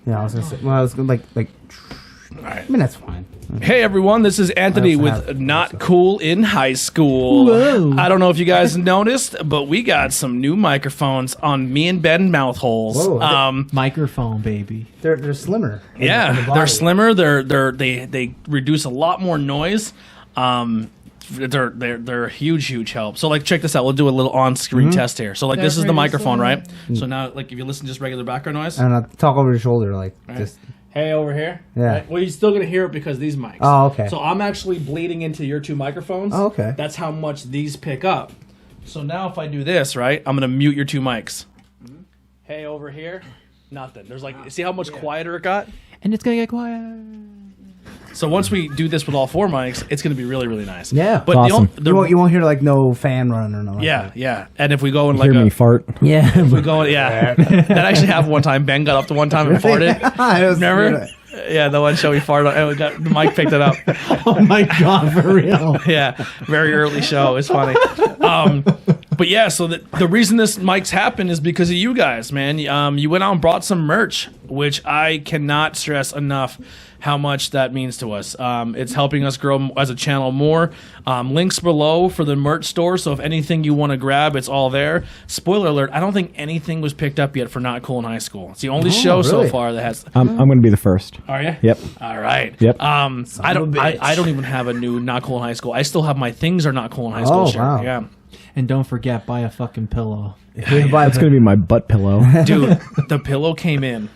Yeah, I was gonna say. Well, I was gonna like. All right. I mean, that's fine. Hey everyone, this is Anthony with Not Cool in High School. Whoa. I don't know if you guys noticed, but we got some new microphones on me and Ben mouth holes. Whoa. Microphone, baby. They're slimmer. Yeah, in the they're body. slimmer. They reduce a lot more noise. They're a huge help. So like, check this out. We'll do a little on-screen test here. So like, this is the microphone, right? So now, like, if you listen to just regular background noise, And I'll talk over your shoulder, like just. hey, over here. Yeah. Right? Well, you're still gonna hear it because these mics. Oh, okay. So I'm actually bleeding into your two microphones. Oh, okay. That's how much these pick up. So now if I do this, right, I'm gonna mute your two mics. Hey, over here, nothing. There's like, see how much quieter it got? And it's gonna get quiet. So once we do this with all four mics, it's gonna be really nice. Yeah. But Awesome. You won't hear like no fan running or nothing. yeah. And if we go in like Hear me fart. Yeah. if we go in, that actually happened one time. Ben got up to one time and farted. Remember? Yeah, the one show we farted on, and the mic picked it up. Oh my god, for real. Yeah, very early show. It's funny. But yeah, so the reason this mic's happened is because of you guys, man. You went out and brought some merch, which I cannot stress enough how much that means to us. It's helping us grow as a channel more. Links below for the merch store, so if anything you want to grab, it's all there. Spoiler alert, I don't think anything was picked up yet for Not Cool in High School. It's the only show so really? far that has... I'm going to be the first. Are you? Yep. All right. Yep. I don't even have a new Not Cool in High School. I still have my Things Are Not Cool in High School Oh, shirt. wow. Yeah. And don't forget, buy a fucking pillow. That's going to be my butt pillow. Dude, the pillow came in.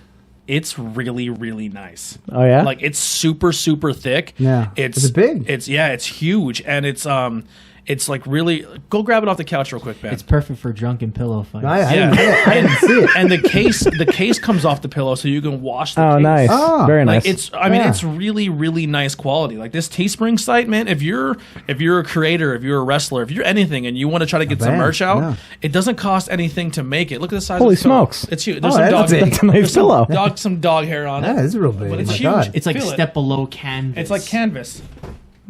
It's really nice. Oh, yeah? Like, it's super thick. Yeah. It's big. It's huge, and it's like really. Go grab it off the couch real quick, Ben. It's perfect for drunken pillow fights. I Yeah. didn't see it. And the case comes off the pillow, so you can wash the Oh, case. nice. Oh. Very Like nice. it's really nice quality. Like this Teespring site, man. If you're a creator, if you're a wrestler, if you're anything, and you want to try to get some bad. merch out, Yeah. it doesn't cost anything to make it. Look at the size. Holy of the pillow. smokes. It's huge. There's Oh, some that's dog. big. That's a nice pillow. Some dog hair on it. That is real big. But it's Oh my huge. God. It's like a Feel it. step below canvas. It's like canvas.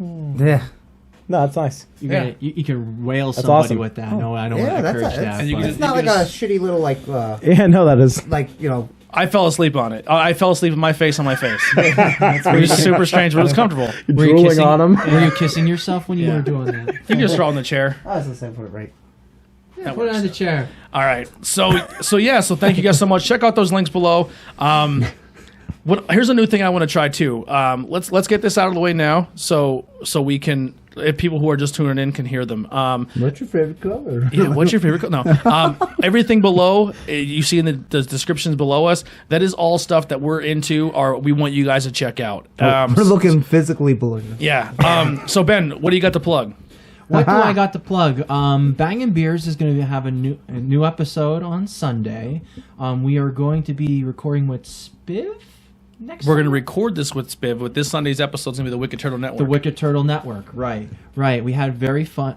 Yeah. No, that's nice. You can whale somebody awesome. with that. No, I don't Yeah, want to that's encourage that's, that. And you but- can it's not like a shitty little like Yeah, no, that is. I fell asleep on it. I fell asleep with my face on my face. It was super strange, but it was comfortable. Were you Drooling kissing, on him. Were you kissing yourself when you were doing that? You can just throw it on the chair. I was gonna say put it right. That Put it works. on the chair. All right. So thank you guys so much. Check out those links below. Here's a new thing I want to try too. Let's get this out of the way now, so we can, if people who are just tuning in can hear them. What's your favorite color? Yeah, what's your favorite? No, everything below you see in the descriptions below us. That is all stuff that we're into, or we want you guys to check out. We're looking physically below. Yeah. So Ben, what do you got to plug? What do I got to plug? Bangin' Beers is going to have a new episode on Sunday. We are going to be recording with Spiv next. We're going to record this with Spiv. With this Sunday's episode, it's going to be the Wicked Turtle Network. The Wicked Turtle Network, right. We had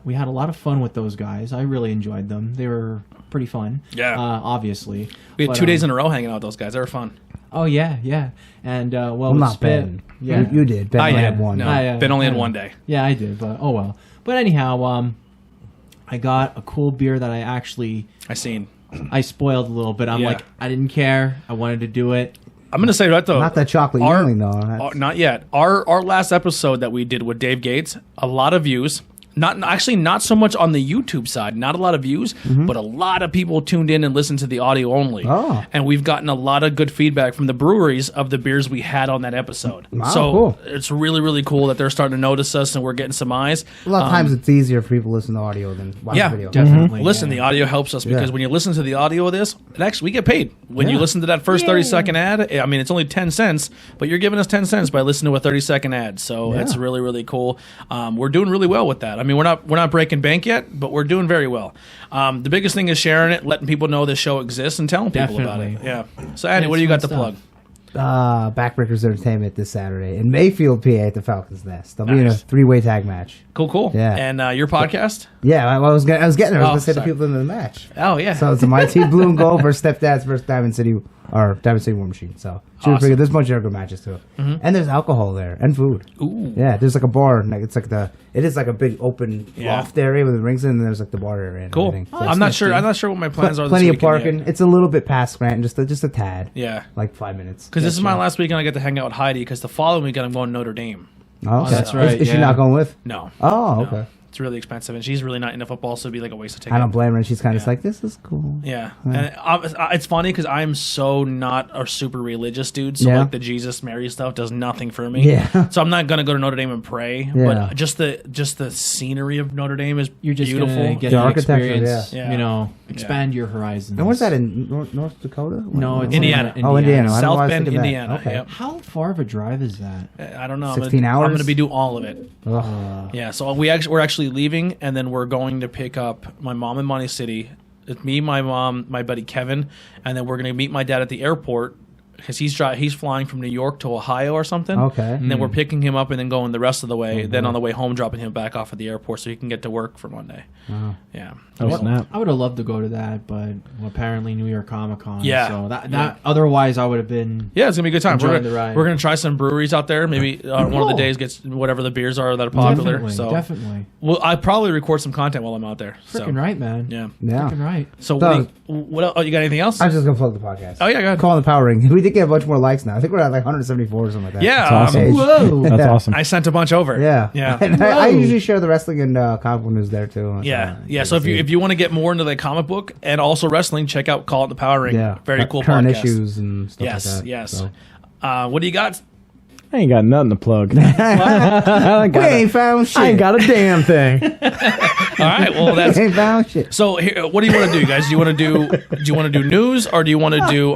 We had a lot of fun with those guys. I really enjoyed them. They were pretty fun. Yeah. Obviously. We had 2 days in a row hanging out with those guys. They were fun. Oh yeah. And well, Well, with not Spiv, Ben. Yeah. You did. Ben I only did. had one. No, I, Ben only had I- 1 day. Yeah, I did, but oh well. But anyhow, I got a cool beer that I I seen. spoiled a little bit. I'm Yeah. like, I didn't care. I wanted to do it. I'm gonna say right though, Not that chocolate our- Yuengling though. That's- not yet. Our last episode that we did with Dave Gates, a lot of views. Not so much on the YouTube side, not a lot of views, but a lot of people tuned in and listened to the audio only. Oh. And we've gotten a lot of good feedback from the breweries of the beers we had on that episode. Wow, so cool. it's really, really cool that they're starting to notice us and we're getting some eyes. A lot of times it's easier for people to listen to audio than watch Yeah, video. Definitely. Listen, the audio helps us because Yeah. when you listen to the audio of this, it actually we get paid. When you Yeah. listen to that first 30-second ad, I mean it's only 10 cents, but you're giving us 10 cents by listening to a 30-second ad. So Yeah. it's really, really cool. We're doing really well with that. I mean we're not breaking bank yet, but we're doing very well. The biggest thing is sharing it, letting people know this show exists, and telling people about it. Definitely. Yeah. So Andy, It's what do you got to fun plug? stuff. Backbreakers Entertainment this Saturday in Mayfield, PA at the Falcons Nest. They'll be in a Nice. 3-way tag match. Cool. Yeah. And your podcast? Yeah, I was getting there. I was Oh, going to say the sorry. people in the match. Oh yeah. So it's my team, Blue and Gold versus Stepdads versus Diamond City War Machine. So should be Awesome. pretty good. There's a bunch of good matches too, and there's alcohol there and food. Ooh. Yeah, there's like a bar. Like it is like a big open Yeah. loft area with the rings in, and there's like the bar area. And Cool. everything. So I'm it's not nice, sure. too. I'm not sure what my plans are. Plenty this of weekend parking. yet. It's a little bit past Scranton, just a tad. Yeah. Like 5 minutes. Because this is my last weekend I get to hang out with Heidi. Because the following weekend I'm going to Notre Dame. Oh, okay. that's right, Is she yeah. not going with? No. Oh, No. okay. It's really expensive, and she's really not into football, so it'd be like a waste of ticket. I don't blame her. And she's kind of Yeah. like, this is cool. Yeah, and it's funny because I'm so not a super religious dude, so Yeah. like the Jesus Mary stuff does nothing for me. Yeah. So I'm not gonna go to Notre Dame and pray, Yeah. but just the scenery of Notre Dame is You're just beautiful. gonna get The an architecture, experience. yeah. You know, expand your horizons. And where's that in North Dakota? No, it's Indiana. Oh, Indiana. I don't know South why I was Bend, thinking that. Indiana. Okay. Yep. How far of a drive is that? I don't know. 16 I'm hours? gonna be doing all of it. Ugh. Yeah. So we're actually leaving, and then we're going to pick up my mom in Monty City. It's me, my mom, my buddy Kevin, and then we're gonna meet my dad at the airport because he's flying from New York to Ohio or something. Okay. And then we're picking him up and then going the rest of the way. Then on the way home, dropping him back off at the airport so he can get to work for Monday. Wow. Yeah. Oh, snap. I would have loved to go to that, but apparently New York Comic Con. Yeah. So that Yeah. otherwise I would have been. Yeah, it's gonna be a good time. Enjoying the ride. We're gonna try some breweries out there. Maybe one of the Oh. days gets whatever the beers are that are popular. Definitely, So definitely. well, I probably record some content while I'm out there. So. Freaking right, man. Yeah. Yeah. Freaking right. So So- what else? Oh, you got anything else? I was just going to plug the podcast. Oh yeah, go ahead. Calling the Power Ring. We did get a bunch more likes now. I think we're at like 174 or something like that. Yeah, That's awesome. Hey, Whoa. That's Yeah. awesome. I sent a bunch over. Yeah. Yeah. And I Whoa. usually share the wrestling and comic book news there too. Yeah, yeah. So if you want to get more into the comic book and also wrestling, check out Call It the Power Ring. yeah, Very cool current podcast. issues and stuff Yes, like that. yes. So. What do you got? I ain't got nothing to plug. I We ain't found shit. I ain't got a damn thing. All right. Well, that's We ain't found shit. so. Here, what do you want to do, guys? Do you want to do news or do you want to do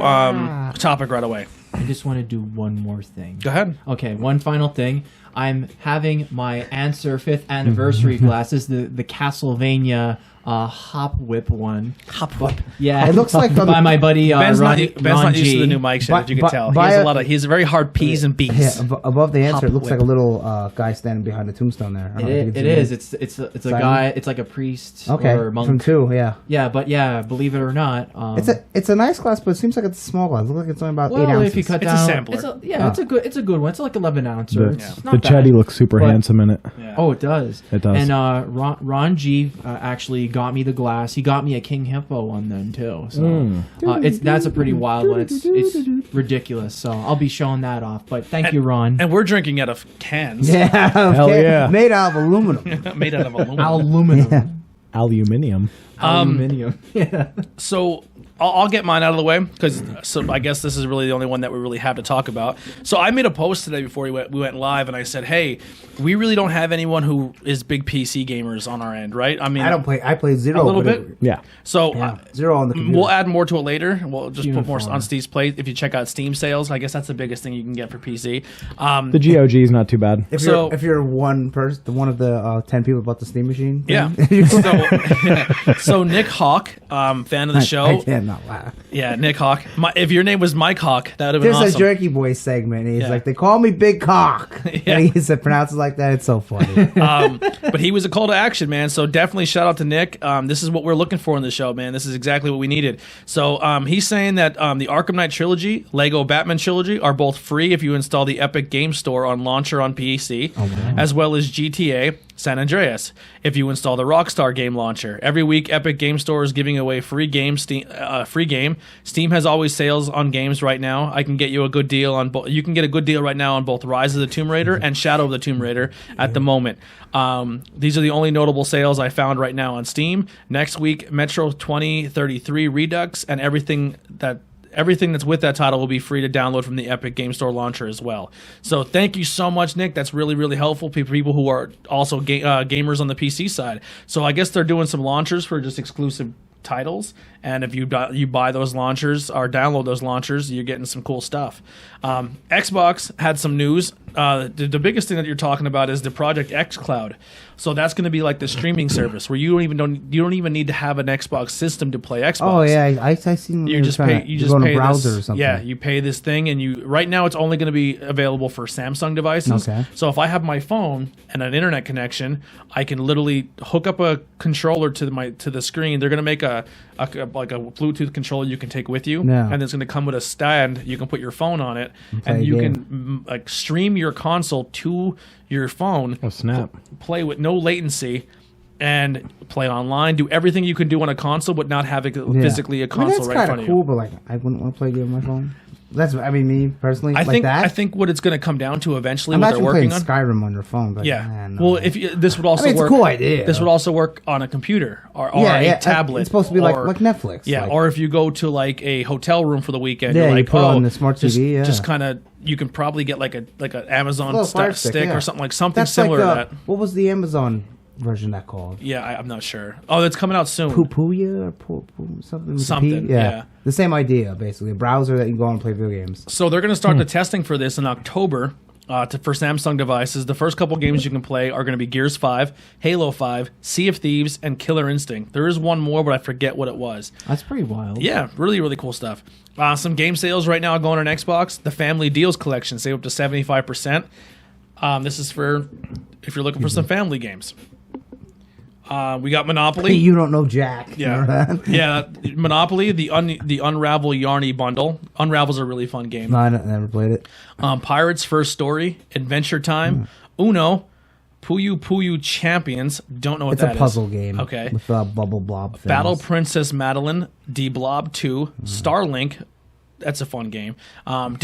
topic right away? I just want to do one more thing. Go ahead. Okay, one final thing. I'm having my Answer 5th anniversary glasses, the Castlevania Hop Whip one. Hop whip. Yeah, It looks like by my buddy Ben's Ron, not used to G. the new mic shit. But- If you can but- tell, he by has a a- lot of. He's very hard P's and B's. Yeah, above the answer, Hop it looks like whip. a little guy standing behind the tombstone there. I don't know if you It can is. zoom in. It's a Simon? guy. It's like a priest Okay, or monk. from 2, yeah. Yeah, but yeah, believe it or not, It's a nice glass, but it seems like it's a small glass. It looks like it's only about 8 well, ounces. if you cut It's a down, sampler. it's a good one. It's like 11 ounce. The, It's not the bad. Chetty looks super But- handsome in it. Yeah. Oh, it does. It does. And Ron G actually got me the glass. He got me a King Hippo one then too. So that's a pretty wild one. It's ridiculous. So I'll be showing that off. But thank you, Ron. And we're drinking out of cans. Yeah, Hell okay. yeah. Made out of aluminum. Made out of aluminum. Aluminum. Aluminium. Aluminium. Yeah. So I'll get mine out of the way because I guess this is really the only one that we really have to talk about. So I made a post today before we went live, and I said, "Hey, we really don't have anyone who is big PC gamers on our end, right? I mean, I don't play. I play Zero a little but bit. Yeah. So Yeah, Zero on the computer. we'll add more to it later. We'll just put more Uniform. on Steve's plate. If you check out Steam sales, I guess that's the biggest thing you can get for PC. The GOG is not too bad. if you're one person, one of the 10 people about the Steam machine. Yeah. So Nick Hawk, fan of the show. I cannot laugh. Yeah, Nick Hawk. If your name was Mike Hawk, that would have been There's awesome. a Jerky Boy segment. And he's Yeah. like, they call me Big Cock. Yeah. And he pronounces it like that. It's so funny. But he was a call to action, man. So definitely shout out to Nick. This is what we're looking for in the show, man. This is exactly what we needed. So he's saying that the Arkham Knight trilogy, Lego Batman trilogy are both free if you install the Epic Game Store on launcher on PC, as well as GTA. San Andreas. If you install the Rockstar game launcher, every week Epic Game Store is giving away free game. Steam has always sales on games right now. I can get you a good deal on both. You can get a good deal right now on both Rise of the Tomb Raider and Shadow of the Tomb Raider at the moment. These are the only notable sales I found right now on Steam. Next week, Metro 2033 Redux and everything that's with that title will be free to download from the Epic Game Store launcher as well. So thank you so much, Nick. That's really, really helpful for people who are also gamers on the PC side. So I guess they're doing some launchers for just exclusive titles, and if you buy those launchers or download those launchers, you're getting some cool stuff. Xbox had some news. The biggest thing that you're talking about is the Project X Cloud. So that's going to be like the streaming service where you don't even need to have an Xbox system to play Xbox. Oh yeah, I seen you just pay a browser this, or something. Yeah, you pay this thing, and right now it's only going to be available for Samsung devices. Okay. So if I have my phone and an internet connection, I can literally hook up a controller to the screen. They're going to make a Bluetooth controller you can take with you, and it's going to come with a stand. You can put your phone on it, and you can stream your console to your phone. Oh snap! Play with no latency. And play online, do everything you can do on a console, but not having physically a console right in front of you. That's kind of cool, but like I wouldn't want to play a game on my phone. Me personally. I think what it's going to come down to eventually, what Imagine they're working playing on. Skyrim on your phone. But no. Well, this would also it's work. a cool idea. This would also work on a computer or a tablet. It's supposed to be like Netflix. Yeah, or if you go to like a hotel room for the weekend, you're like, you put on the smart TV. Just kind of, you can probably get like an Amazon stick or something That's similar to that. What was the Amazon version that called? Yeah, I'm not sure. Oh, that's coming out soon. Puya or something. Something. Yeah. The same idea, basically. A browser that you can go on and play video games. So they're going to start the testing for this in October for Samsung devices. The first couple games you can play are going to be Gears 5, Halo 5, Sea of Thieves, and Killer Instinct. There is one more, but I forget what it was. That's pretty wild. Yeah, really, really cool stuff. Some game sales right now going on Xbox. The Family Deals Collection, save up to 75%. This is for if you're looking for some family games. We got Monopoly. You don't know Jack. Yeah, yeah. Monopoly, the Unravel Yarny bundle. Unravel's a really fun game. No, I never played it. Pirates First Story, Adventure Time, Uno, Puyo Puyo Champions. Don't know what that is. It's a puzzle game. Okay. With bubble blob things. Battle Princess Madeline, D Blob 2, Starlink. That's a fun game. The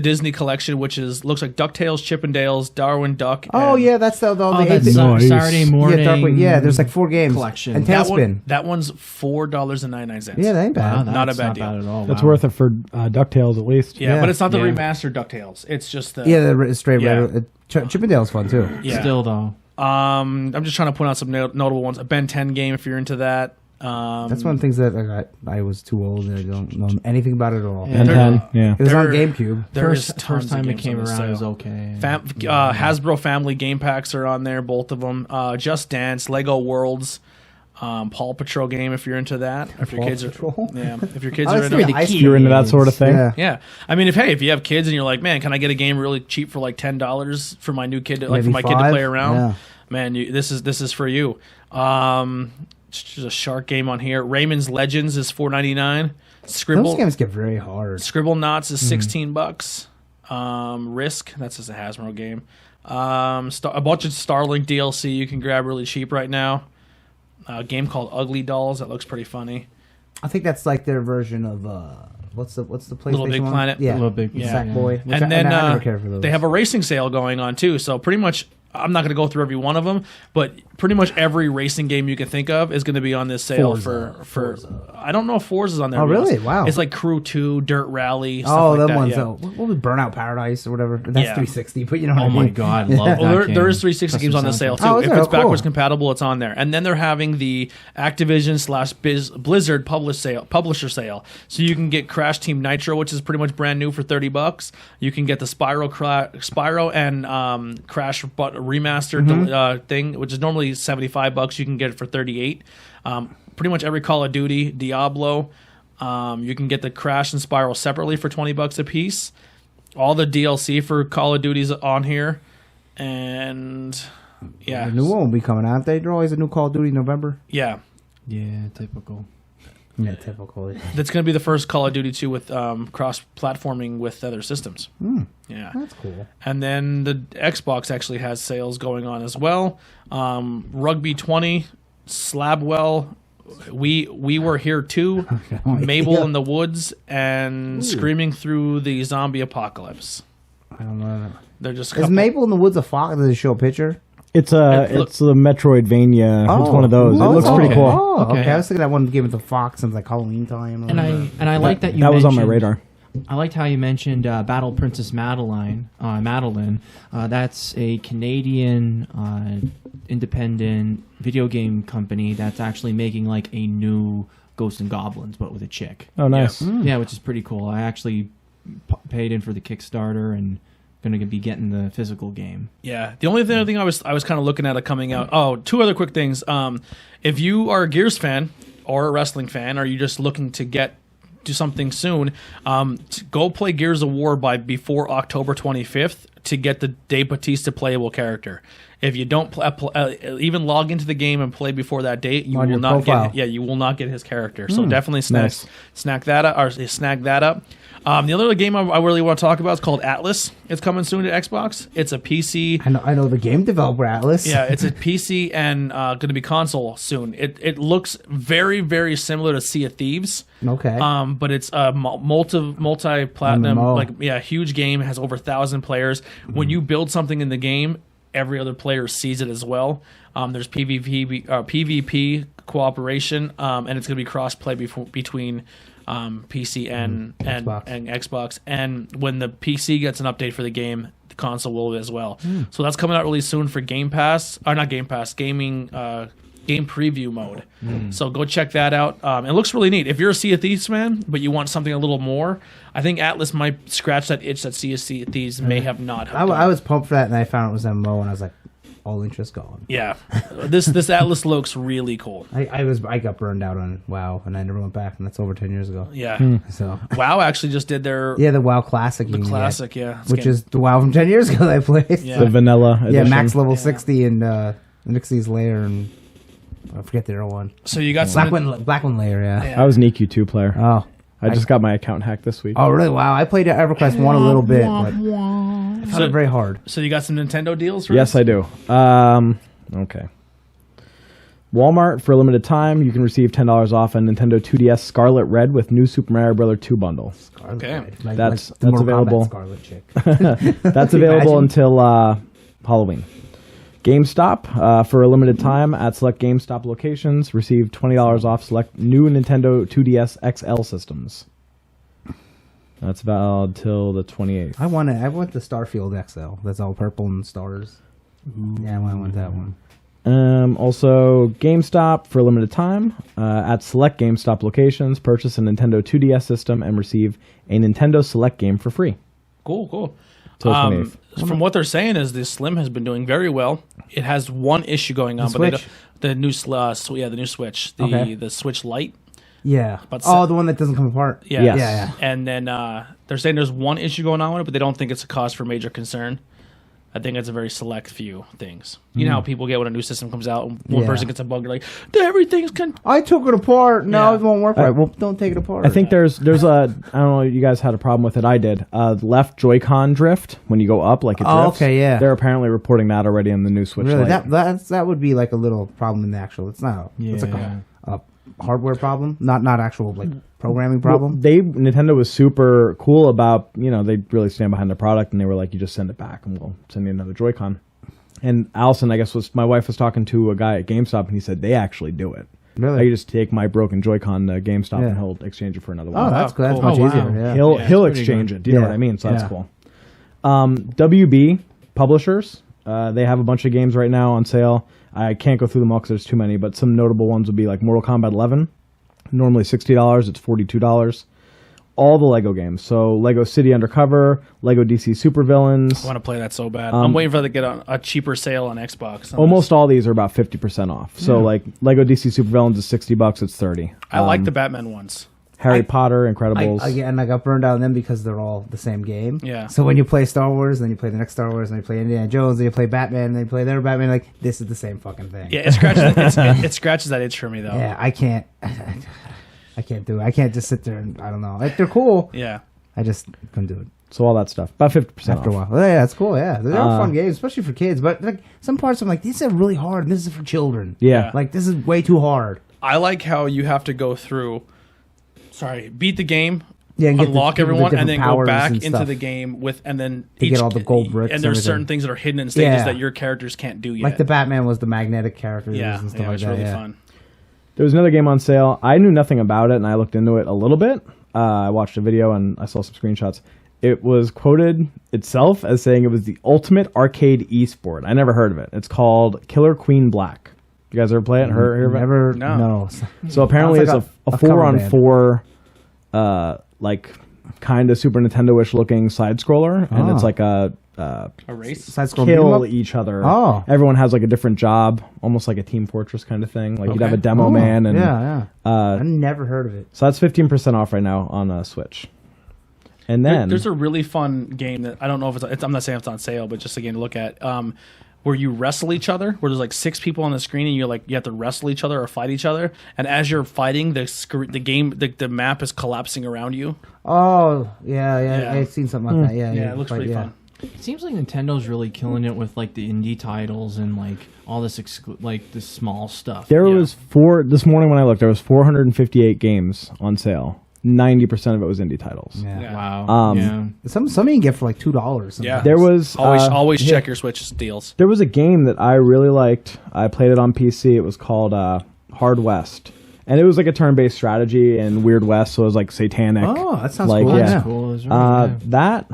Disney collection, which looks like DuckTales, Chippendales, Darwin Duck. Oh yeah, that's the Nice. Saturday morning. Yeah, there's like 4 games collection. and Tailspin. That one's $4.99. Yeah, that ain't bad. Wow, Not a that's bad deal. Bad at all. That's worth it for DuckTales at least. Yeah, Yeah. but it's not the Yeah. remastered DuckTales. It's just the the straight Yeah. red. Chippendale's fun too. Yeah. Still though. I'm just trying to point out some notable ones. A Ben 10 game if you're into that. That's one of the things that I was too old and I don't know anything about it at all. Yeah. And 10, yeah. It was on There- GameCube. There is tons First of time it games came on this around, it was sale. okay. Hasbro Family Game Packs are on there, both of them. Just Dance, Lego Worlds, Paw Patrol game if you're into that. If your Paw kids Patrol? if your kids I are was into thinking that. Ice You're into that sort of thing? Yeah. Yeah, I mean, if you have kids and you're like, man, can I get a game really cheap for like $10 for my new kid, Maybe for my kid to 5? play around? Yeah. Man, this is for you. There's a shark game on here. Raymond's Legends is $4.99. Those games get very hard. Scribble Knots is $16. Risk, that's just a Hasbro game. A bunch of Starlink DLC you can grab really cheap right now. A game called Ugly Dolls that looks pretty funny. I think that's like their version of what's the PlayStation Little Big one? Planet. Yeah, Little Big Yeah. Sackboy. Which And then I never cared for those. they have a racing sale going on too. So pretty much, I'm not going to go through every one of them, but pretty much every racing game you can think of is going to be on this sale for. I don't know if Forza's on there. Oh, really? Wow. It's like Crew 2, Dirt Rally. Stuff Oh, like them that, ones. yeah. What was Burnout Paradise or whatever? That's Yeah. 360, but you know what I Oh mean. my god, love that Well, game. there is 360 games on the Custom sale too. Oh, is If there? it's Oh, cool. backwards compatible, it's on there. And then they're having the Activision / Blizzard publisher sale. So you can get Crash Team Nitro, which is pretty much brand new for $30. You can get the Spyro and Crash remastered thing, which is normally $75. You can get it for $38. Pretty much every Call of Duty, Diablo. You can get the Crash and Spyro separately for $20 a piece. All the DLC for Call of Duty's on here, and yeah, The new one will be coming out. They're always a new Call of Duty in November. yeah. Yeah, typical. Yeah, typical. That's going to be the first Call of Duty 2 with cross-platforming with other systems. Yeah, That's cool. and then the Xbox actually has sales going on as well. Rugby 20, Slabwell, we were here too, Mabel in the Woods, and Screaming Through the Zombie Apocalypse. I don't know. They're just Is Maple in the Woods a fox? Does it show a picture? It's the Metroidvania. It's one of those. It looks pretty cool. Oh, okay. Okay. I was thinking that one gave it the fox since like Halloween time. And I like that you That was on my mentioned- radar. I liked how you mentioned Battle Princess Madeline. That's a Canadian independent video game company that's actually making like a new Ghosts and Goblins, but with a chick. Oh, nice. Yeah, which is pretty cool. I actually paid in for the Kickstarter and going to be getting the physical game. Yeah. The only thing I was kind of looking at it coming out. Oh, two other quick things. If you are a Gears fan or a wrestling fan, or you just looking to do something soon, go play Gears of War before October 25th to get the Dave Bautista playable character. If you don't even log into the game and play before that date, you On will your not profile. get you will not get his character. So definitely snag Nice. that up or snag that up. The other game I really want to talk about is called Atlas. It's coming soon to Xbox. It's a PC. I know the game developer Atlas. Yeah, it's a PC and going to be console soon. It looks very, very similar to Sea of Thieves. Okay. But it's a multi-platinum, MMO. huge game. It has over 1,000 players. When you build something in the game, every other player sees it as well. There's PvP cooperation, and it's going to be cross-play between PC and Xbox. And when the PC gets an update for the game, the console will as well. So that's coming out really soon for Game Pass, or not Game Pass, gaming game preview mode. So go check that out. It looks really neat. If you're a Sea of Thieves fan, but you want something a little more, I think Atlas might scratch that itch that Sea of Thieves may have not. I was pumped for that, and I found it was MMO, and I was like, all interest gone. Yeah, this Atlas looks really cool. I got burned out on WoW, and I never went back, and that's over 10 years ago. Yeah, So WoW actually just did their the WoW Classic. the classic, yeah, it's which getting- is the WoW from 10 years ago that I played. Yeah. The vanilla edition. Yeah, max level 60 and Nixie's Lair, and I forget the other one. So you got some. Blackwind Lair, yeah. Yeah. I was an EQ2 player. Oh. I just got my account hacked this week. Oh, really? Wow. I played EverQuest 1 a little bit, but I found it very hard. So you got some Nintendo deals for Yes, us? I do. Okay. Walmart, for a limited time, you can receive $10 off a Nintendo 2DS Scarlet Red with new Super Mario Bros. 2 bundle. Okay. That's the Mortal Kombat available. Scarlet chick. That's available until Halloween. GameStop, for a limited time at select GameStop locations, receive $20 off select new Nintendo 2DS XL systems. That's valid till the 28th. I want the Starfield XL. That's all purple and stars. Yeah, I want that one. Also, GameStop, for a limited time, at select GameStop locations, purchase a Nintendo 2DS system and receive a Nintendo Select game for free. Cool. Till 28th. From what they're saying is the Slim has been doing very well. It has one issue going on, The but Switch? the new the new Switch, the Switch Lite. Yeah. But the one that doesn't come apart. Yeah. Yes. Yeah. And then they're saying there's one issue going on with it, but they don't think it's a cause for major concern. I think it's a very select few things. You know how people get when a new system comes out, and one Yeah. person gets a bug, they're like, everything's I took it apart. No, Yeah. it won't work right. Well, don't take it apart. I think there's I don't know, you guys had a problem with it. I did. Left Joy-Con drift when you go up, like it drifts. okay, yeah. They're apparently reporting that already in the new Switch really Lite. that would be like a little problem in the actual. It's not. It's like a hardware problem, not actual like programming problem. Nintendo was super cool about, they really stand behind their product, and they were like, you just send it back and we'll send you another Joy-Con. And Allison, I guess, my wife was talking to a guy at GameStop, and he said they actually do it. Really? I could just take my broken Joy-Con to GameStop and he'll exchange it for another one. Oh, that's good. That's cool. much Oh, easier. wow. Yeah. He'll pretty exchange good. it. Do you know Yeah. what I mean? So that's Yeah. cool. WB Publishers, they have a bunch of games right now on sale. I can't go through them all because there's too many, but some notable ones would be like Mortal Kombat 11. Normally $60, it's $42. All the Lego games. So Lego City Undercover, Lego DC Supervillains. I want to play that so bad. I'm waiting for it to get a cheaper sale on Xbox. Almost all these are about 50% off. So like Lego DC Supervillains is $60, it's 30. I like the Batman ones. Harry Potter, Incredibles. I got burned out on them because they're all the same game. Yeah. So when you play Star Wars, then you play the next Star Wars, and you play Indiana Jones, then you play Batman, and then you play their Batman. Like, this is the same fucking thing. Yeah, it scratches that itch for me though. Yeah, I can't. I can't do it. I can't just sit there and I don't know. Like they're cool. Yeah. I just couldn't do it. So all that stuff, about 50% After a off. while. Well, yeah, that's cool. Yeah, they're fun games, especially for kids. But like some parts, I'm like, these are really hard, and this is for children. Yeah. Like this is way too hard. I like how you have to go through. Beat the game. Yeah, and get unlock the everyone, and different then go powers back and into stuff. the game with, and then To get all the gold bricks And there's and certain everything. things that are hidden in stages Yeah. that your characters can't do yet. Like the Batman was the magnetic characters yeah, and stuff yeah, like it's that. really yeah. fun. There was another game on sale. I knew nothing about it, and I looked into it a little bit. I watched a video, and I saw some screenshots. It was quoted itself as saying it was the ultimate arcade esport. I never heard of it. It's called Killer Queen Black. You guys ever play it? Heard of it? Never. No. No. So apparently Sounds it's like a a cover 4-on-4, like kind of Super Nintendo-ish looking side scroller, and it's like a A race. Side scroll beat 'em kill up? each other. Oh. Everyone has like a different job, almost like a Team Fortress kind of thing. Like you'd have a Okay. demo Oh, man, and yeah. I never heard of it. so that's 15% off right now on Switch. And then There's a really fun game that I don't know if it's I'm not saying it's on sale, but just again to look at where you wrestle each other, where there's like 6 people on the screen and you have to wrestle each other or fight each other, and as you're fighting, the map is collapsing around you. Oh, yeah. Yeah. I've seen something like that. Yeah, Yeah, it looks pretty fun. It seems like Nintendo's really killing it with like the indie titles and like all this like this small stuff. there Yeah. was this morning when I looked, there was 458 games on sale. 90% of it was indie titles. Yeah. Wow. yeah. Some you can get for like $2. Yeah, There was always check your Switch deals. There was a game that I really liked. I played it on PC. It was called Hard West. And it was like a turn-based strategy in Weird West, so it was like satanic. Oh, that sounds like, cool. Yeah. That's Cool. Is right, yeah. That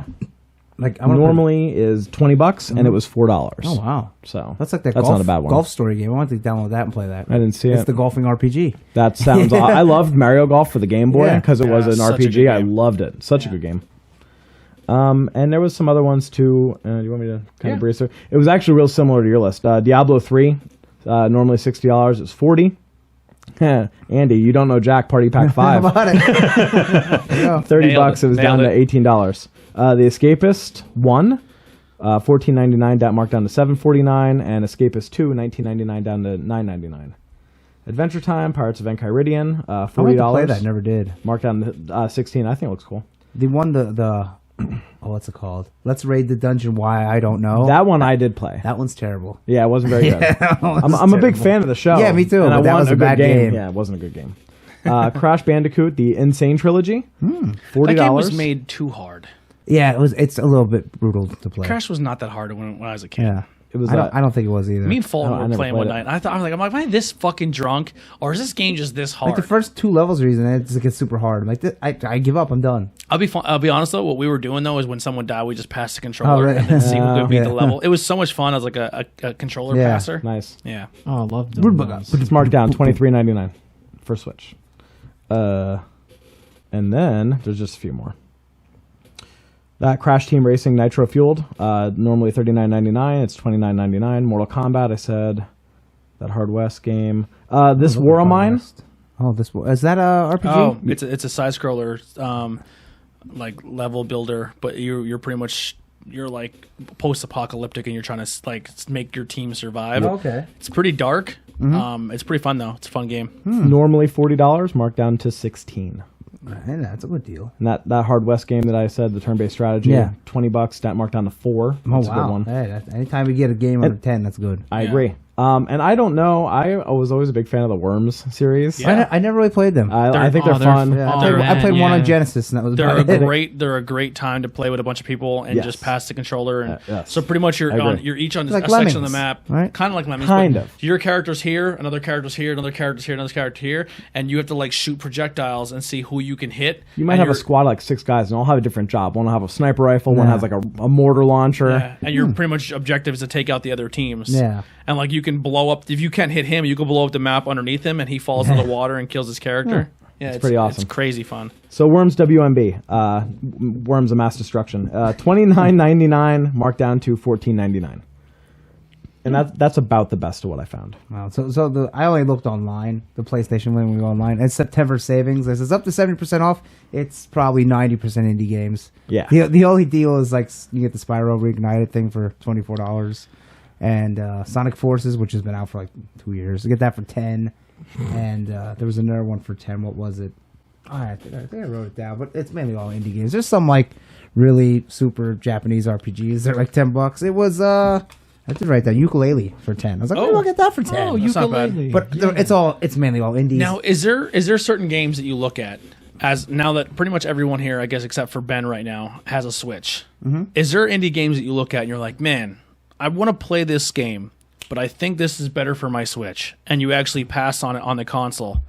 Like I wanna normally is $20 and it was $4. Oh wow, So that's like that. That's golf, not a bad one. Golf story game. I want to download that and play that. I didn't see It's it. the golfing RPG. That sounds I loved Mario Golf for the Game Boy Yeah. because it was an such a good RPG. I game. loved it. Such a good game. And there was some other ones too. Do you want me to kind of breeze through? It was actually real similar to your list. Diablo 3, normally $60. It's $40. Andy, you don't know Jack. Party Pack 5. How about it? There you go. $30. Nailed it. It was down Nailed to $18. The Escapist 1, $14.99, that marked down to $7.49, and Escapist 2, $19.99 down to $9.99. Adventure Time, Pirates of Enchiridion, I want $40. to play that. Never did. Marked down to $16. I think it looks cool. The one the what's it called? Let's raid the dungeon. Why I don't know. That one I did play. That one's terrible. Yeah, it wasn't very good. That one's I'm a big terrible. fan of the show. Yeah, me too, And but I that want was a good bad game. Yeah, it wasn't a good game. Crash Bandicoot, the Insane Trilogy, $40. That game was made too hard. Yeah, it was. It's a little bit brutal to play. Crash was not that hard when I was a kid. Yeah, It was. I don't think it was either. Me and Fulton I were never playing one played it. night. And I was like, am I this fucking drunk, or is this game just this hard? like the first 2 levels are easy, and it just gets super hard. I'm like, I give up. I'm done. I'll be honest though. What we were doing though is when someone died, we just passed the controller Oh, right. and then see who could beat Yeah. the level. It was so much fun as like a controller Yeah. passer. Nice. Yeah. Oh, I love Rulebook those. up. It's marked down $23.99 for Switch. And then there's just a few more. That Crash Team Racing Nitro Fueled, normally $39.99. It's $29.99. Mortal Kombat, I said. That Hard West game. This War of Mine. Oh, is that a RPG? Oh, it's a side scroller, like level builder, but you're pretty much you're like post apocalyptic and you're trying to like make your team survive. Oh, okay. It's pretty dark. It's pretty fun though. It's a fun game. Normally $40, marked down to $16. Hey, that's a good deal. And that Hard West game that I said, the turn-based strategy, Yeah. $20, that marked down to $4. Oh That's a wow! good one. Hey, anytime we get a game under 10, that's good. I Yeah. agree. And I don't know. I was always a big fan of the Worms series. Yeah. I never really played them. I think they're they're fun. Yeah, Oh, I played, man, I played one on yeah. Genesis, and that was They're about it. they're a great time to play with a bunch of people and Yes. just pass the controller. And yes. so pretty much I agree. you're each on Like a section of Lemmings, the map, right? kind of like Lemmings. Kind but of. Your character's here, another character's here, another character's here, another character here, and you have to like shoot projectiles and see who you can hit. You might And have a you're- squad of like 6 guys, and all have a different job. One will have a sniper rifle, one Yeah. has like a mortar launcher. Yeah, and your pretty much objective is to take out the other teams. Yeah. And like you can blow up if you can't hit him, you can blow up the map underneath him, and he falls into the water and kills his character. Yeah, it's pretty awesome. It's crazy fun. So Worms WMB, Worms of Mass Destruction, $29.99, marked down to $14.99. And that's about the best of what I found. Wow. So I only looked online, the PlayStation when we go online. It's September savings. It says up to 70% off. It's probably 90% indie games. Yeah. The only deal is like you get the Spyro Reignited thing for $24, and Sonic Forces, which has been out for like 2 years. You get that for $10, and there was another one for $10. What was it? I think I wrote it down, but it's mainly all indie games. There's some like really super Japanese RPGs. They're like $10. It was I did write that ukulele for 10. I was like, oh, look at that for 10. Oh, That's not bad. ukulele. But it's mainly all indies. Now, is there certain games that you look at as now that pretty much everyone here, I guess, except for Ben right now, has a Switch? Mm-hmm. Is there indie games that you look at and you're like, man, I want to play this game, but I think this is better for my Switch, and you actually pass on it on the console?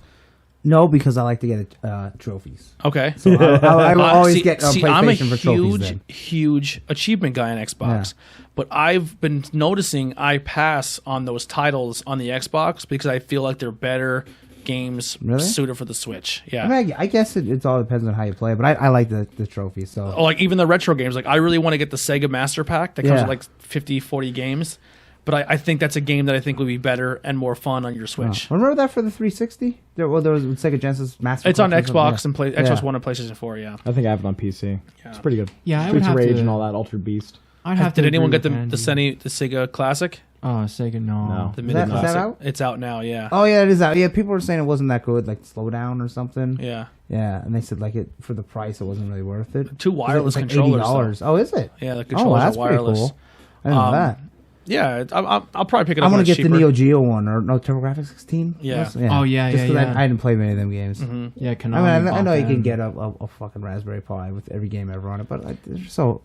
No, because I like to get trophies. Okay. So I always get I'm a PlayStation for trophies. Then. huge achievement guy on Xbox, but I've been noticing I pass on those titles on the Xbox because I feel like they're better games suited for the Switch. Yeah. I mean, I guess it all depends on how you play, but I like the trophies. So, like even the retro games, like I really want to get the Sega Master Pack that comes with like 50, 40 games. But I think that's a game that I think would be better and more fun on your Switch. Remember that for the 360? There was Sega Genesis Master. It's on Xbox and Xbox One and PlayStation 4. Yeah, I think I have it on PC. Yeah. It's pretty good. Yeah, I would Streets have of Rage to, and all that, Altered Beast. I'd have to. Did anyone get the Andy. Sega Classic? Oh, Sega, no. The Is mini that classic. out? It's out now. Yeah. Oh yeah, it is out. Yeah, people were saying it wasn't that good, like Slow Down or something. Yeah. Yeah, and they said like it for the price, it wasn't really worth it. 2 wireless It was like controllers. $80. Oh, is it? Yeah, the controllers that's are wireless. pretty cool. I didn't know that. Yeah, I'll probably pick it up. I'm gonna get cheaper. the Neo Geo one or no TurboGrafx 16. Yeah. Oh, yeah, Just yeah, 'cause yeah. I didn't play many of them games. Mm-hmm. Yeah, Konami. I mean, I know you bought can them. get a fucking Raspberry Pi with every game ever on it, but and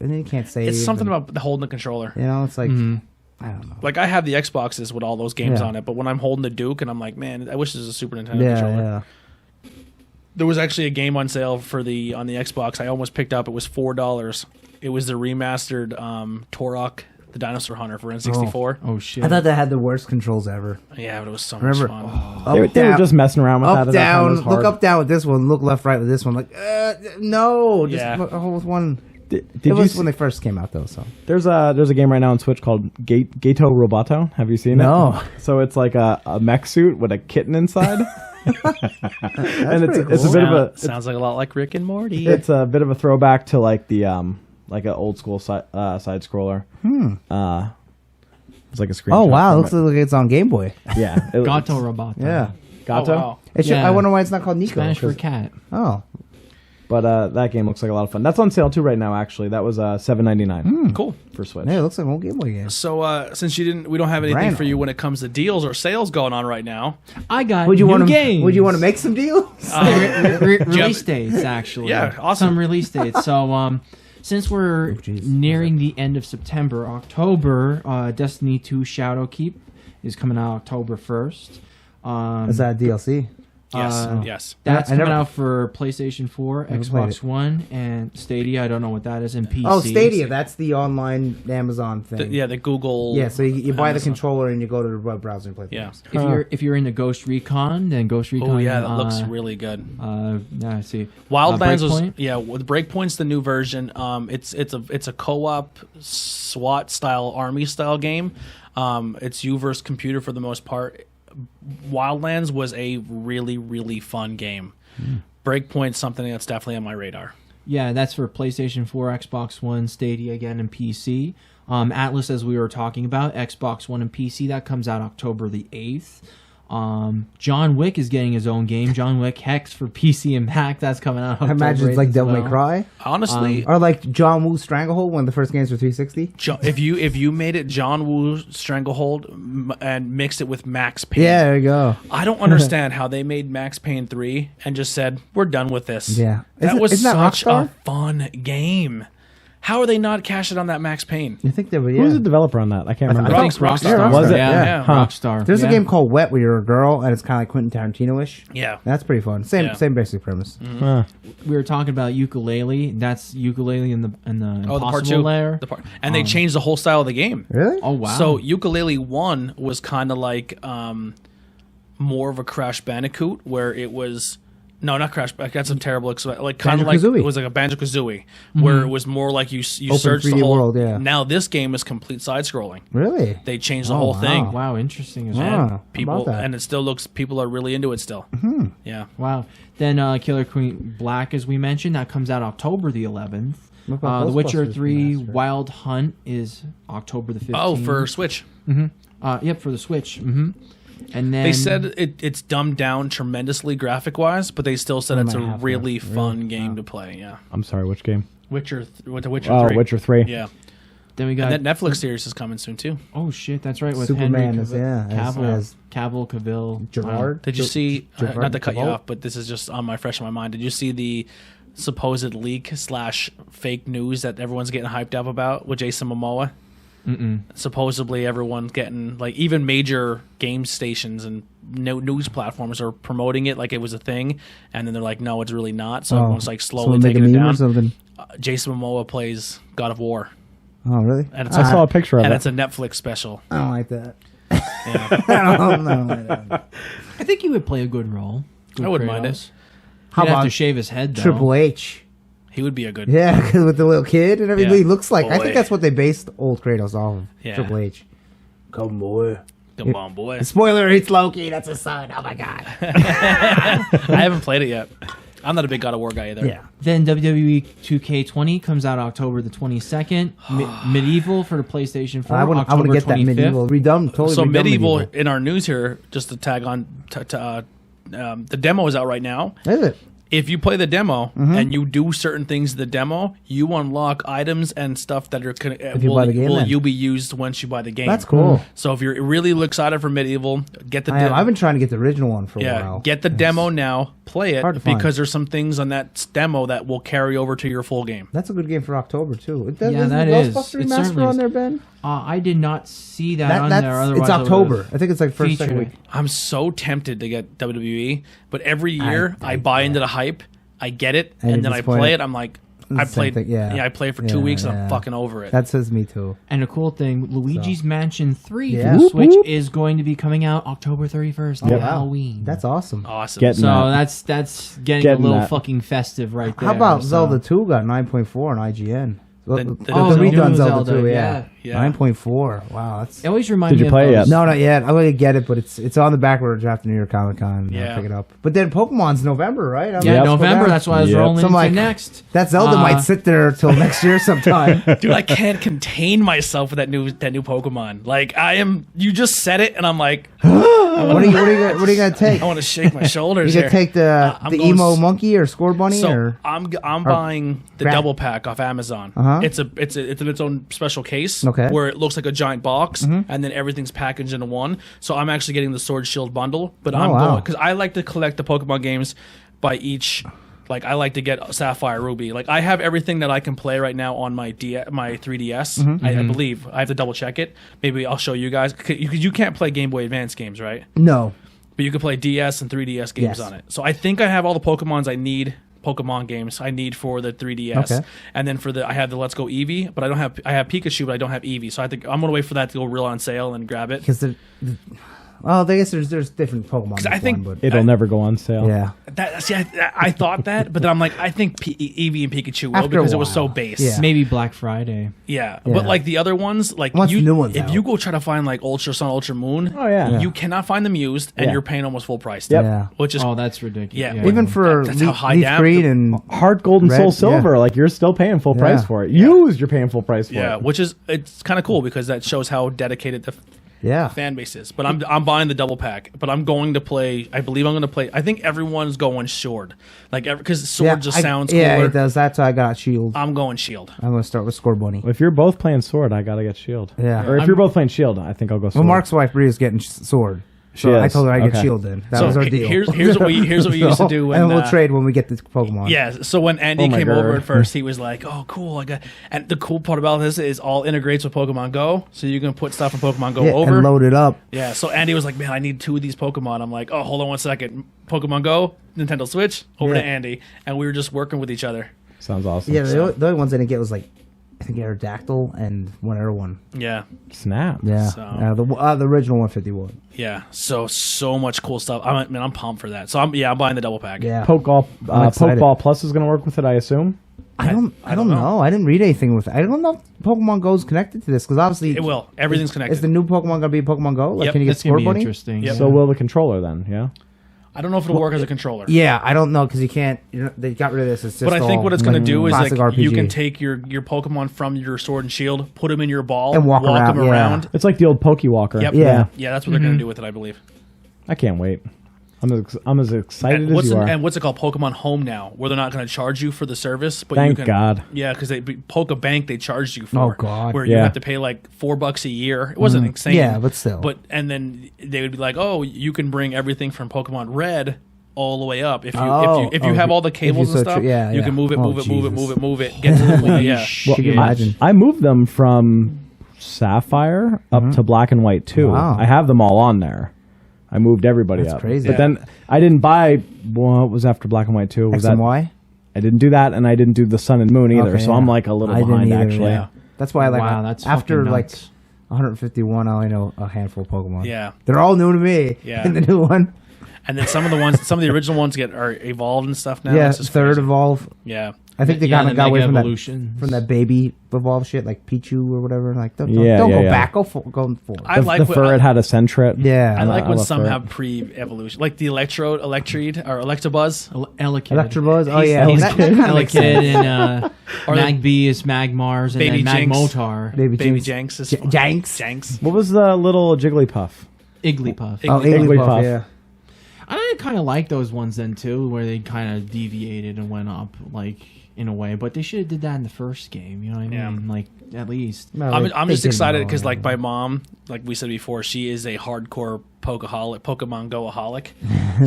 then you can't save. It's something and, about holding the controller. you know. It's like Mm-hmm. I don't know. Like I have the Xboxes with all those games Yeah. on it, but when I'm holding the Duke and I'm like, man, I wish this was a Super Nintendo Yeah, controller. yeah. There was actually a game on sale on the Xbox. I almost picked up. It was $4. It was the remastered Turok, the Dinosaur Hunter for N64. Oh, shit. I thought that had the worst controls ever. Yeah, but it was so Remember, much fun. up, They were down, just messing around with that. up, at that time. It down. was hard. Look up, down with this one. Look left, right with this one. Like, no, just Yeah. hold one. Did It you was see, when they first came out, though. So there's a game right now on Switch called Gato Roboto. Have you seen it? No. So it's like a mech suit with a kitten inside. And it's pretty it's a cool. bit of a Sounds like a lot like Rick and Morty. it's a bit of a throwback to like the like an old school side scroller. It's like a screen. oh wow, it looks like it's on Game Boy. Yeah. Gato Robot. Yeah, Gato. Oh, wow. Yeah. I wonder why it's not called Nico. Spanish for 'cause- cat. Oh, But that game looks like a lot of fun. That's on sale too right now. Actually, that was $7.99 Cool. for Switch. yeah, it looks like an old Game Boy game. So since we don't have anything Brand. for you when it comes to deals or sales going on right now. I got Would you new want games. Would you want to make some deals? Release dates, actually. Yeah, awesome. Some release dates. So, since we're jeez. nearing the end of September, October, Destiny 2 Shadowkeep is coming out October 1st. Is that a DLC? Yes, yes. That's I coming never- out for PlayStation 4, Never played Xbox it. One, and Stadia. I don't know what that is, and PC. Oh, Stadia. That's the online Amazon thing. The Google. Yeah, so you buy the Amazon. controller and you go to the web browser and play the Yeah. games. If you're into Ghost Recon, then Ghost Recon. Oh yeah, that looks really good. Yeah, I see. Wildlands was Breakpoint? with Breakpoint's the new version. It's a co-op SWAT style army style game. It's you versus computer for the most part. Wildlands was a really really fun game. Breakpoint's something that's definitely on my radar. Yeah, that's for PlayStation 4, Xbox One, Stadia again, and PC. Atlas, as we were talking about, Xbox One and PC, that comes out October the 8th. John Wick is getting his own game. John Wick Hex for PC and Mac. That's coming out I October imagine it's 8th like as Devil May well. Cry. Honestly, Or like John Woo's Stranglehold, one of the first games for 360. if you made it John Woo Stranglehold and mixed it with Max Payne, Yeah, there you go. I don't understand how they made Max Payne 3 and just said we're done with this. Yeah. that was Isn't that such Rockstar? a fun game. How are they not cashing on that Max Payne? You think they would? Who's Yeah. the developer on that? I can't remember. I think it's Rockstar. Yeah, Was it? Yeah, Yeah. Rockstar. There's yeah. a game called Wet where you're a girl and it's kind of like Quentin Tarantino-ish. Yeah. That's pretty fun. Same Yeah. same basic premise. Huh. We were talking about ukulele. That's ukulele in the Oh, the part impossible 2. layer. And they changed the whole style of the game. Really? Oh wow! So Ukulele 1 was kind of like more of a Crash Bandicoot, where it was not Crash. That's a terrible. Like kind of like Banjo-Kazooie. it was like a Banjo-Kazooie, where it was more like you Open search the 3D whole world, yeah. Now this game is complete side scrolling. Really? They changed the Oh, whole wow. thing. wow, interesting as Wow. well. How about People that? and it still looks. People are really into it still. Yeah. Wow. Then Killer Queen Black, as we mentioned, that comes out October the 11th. What about The Witcher Ghostbusters 3 remaster? Wild Hunt is October the 15th. Oh, for Switch. Yep, for the Switch. And then They said it's dumbed down tremendously graphic wise, but they still said it's a really fun game to play. Yeah, I'm sorry, which game? Witcher 3. Oh, Witcher 3. Yeah, then we got and that Netflix series is coming soon too. oh shit, that's right with Superman Henry is, as Cavill. Gerard. Did you see? Gerard Not to cut you Cavill? off, but this is just on my fresh in my mind. Did you see the supposed leak / fake news that everyone's getting hyped up about with Jason Momoa? Supposedly everyone's getting, like, even major game stations and news platforms are promoting it like it was a thing, and then they're like, no, it's really not. So everyone's like slowly taking it down. Jason Momoa plays God of War, Oh, really? and it's I saw a picture of and it. it's a Netflix special. I don't like that. Yeah. I don't know. I think he would play a good role. Good I wouldn't mind Kratos. it. How He'd have about to shave his head though. Triple H? He would be a good. Yeah, 'cause with the little kid and everything Yeah. he looks like. I Boy. think that's what they based old Kratos off of. Yeah. Triple H. Come boy. Come on, boy. Spoiler, it's Loki. That's his son. Oh my god. I haven't played it yet. I'm not a big God of War guy either. Yeah. Then WWE 2K20 comes out October the 22nd. Medieval for the PlayStation 4. I want October to get 25th. that medieval redone. Totally So redone medieval in our news here, just to tag on, the demo is out right now. Is it? If you play the demo Mm-hmm. and you do certain things in the demo, you unlock items and stuff that are you buy the game, then. you'll be used once you buy the game. That's cool. So if you're really excited for medieval, get the I've been trying to get the original one for a while. get the demo now, play it hard to find. because there's some things on that demo that will carry over to your full game. That's a good game for October too. Yeah, that is. Ghostbusters It Remaster certainly on is. there, Ben? I did not see that on there. Otherwise It's I would've October. I think it's like first second week. featured I'm so tempted to get WWE, but every year I buy into the hype, I get it, And and you're then I disappointed. play it. I'm like, I Same played, thing, yeah. I played for 2 Yeah, weeks and I'm yeah. fucking over it. That says me too. And a cool thing, Luigi's Mansion 3 Yeah. for Whoop, Switch whoop. is going to be coming out October 31st on Yep. Halloween. That's awesome. awesome. Getting so that. that's getting Getting a little that. fucking festive right there. How about so. Zelda 2 got 9.4 on IGN? The- The, the Oh, the redone new Zelda, Zelda, 2, yeah. Yeah. 9.4. Wow, that's It always reminds Did me you play of it those- yet? no, not yet. I'm gonna get it, but it's on the back road after New York Comic Con. Yeah. Pick it up. But then Pokemon's November, right? I'm Yeah, gonna go November. down. That's why I was Yep. rolling So I'm into like, next. That Zelda might sit there till next year sometime. Dude, I can't contain myself with that new Pokemon. Like you just said it, and I'm like, what are you gonna take? I want to shake my shoulders. You gonna here. take the I'm the going emo s- monkey or score bunny So or I'm buying the Crap. double pack off Amazon. Uh-huh. It's in its own special case, Okay. where it looks like a giant box, and then everything's packaged into one. So I'm actually getting the Sword Shield bundle, but I'm wow. going because I like to collect the Pokemon games by each. Like I like to get Sapphire, Ruby. Like I have everything that I can play right now on my 3DS. I believe I have to double check it. Maybe I'll show you guys. You can't play Game Boy Advance games, right? no? But you can play DS and 3DS games Yes. on it. So I think I have all the Pokemon games I need for the 3DS. Okay. And then I have the Let's Go Eevee, but I have Pikachu, but I don't have Eevee. So I'm gonna wait for that to go real on sale and grab it. Because well, I guess there's different Pokemon. I in think- one, but It'll never go on sale. yeah. I thought that, but then I'm like, I think Eevee and Pikachu will After a because it was so while. base. Yeah. Maybe Black Friday. Yeah. Yeah. But like the other ones, like Once the new one's if out. you go try to find like Ultra Sun, Ultra Moon, Oh, yeah. you cannot find them used, and Yeah. you're paying almost full price. Yep. Yeah. Which is Oh, that's ridiculous. Yeah. Even for That's how high Leaf down- Green and Heart Gold and Red, Soul Silver, yeah. like you're still paying full price Yeah. for it. Used, you're paying full price for yeah, it. which is it's kind of cool because that shows how dedicated the yeah. fan base is. But I'm buying the double pack. But I'm going to play. I believe I'm going to play. I think everyone's going Sword, like because Sword just sounds Yeah, cooler. it does. That's why I got Shield. I'm going Shield. I'm gonna start with Score Bunny. If you're both playing Sword, I gotta get Shield. Yeah. Or if you're both playing Shield, I think I'll go Sword. Well, Mark's wife Bria's getting Sword. So She I is. told her I get Okay. Shield then. That So was our deal. here's what we used to do when and we'll trade when we get the Pokemon. Yeah, so when Andy Oh my came God. over at first, he was like, "Oh, cool!" And the cool part about this is all integrates with Pokemon Go, so you can put stuff in Pokemon Go Yeah, over. and load it up. Yeah, so Andy was like, "Man, I need 2 of these Pokemon." I'm like, "Oh, hold on one second. Pokemon Go, Nintendo Switch, over Yeah. to Andy," and we were just working with each other. Sounds awesome. Yeah, the only ones I didn't get was like I think Aerodactyl and one other one. Yeah, Snap. Yeah, So- the original 151. yeah. So much cool stuff. I'm pumped for that. So I'm buying the double pack. Yeah, Pokeball, excited. Pokeball Plus is gonna work with it, I assume. I don't know. I didn't read anything with it. I don't know if Pokemon Go is connected to this because obviously It will. Everything's connected. Is the new Pokemon gonna be Pokemon Go? Like, Yep, can you get That's gonna Score be Bunny? interesting. Yep. So will the controller then? Yeah. I don't know if it'll work as a controller. Yeah, I don't know because you can't. They got rid of this. It's just But I think all what it's going to do is like classic RPG. you can take your Pokemon from your Sword and Shield, put them in your ball, And walk around, them yeah. around. It's like the old Pokewalker. Yep. Yeah. Yeah, that's what they're going to do with it, I believe. I can't wait. I'm as excited as you are. And what's it called? Pokemon Home now, where they're not going to charge you for the service, but Thank you can, God. Yeah, because Pokebank they charged you for. Oh, God. Where you Yeah. have to pay like $4 a year. It wasn't insane. Yeah, but still. And then they would be like, oh, you can bring everything from Pokemon Red all the way up if you have all the cables and stuff. You can move it, move it. Get to the yeah. Well, imagine. I moved them from Sapphire up to Black and White too. Wow. I have them all on there. I moved everybody That's up. crazy. But then I didn't buy what was after Black and White 2. Was X that and Y? I didn't do that, and I didn't do the Sun and Moon either. Okay, so yeah. I'm like a little I didn't behind either, actually. Yeah. That's why, like, Wow, that's after fucking like nuts. 151, I only know a handful of Pokemon. Yeah. They're all new to me. Yeah. In the new one. And then some of the original ones are evolved and stuff now. Yeah, It's just third crazy. evolve. Yeah. I think they Yeah, kind the of got away Mega from Evolutions. that baby evolve shit, like Pichu or whatever. Like, don't Yeah, go yeah. back. Go forward. I The, like the what- Furret had a Sentret. Yeah. I like when love some Furret. have pre-evolution, like the Electrode or Electabuzz. Elekid. Electabuzz. Oh, He's- yeah. he's That kinda makes sense. Elekid and Or the- Magbeus, Magmars, and Baby then Jinx. Magmotar. Baby Baby Jinx. Jenks is fun. Janks. Janks. What was the little Jigglypuff? Igglypuff. Oh, Igglypuff. Igglypuff. Yeah. I kind of like those ones then too, where they kind of deviated and went up, like in a way. But they should have did that in the first game. You know what I Yeah. mean? Like at least. No, I'm they just didn't excited know, because yeah. like my mom, like we said before, she is a hardcore Pokemon Go-aholic.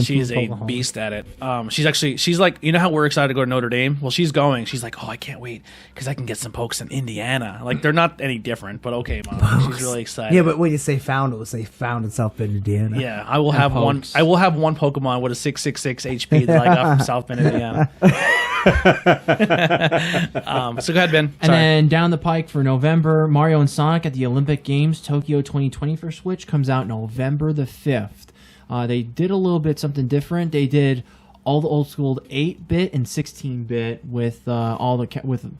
She is a beast at it. She's like, you know how we're excited to go to Notre Dame? Well, she's going. She's like, oh, I can't wait because I can get some pokes in Indiana. Like they're not any different, but okay, mom. She's really excited. Yeah, but when you say found, it will say found in South Bend, Indiana. Yeah, I will have one. pokes. I will have one Pokemon with a 666 HP that I got from South Bend, Indiana. So go ahead, Ben. And then down the pike for November, Mario and Sonic at the Olympic Games Tokyo 2020 for Switch comes out November the 5th. They did a little bit something different. They did all the old school 8-bit and 16-bit with all the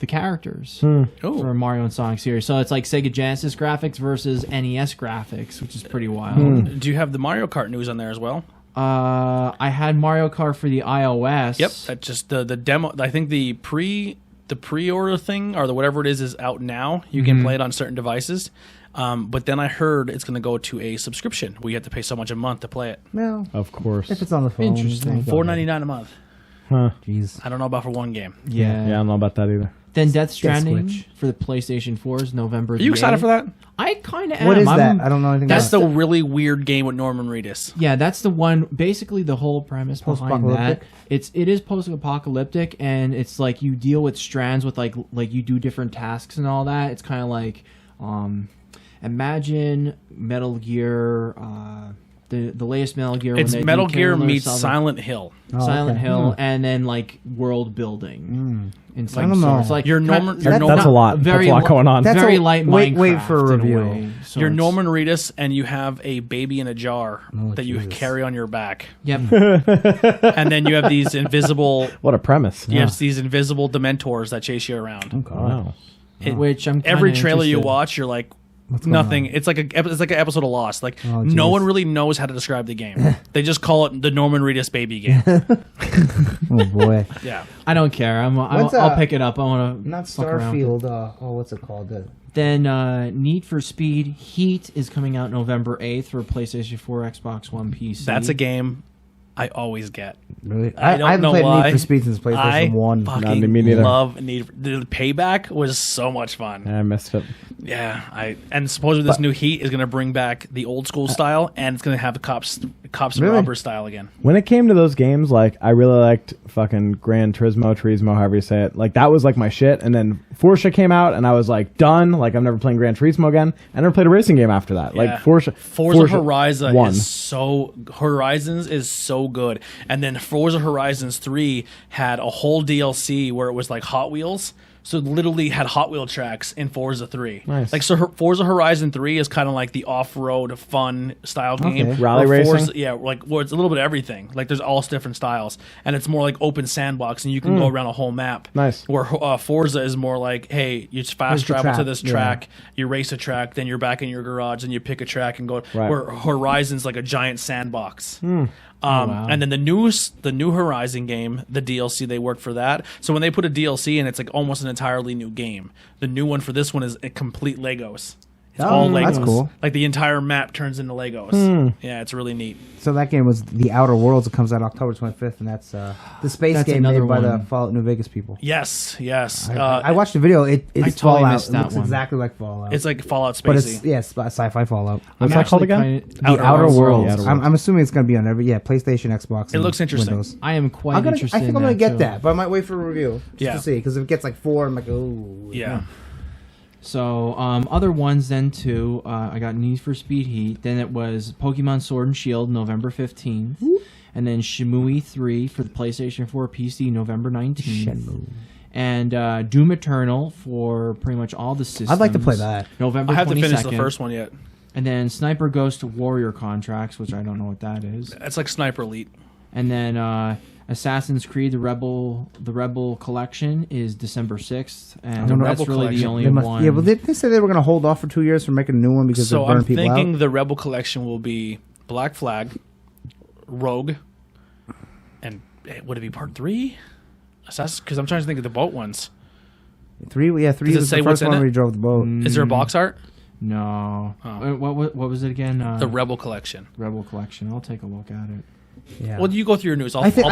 characters for Mario and Sonic series. So it's like Sega Genesis graphics versus NES graphics, which is pretty wild. Do you have the Mario Kart news on there as well? I had Mario Kart for the iOS. Yep, that just the demo. I think the pre-order thing or the whatever it is out now. You can play it on certain devices. But then I heard it's going to go to a subscription where you have to pay so much a month to play it. No. Of course. If it's on the phone. Interesting. $4.99 a month. Huh. Jeez. I don't know about for one game. Yeah. Yeah, I don't know about that either. Then Death Stranding Switch. for the PlayStation 4 is November. Are you excited for that? I kind of am. What is I'm- that? I don't know anything That's about the really weird game with Norman Reedus. Yeah, that's the one. Basically, the whole premise behind that Post-apocalyptic? it is post-apocalyptic, and it's like you deal with strands with like you do different tasks and all that. It's kind of like imagine Metal Gear, the latest Metal Gear. It's when they Metal do Gear Killer meets Silent, Silent Hill. Silent okay. Hill, and then like world building. In some I don't know. sorts. Like Your Norman- your not- Norman- That's a lot. Very That's a lot li- going on. That's very a- light wait Minecraft for a in review. way. So You're it's- Norman Reedus, and you have a baby in a jar that you Jesus. carry on your back, Yep. and then you have these invisible. What a premise. You have these invisible Dementors that chase you around. Wow. Which I'm Every kinda trailer you interested. watch, you're like, going nothing. It's like an episode of Lost. Like Oh, no jeez. one really knows how to describe the game. They just call it the Norman Reedus baby game. Oh, boy. Yeah. I don't care. What's, I'll pick it up. I want to Not fuck around. Starfield. What's it called? Then Need for Speed Heat is coming out November 8th for PlayStation 4, Xbox One, PC. That's a game I always get. Really? I don't haven't know played why. Need for Speed since PlayStation I 1. fucking me neither. love Need for, the Payback was so much fun. I missed it. Yeah, and supposedly this new Heat is going to bring back the old school style, and it's going to have the cops and Really? robbers style again. When it came to those games, like I really liked fucking Gran Turismo, however you say it. Like that was like my shit. And then Forza came out, and I was like done. Like I'm never playing Gran Turismo again. I never played a racing game after that. Yeah. Like Forza Horizon one. Horizons is so good, and then Forza Horizons 3 had a whole DLC where it was like Hot Wheels. So it literally had Hot Wheel tracks in Forza 3. Nice. Like so, Forza Horizon 3 is kind of like the off-road fun style game. Okay. Rally where racing? Yeah, like where it's a little bit of everything. Like there's all different styles, and it's more like open sandbox, and you can go around a whole map. Nice. Where Forza is more like, hey, you just fast Here's the travel to track, this yeah. track, you race a track, then you're back in your garage, and you pick a track and go. Right. Where Horizon's like a giant sandbox. wow. And then the new Horizon game, the DLC, they worked for that. So when they put a DLC in, it's like almost an entirely new game. The new one for this one is a complete Legos. It's all Legos. That's cool. Like the entire map turns into Legos. Yeah, it's really neat. So that game was The Outer Worlds. It comes out October 25th, and that's the space That's game made another by the one. Fallout New Vegas people. Yes. I watched the video. It's totally Fallout. missed It that looks one. exactly like Fallout. It's like Fallout but Spacey. it's sci-fi Fallout. What's that called again? The Outer Worlds. Outer Worlds. I'm assuming it's going to be on every PlayStation, Xbox. It and looks interesting. Windows. I am quite I interested. think I'm going to get that, but I might wait for a review just to see. Because if it gets like 4, I'm like, oh. Yeah. So, other ones then too. I got Need for Speed Heat. Then it was Pokemon Sword and Shield, November 15th, and then Shimui 3 for the PlayStation 4 PC, November 19th. And Doom Eternal for pretty much all the systems. I'd like to play that. November 22nd. I have to finish the first one yet. And then Sniper Ghost Warrior Contracts, which I don't know what that is. It's like Sniper Elite. And then Assassin's Creed: The Rebel Collection is December 6th, and The that's Rebel really the Collection. only They must, one. yeah, but they said they were going to hold off for 2 years for making a new one because So they're burning I'm people thinking out. the Rebel Collection will be Black Flag, Rogue, and would it be Part 3? Because I'm trying to think of the boat ones. 3 Does it was say the what's first in one it? where you drove the boat. Is there a box art? No. Oh. What was it again? The Rebel Collection. Rebel Collection. I'll take a look at it. Yeah. Well, you go through your news. I think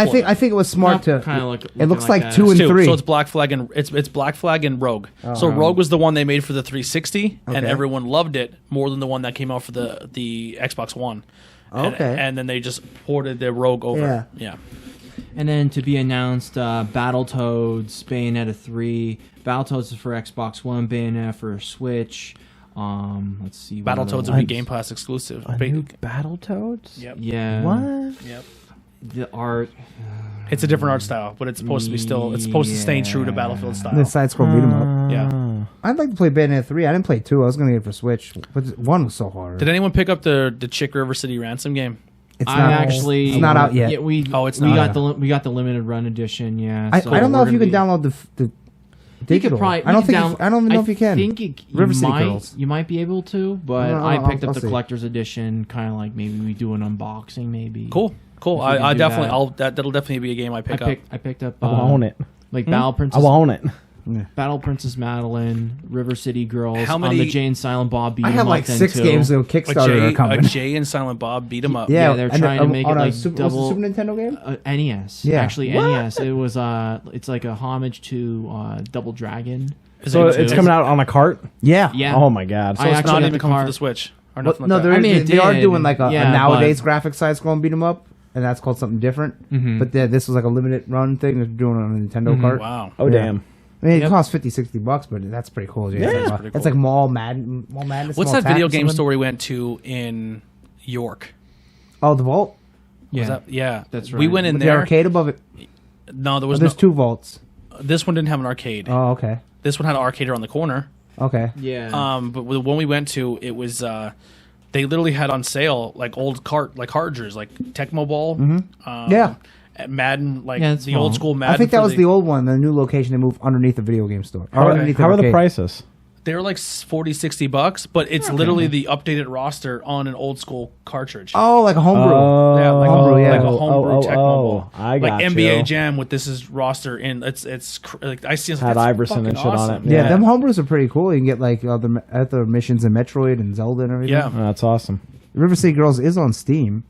it was smart to. Kind of look. It looks like like that. 2 and Two. 3. So it's Black Flag and it's Black Flag and Rogue. So Rogue was the one they made for the 360, and Okay. everyone loved it more than the one that came out for the Xbox One. Okay. And then they just ported the Rogue over. Yeah. And then to be announced, Battletoads, Bayonetta 3. Battletoads is for Xbox One, Bayonetta for Switch. Let's see. what other Battletoads would be ones. Game Pass exclusive. A new Battletoads? Yep. Yeah. What? Yep. The art. It's a different art style, but it's supposed to be still. It's supposed to stay true to Battlefield style. The side scroll beat 'em up. Yeah. I'd like to play Bayonetta 3. I didn't play 2. I was going to get it for Switch, but 1 was so hard. Did anyone pick up the Chick River City Ransom game? It's It's not out yet. Yeah, we It's we not. got the limited run edition. Yeah. I so don't know we're if you gonna can be- download the You could digital. probably. I don't even know if you can. I think you River City might. Girls. You might be able to, but No, I picked I'll up the see. collector's edition. Kind of like maybe we do an unboxing. Maybe. Cool. If we can I do definitely. that. That'll definitely be a game I pick up. I picked up. I will own it. Like Battle I Princess. will own it. Battle Princess Madeline, River City Girls, How on many- the Jay and Silent Bob beat I 'em have up like then 6 too. games of A Kickstarter are Jay, coming. Jay and Silent Bob beat 'em up. Yeah, they're and trying to make it on a like was it double- Super Nintendo game. NES. Yeah. Actually, NES. It was it's like a homage to Double Dragon. So it's coming out on a cart? Yeah. Yeah. Oh my god. So I it's actually not got even the coming for card. the Switch or Well, nothing no, like that. they're, I mean, they are did. doing like a Yeah, nowadays graphic side scroll and beat 'em up, and that's called something different. Mhm. But this was like a limited run thing. They're doing it on a Nintendo cart. Wow. Oh Yeah. damn. I mean, it Yep. costs $50-$60, but that's pretty cool. Yeah. it's That's like, pretty it's cool. like Mall Madness. What's Mall that video Tat- game something? store we went to in York? Oh, the vault. Was that, yeah, That's We right. went in With the there. arcade above it. No, there Oh, was there's no. 2 vaults. This one didn't have an arcade. Oh, okay. This one had an arcade around the corner. Okay. Yeah. But the one we went to, it was they literally had on sale like old cartridges, like Tecmo Ball. Yeah. Madden, like Yeah, it's the old small. school Madden. I think that for was the old one. The new location they moved underneath the video game store. Or underneath How are the arcade. prices? They were like $40-$60, but it's literally the updated roster on an old school cartridge. Oh, like a homebrew. Yeah, like homebrew, yeah. like a homebrew Tecmo Ball. I like got NBA you. Jam with this is roster in. Like I see. I was like, Had that's Iverson and fucking shit on awesome. it. Yeah, Yeah. them homebrews are pretty cool. You can get like other missions in Metroid and Zelda and everything. Yeah. Oh, that's awesome. River City Girls is on Steam.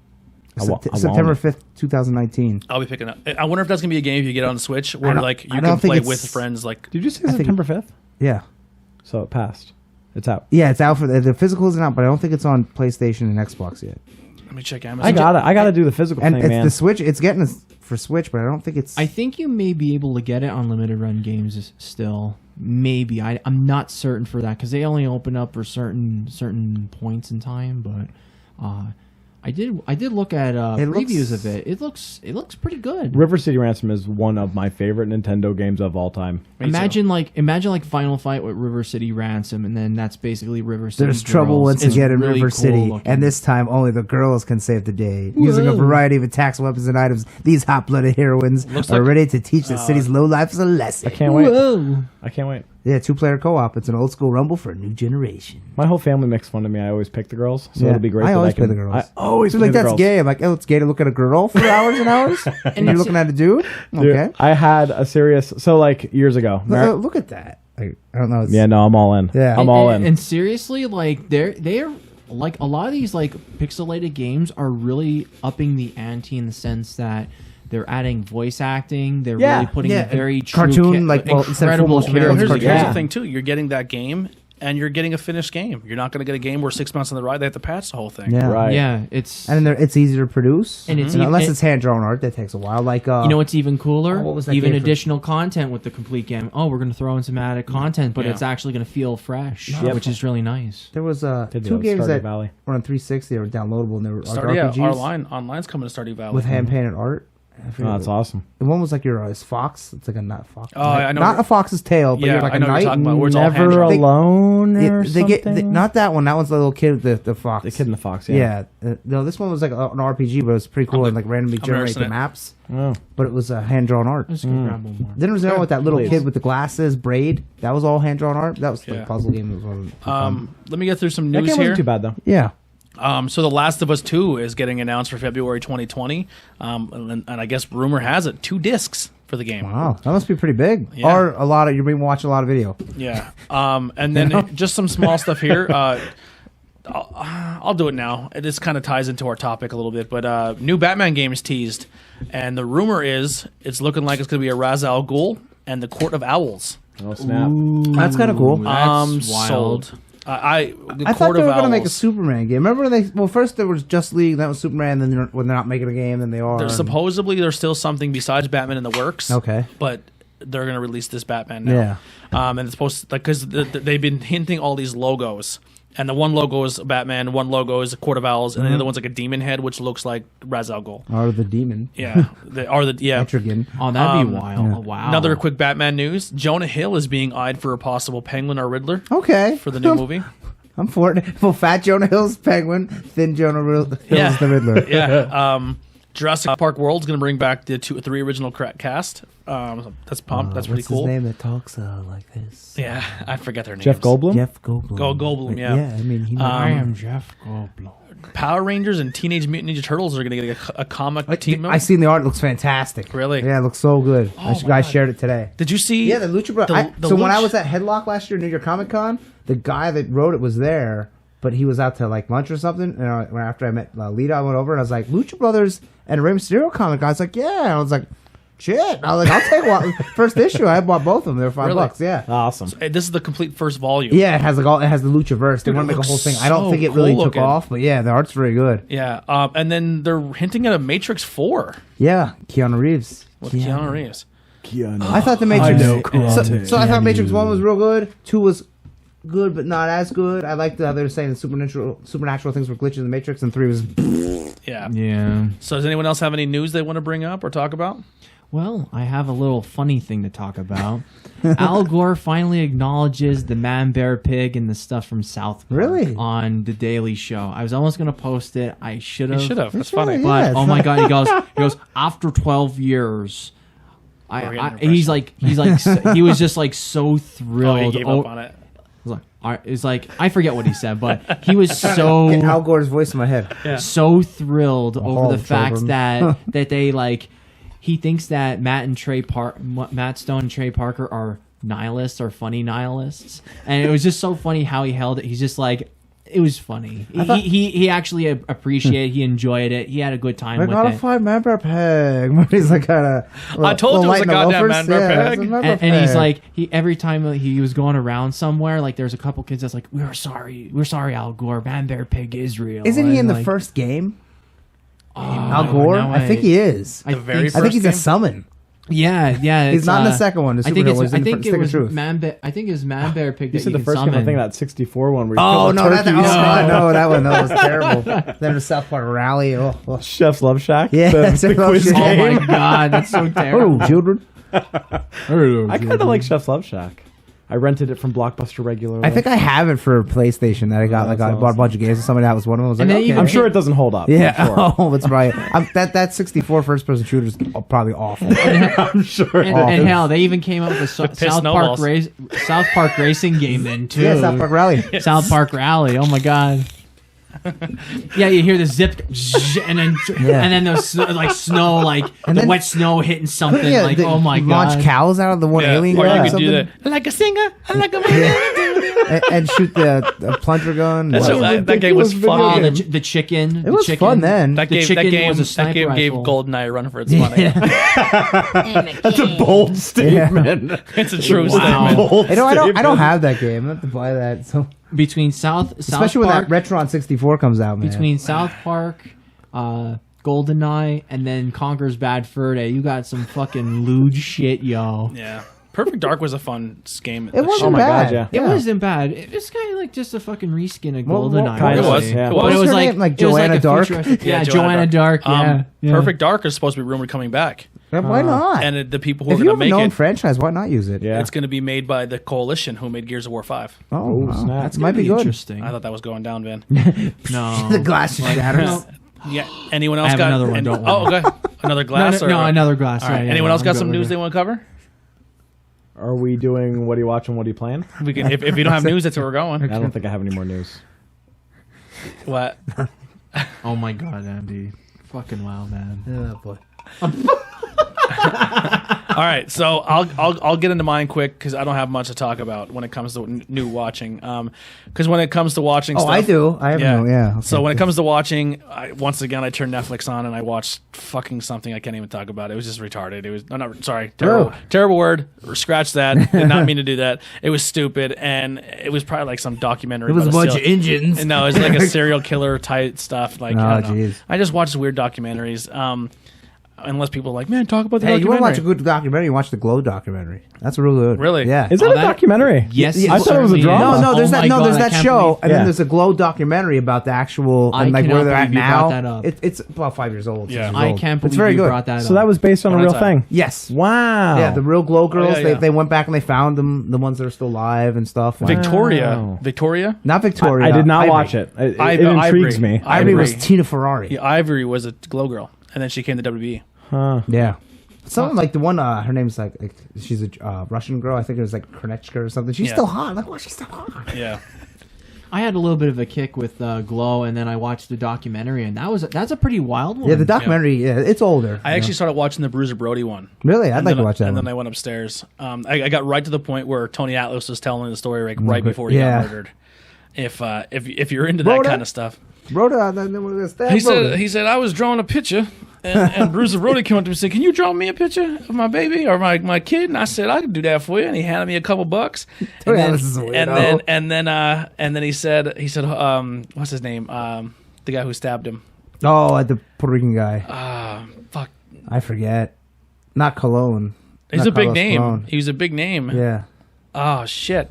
I want September it. 5th, 2019. I'll be picking up. I wonder if that's gonna be a game if you get it on the Switch where don't- like I you don't can think play it's- with friends. Like Did you say think- September 5th? Yeah. So it passed. It's out. Yeah, it's out for the physical isn't out, but I don't think it's on PlayStation and Xbox yet. let me check Amazon. I got it. I got to do the physical And thing, it's man. the Switch. It's getting us for Switch, but I don't think it's. I think you may be able to get it on limited run games still. Maybe I'm not certain for that because they only open up for certain points in time. But I did look at previews of it. It looks pretty good. River City Ransom is one of my favorite Nintendo games of all time. Me too. Imagine like Final Fight with River City Ransom, and then that's basically River City. There's trouble Girls. once It's again in really River cool City, looking. and this time only the girls can save the day. Using a Whoa. variety of attacks, weapons, and items, these hot-blooded heroines Looks are like- ready to teach the city's lowlifes a lesson. I can't wait. Whoa. I can't wait. Yeah, 2-player co-op. It's an old-school rumble for a new generation. My whole family makes fun of me. I always pick the girls, so Yeah. it'll be great. I that always can, play the girls. I always So play like the that's girls. gay. I'm like, oh, it's gay to look at a girl for hours and hours, and you're looking at a dude. Dude, Okay, I had a serious. So like years ago, look at that. I don't know. It's, Yeah, no, I'm all in. Yeah. I'm all in. And seriously, like they're like a lot of these like pixelated games are really upping the ante in the sense that they're adding voice acting. They're Yeah, really putting yeah, a very cartoon, true, like, well, instead of incredible full motion video, Well, it's character. here's cartoon. the thing too. You're getting that game, and you're getting a finished game. You're not going to get a game where 6 months on the ride they have to patch the whole thing. Yeah. Right. Yeah, it's And it's easier to produce. And it's You know, even- unless it's hand drawn art, that takes a while. Like you know what's even cooler? what was that Even game for- additional content with the complete game. Oh, we're going to throw in some added content, but Yeah. it's actually going to feel fresh, Yep. which is really nice. there was Did two the games Stardew that Valley. were on 360 that were downloadable and they were like Yeah, RPGs online's coming to Stardew Valley. with hand painted art. I forget Oh, that's what- awesome. The one was like your fox. It's like a not fox. Oh, I know Not what- a fox's tail, but Yeah, you're like I a know what knight. you're talking about. Where it's all Never hand-drawn. alone or They something. get not that one. That one's the little kid with the fox. the Kid and the Fox. Yeah. Yeah. No, this one was like an RPG, but it was pretty cool and like randomly generate nursing the it. maps. Oh. But it was hand drawn art. Let's grab one more. Then there was the one with that little Please. kid with the glasses, Braid. That was all hand drawn art. That was like Yeah. a puzzle game. It was one fun. Let me get through some That news game here. wasn't too bad though. Yeah. So The Last of Us 2 is getting announced for February 2020. And I guess rumor has it 2 discs for the game. Wow, that must be pretty big. Yeah. Or a lot of you've been watching a lot of video. Yeah. And then just some small stuff here. I'll do it now. This kind of ties into our topic a little bit, but new Batman game is teased, and the rumor is it's looking like it's going to be a Ra's al Ghul and the Court of Owls. Oh snap! That's kind of cool. That's wild. Sold. The I thought Court they of were going to make a Owls. Superman game. Remember first there was Just League, that was Superman. Then when they're not making a game, then they are. There's supposedly there's still something besides Batman in the works. Okay. But they're going to release this Batman now. Yeah. And it's supposed to, like, because they've been hinting all these logos. And the one logo is Batman, one logo is a Court of Owls, and the other one's like a demon head, which looks like Ra's al Ghul. Or the demon. Yeah. Yeah. Etrigan. Oh, that'd be Um, wild. yeah. Oh, wow. Another quick Batman news. Jonah Hill is being eyed for a possible Penguin or Riddler Okay. for the new movie. I'm for it. Well, fat Jonah Hill's Penguin, thin Jonah Hill's Yeah. the Riddler. Yeah. Jurassic Park World's going to bring back the 3 original cast. That's pumped. That's pretty What's cool. his name that talks like this? Yeah. I forget their names. Jeff Goldblum. Jeff Goldblum. Goldblum, yeah. Yeah, I mean, he I am Jeff Goldblum. Power Rangers and Teenage Mutant Ninja Turtles are going to get a comic team. I seen the art. It looks fantastic. Really? Yeah, it looks so good. Oh, my guys God. shared it today. Did you see? Yeah, the Lucha Bros. the So when I Luch- was at Headlock last year, New York Comic Con, the guy that wrote it was there, but he was out to like lunch or something. And after I met Lita, I went over and I was like, Lucha Brothers and a Rey Mysterio comic. I was like, yeah. And I was like, shit. I was like, I'll take one. First issue, I bought both of them. They were $5. Really? Yeah. Awesome. This is the complete first volume. Yeah, it has like it has the Lucha verse. They Dude, want to it make a whole looks thing. I don't so think it really cool took looking. off, but yeah, the art's very good. Yeah. And then they're hinting at a Matrix 4 Yeah, Keanu Reeves. with Keanu Reeves. I thought the Matrix. I know karate. So I thought Matrix 1 was real good. 2 was good, but not as good. I liked how they were saying the supernatural things were glitches in the Matrix, and 3 was. Yeah. Yeah. So does anyone else have any news they want to bring up or talk about? Well, I have a little funny thing to talk about. Al Gore finally acknowledges the man, bear, pig, and the stuff from South Park Really? on the Daily Show. I was almost going to post it. I should You have. should have. That's It's really- funny. yeah. But it's oh my not- god, he goes after 12 years. We're getting He's depressed. like he was just like so Oh, thrilled. he gave up on it. It's like I forget what he said, but he was so Get Al Gore's voice in my head. Yeah. so thrilled over the of fact children. that they like he thinks that Matt Stone and Trey Parker are nihilists or funny nihilists, and it was just so funny how he held it. He's just like it was funny. He actually appreciated. He enjoyed it. He had a good time I with gotta it. find Member Peg. He's like kind of. I told you it was a goddamn Member Peg. And he's like every time he was going around somewhere, like there's a couple kids that's like, we're sorry Al Gore, Man Bear Pig Israel. Isn't he in And, the like, first game? oh, Al Gore? now I think he is. I The very think I think he's a game? summon. Yeah. He's it's, not in the second one. The I think superhero it's. was I in the think Stick it of was Truth. I think it's Man Bear Pig You that said you the can first game. I summon. think that 64 one. Where you Oh killed no, the not that. turkeys. Oh, no, that one. That was terrible. Then the South Park rally. Oh. Chef's Love Shack. Yeah, the, Chef's the Love quiz Shack. Oh game. my god, that's so terrible. Oh, children. I kind of like Chef's Love Shack. I rented it from Blockbuster regularly. I think I have it for PlayStation that I got. Like I that's bought a bunch of games and somebody that was one of them. I was like, And then okay. even- I'm sure it doesn't hold up. Yeah. I'm sure. Oh, that's right. That 64 first person shooter is probably awful. I'm sure. And hell, they even came up with a South snowballs. Park racing game then too. Yeah, South Park Rally. South Park Rally. Oh my god. Yeah, you hear the zip, and then those like snow, like And the then- wet snow hitting something. Yeah, like, they oh my launch god! cows out of the one alien or gun you or could do something. that. I like a singer. I like a man. And shoot the plunger gun. That's Wow. what, that game was ridiculous fun. Oh, video the chicken. It was fun then. That The game, chicken that game, was a that sniper game gave rifle. GoldenEye a run for its money. That's a bold statement. It's a true Wow. statement. Bold I don't statement. have that game. I have to buy that. So Between South especially when Park, that Retron 64 comes out, man. between South Park, GoldenEye, and then Conker's Bad Fur Day, you got some fucking lewd shit, yo. Yeah. Perfect Dark was a fun game. It wasn't Oh my bad. God, yeah. It wasn't bad. It's kind of like just a fucking reskin of Well, GoldenEye. kind of really. was. Yeah. It But was. it was her like name? Like it was Joanna a Dark? futuristic- Yeah, Joanna Joanna Dark. Yeah. Yeah. Perfect Dark is supposed to be rumored coming back. Why not? And the people who are if you going to have a make known it, franchise, why not use it? Yeah. it's going to be made by the Coalition who made Gears of War 5. Oh, wow. snap. That might be good. Interesting. I thought that was going down, Van. No. The glass shatters. No. Yeah. Anyone else have got another one, don't Oh, worry. okay. Another glass? No, or, another glass. All right. Yeah, Anyone else I'm got good some with news it. they want to cover? Are we doing what are you watching? What are you playing? We can, if you don't have news, that's where we're going. I don't think I have any more news. What? Oh my god, Andy. Fucking wow, man. Oh, boy. All right, so I'll get into mine quick because I don't have much to talk about when it comes to new watching. Because when it comes to watching, Oh, stuff, I do. I have no. Yeah. So okay. when it comes to watching, once again I turned Netflix on and I watched fucking something I can't even talk about. It was just retarded. It was terrible word. Scratch that. Did not mean to do that. It was stupid and it was probably like some documentary. It was a about bunch of engines. No, it's like a serial killer type stuff. Like I Oh, don't know. jeez. I just watch weird documentaries. Unless people are like, man, talk about the Hey, you documentary. want to watch a good documentary? You watch the Glow documentary. That's real good. Really? Yeah. Is that a that- documentary? Yes, I thought it was a certainly drama. is. No, there's Oh that. my No, God, there's I that can't show, believe- and Yeah. then there's a Glow documentary about the actual I and like cannot where they're at believe you brought now. that up. It's about 5 years old. 6 Yeah. years I old. can't It's believe very you good. brought that up. So that was based on a Oh, real that's thing. Yes. Wow. Yeah, the real Glow girls. yeah. They went back and they found them, the ones that are still alive and stuff. Victoria. Victoria? Not Victoria. I did not Ivory. watch it. It Ivory. intrigues me. Ivory was Ivory. Tina Ferrari. Yeah, Ivory was a glow girl, and then she came to WB. Huh. Yeah. Something like the one, her name's like she's a Russian girl. I think it was like Kronechka or something. She's Yeah. still hot. Like, why she's still hot? Yeah. I had a little bit of a kick with Glow, and then I watched the documentary, and that's a pretty wild one. Yeah, the documentary, yeah, it's older. I actually started watching the Bruiser Brody one. Really? I'd like to watch that And one. then I went upstairs. I got right to the point where Tony Atlas was telling the story right before he Yeah. got murdered. If you're into that Rhoda? kind of stuff, Rhoda, he said I was drawing a picture, and Bruiser Brody came up to me and said, "Can you draw me a picture of my baby or my kid?" And I said, "I can do that for you." And he handed me a couple bucks. Tony And Atlas is a then, weirdo. and then he said, what's his name? The guy who stabbed him. Oh, the Puerto Rican guy. Fuck. I forget. Not Cologne. He's Not a big Carlos name. Colon. He was a big name. Yeah. Oh shit.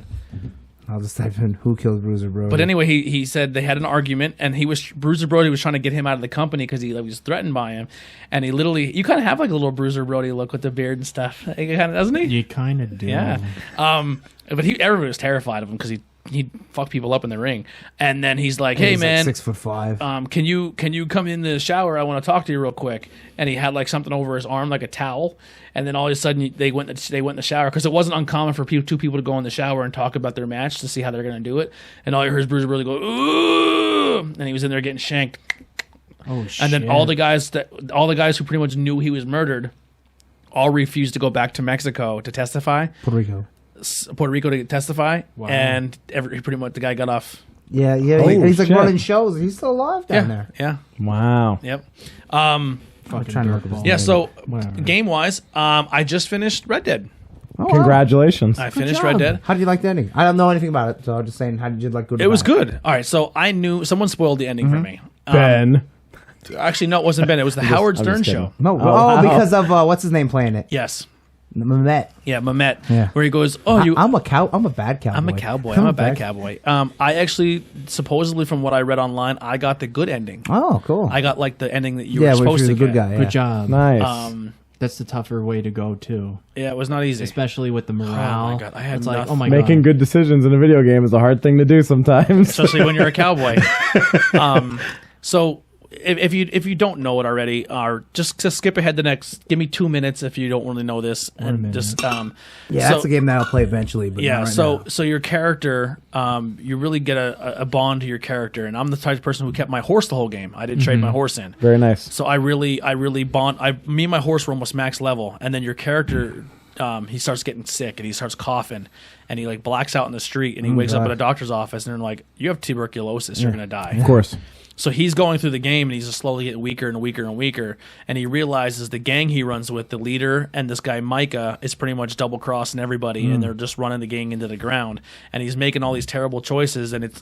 I'll just type in who killed Bruiser Brody. But anyway, he said they had an argument, and Bruiser Brody was trying to get him out of the company because he was threatened by him, and he literally, you kind of have like a little Bruiser Brody look with the beard and stuff, kind of, doesn't he? You kind of do. Yeah. But everybody was terrified of him because he'd fuck people up in the ring, and then he's like, "Hey He's man, like 6'5". can you come in the shower? I want to talk to you real quick." And he had like something over his arm, like a towel. And then all of a sudden they went in the shower because it wasn't uncommon for two people to go in the shower and talk about their match to see how they're gonna do it. And all you heard is Bruiser Brody go, "Ooh!" And he was in there getting shanked. Oh shit. And then all the guys who pretty much knew he was murdered, all refused to go back to Mexico to testify. Puerto Rico to testify. Wow. And pretty much the guy got off. Yeah. Oh, And he's like shit. running shows. He's still alive down there. Yeah. Wow. Yep. Fucking trying to look at his dirtball. Yeah. So Whatever. game wise, I just finished Red Dead. Oh, wow. Congratulations. I finished job. Red Dead. How did you like the ending? I don't know anything about it, so I'm just saying, how did you like? It was good. All right. So I knew someone spoiled the ending for me. Ben. Actually, no, it wasn't Ben. It was the Howard I'm Stern just kidding. show. No, wow. because of what's his name playing it? Yes. Mehmet. Yeah, Mehmet. Yeah. Where he goes, "Oh, you." I'm a bad cowboy. I'm a cowboy. I'm a bad cowboy. I actually, supposedly from what I read online, I got the good ending. Oh, cool. I got like the ending that you yeah, were which supposed was to a good get. guy. Good Yeah. job. Nice. That's the tougher way to go too, Yeah, it was not easy. especially with the morale. Oh my God, I had it's like, nothing. oh my Making god. good decisions in a video game is a hard thing to do sometimes. Especially when you're a cowboy. So if you don't know it already, or just to skip ahead the next, give me 2 minutes if you don't really know this, and just Yeah, that's a game that I'll play eventually. But yeah, not right so now. so your character, you really get a bond to your character, and I'm the type of person who kept my horse the whole game. I didn't trade my horse in. Very nice. So I really bond. Me and my horse were almost max level, and then your character, he starts getting sick and he starts coughing, and he like blacks out in the street, and he wakes up God. at a doctor's office, and they're like, "You have tuberculosis. You're gonna die." Of course. So he's going through the game, and he's just slowly getting weaker and weaker and weaker. And he realizes the gang he runs with, the leader and this guy Micah, is pretty much double crossing everybody, and they're just running the gang into the ground. And he's making all these terrible choices, and it's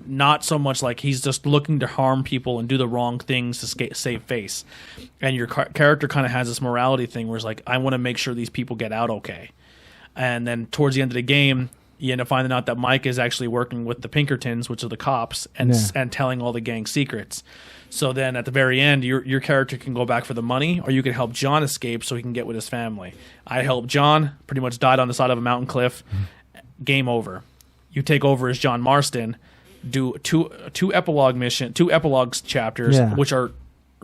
not so much like he's just looking to harm people and do the wrong things to save face. And your character kind of has this morality thing where it's like, I want to make sure these people get out okay. And then towards the end of the game, you end up finding out that Mike is actually working with the Pinkertons, which are the cops, and telling all the gang secrets. So then at the very end, your character can go back for the money, or you can help John escape so he can get with his family. I helped John, pretty much died on the side of a mountain cliff. Game over. You take over as John Marston, do two epilogues chapters, which are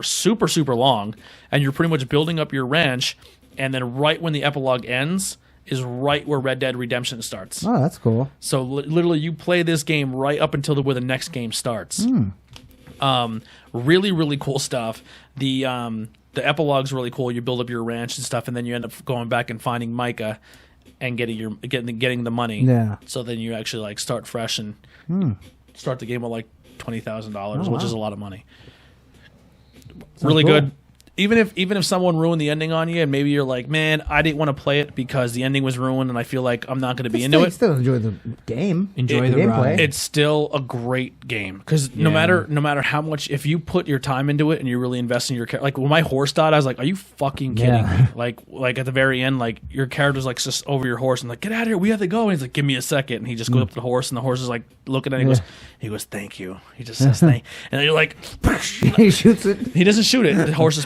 super, super long, and you're pretty much building up your ranch, and then right when the epilogue ends is right where Red Dead Redemption starts. Oh, that's cool. So literally, you play this game right up until where the next game starts. Really, really cool stuff. The epilogue's really cool. You build up your ranch and stuff, and then you end up going back and finding Micah and getting the money. Yeah. So then you actually like start fresh and start the game with like $20,000, which is a lot of money. Really cool. good. Even if someone ruined the ending on you, and maybe you're like, man, I didn't want to play it because the ending was ruined, and I feel like I'm not going to be into it. Still enjoy the game. Enjoy the gameplay. ride. It's still a great game because no matter how much, if you put your time into it and you really invest in your character, like when my horse died, I was like, are you fucking kidding me? Like at the very end, like your character's like just over your horse and like, get out of here, we have to go. And he's like, give me a second, and he just goes up to the horse, and the horse is like looking at him. He goes, thank you. He just says thank, and then you're like, He shoots it. he doesn't shoot it. The horse is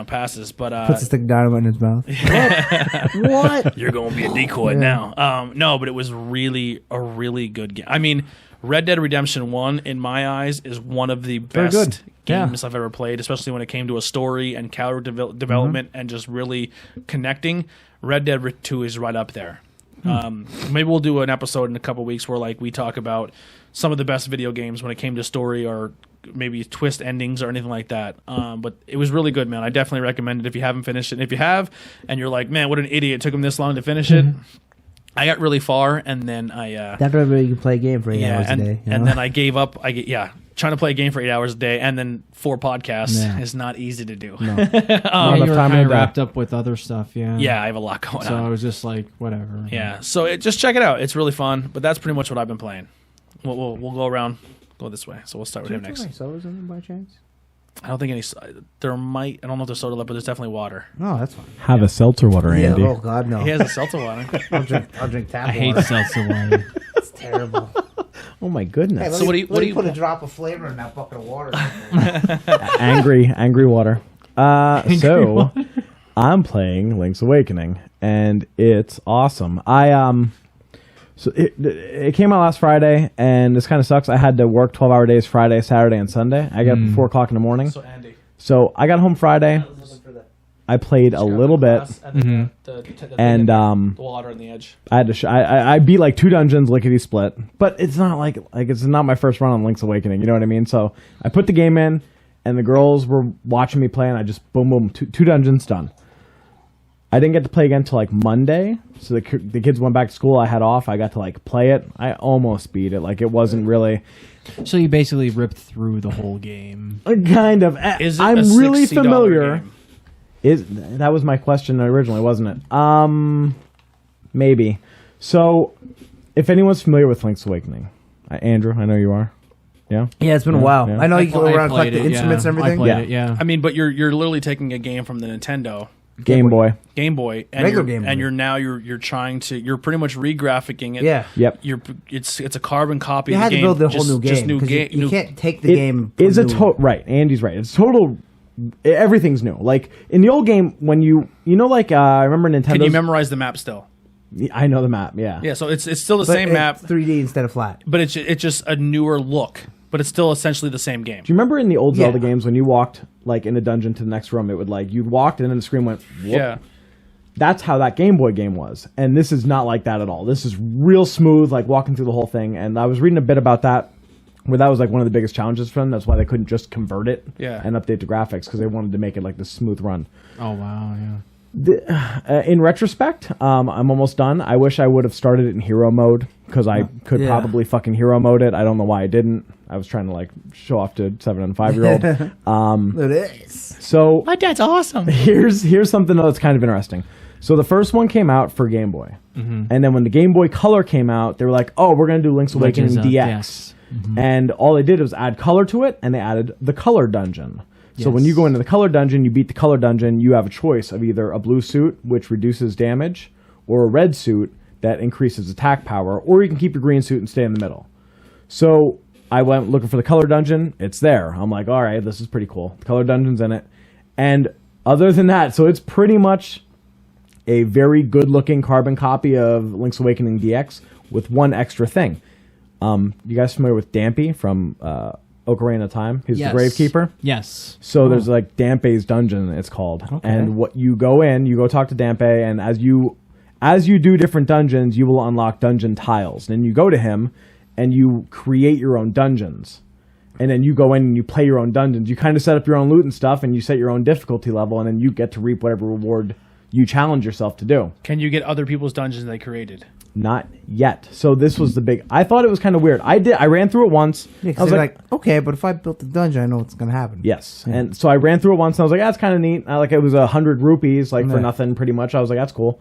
passes, but Puts a stick of dynamite in his mouth. What? you're going to be a decoy now. No, but it was really a really good game. I mean, Red Dead Redemption 1, in my eyes, is one of the best games I've ever played, especially when it came to a story and character development and just really connecting. Red Dead 2 is right up there. Maybe we'll do an episode in a couple weeks where like we talk about some of the best video games when it came to story or maybe twist endings or anything like that. But it was really good, man. I definitely recommend it if you haven't finished it. And if you have, and you're like, man, what an idiot, it took him this long to finish it. I got really far, and then I That's why you can play a game for 8 hours a day. and then I gave up. Trying to play a game for 8 hours a day and then 4 podcasts is not easy to do. Yeah, enough you were time kind in of the day. wrapped up with other stuff. Yeah. Yeah, I have a lot going So on. I was just like, whatever. Yeah, so just check it out. It's really fun, but that's pretty much what I've been playing. We'll go around, go this way. So we'll start with him next. Sodas in there by chance? I don't think any. There might. I don't know if there's soda left, but there's definitely water. Oh, that's fine. Have a seltzer water, Andy. Yeah, oh God, no. He has a seltzer water. I'll drink tap I hate water. seltzer water. It's terrible. Oh my Hey, goodness. let So me, what do you put a drop of flavor in that bucket of water. angry water. So I'm playing Link's Awakening, and it's awesome. So it came out last Friday, and this kind of sucks. I had to work 12-hour days Friday, Saturday, and Sunday. I got up at 4 o'clock in the morning. So Andy, So I got home Friday. I played a little bit, and the water on the edge. I had to. I beat like 2 dungeons, lickety split. But it's not like it's not my first run on Link's Awakening. You know what I mean? So I put the game in, and the girls were watching me play, and I just boom, 2 dungeons done. I didn't get to play again until like Monday. So the kids went back to school. I had off. I got to like play it. I almost beat it. Like it wasn't really. So you basically ripped through the whole game. Kind of. Is it I'm a really $60 familiar. game? That was my question originally, wasn't it? Maybe. So, if anyone's familiar with Link's Awakening, Andrew, I know you are. Yeah. Yeah, it's been a while. Yeah. I know you can go around and played collect the it, instruments and I everything. played Yeah. it, yeah. I mean, but you're literally taking a game from the Nintendo Game Boy. Game Boy, and Regular Game Boy. and you're trying to pretty much re-graphicing it. Yeah. Yep. It's a carbon copy. You of had the to game, build the whole just, new game. Just new 'cause game. You can't take the game. It is a from new. right. Andy's right. It's total. Everything's new. Like in the old game, when you know, like I remember Nintendo. Can you memorize the map still? I know the map. Yeah. Yeah, so it's still the But same map, it's 3D instead of flat. but it's just a newer look. but it's still essentially the same game. Do you remember in the old Yeah. Zelda games when you walked like in a dungeon to the next room, it would like you'd walked and then the screen went. Whoop. Yeah. That's how that Game Boy game was, and this is not like that at all. This is real smooth, like walking through the whole thing. And I was reading a bit about that, where that was like one of the biggest challenges for them. That's why they couldn't just convert it and update the graphics because they wanted to make it like this smooth run. Oh wow, yeah. In retrospect, I'm almost done. I wish I would have started it in hero mode because I could probably fucking hero mode it. I don't know why I didn't. I was trying to like show off to 7 and 5-year-old. It is. So My dad's awesome. here's something that's kind of interesting. So the first one came out for Game Boy, and then when the Game Boy Color came out, they were like, "Oh, we're gonna do Link's Awakening DX," and all they did was add color to it, and they added the color dungeon. So when you go into the color dungeon, you beat the color dungeon, you have a choice of either a blue suit, which reduces damage, or a red suit that increases attack power, or you can keep your green suit and stay in the middle. So I went looking for the color dungeon. It's there. I'm like, all right, this is pretty cool. The color dungeon's in it. And other than that, so it's pretty much a very good-looking carbon copy of Link's Awakening DX with one extra thing. You guys familiar with Dampé from Ocarina of Time? He's the Gravekeeper. Yes. So there's like Dampé's dungeon, it's called. Okay. And what you go in, you go talk to Dampé, and as you do different dungeons, you will unlock dungeon tiles. And then you go to him, and you create your own dungeons. And then you go in and you play your own dungeons. You kind of set up your own loot and stuff, and you set your own difficulty level, and then you get to reap whatever reward you challenge yourself to do. Can you get other people's dungeons they created? Not yet. So this was the big... I thought it was kind of weird. I ran through it once. Yeah, I was like, okay, but if I built the dungeon, I know what's going to happen. Yes. Yeah. And so I ran through it once, and I was like, that's kind of neat. It was 100 rupees, for nothing, pretty much. I was like, that's cool.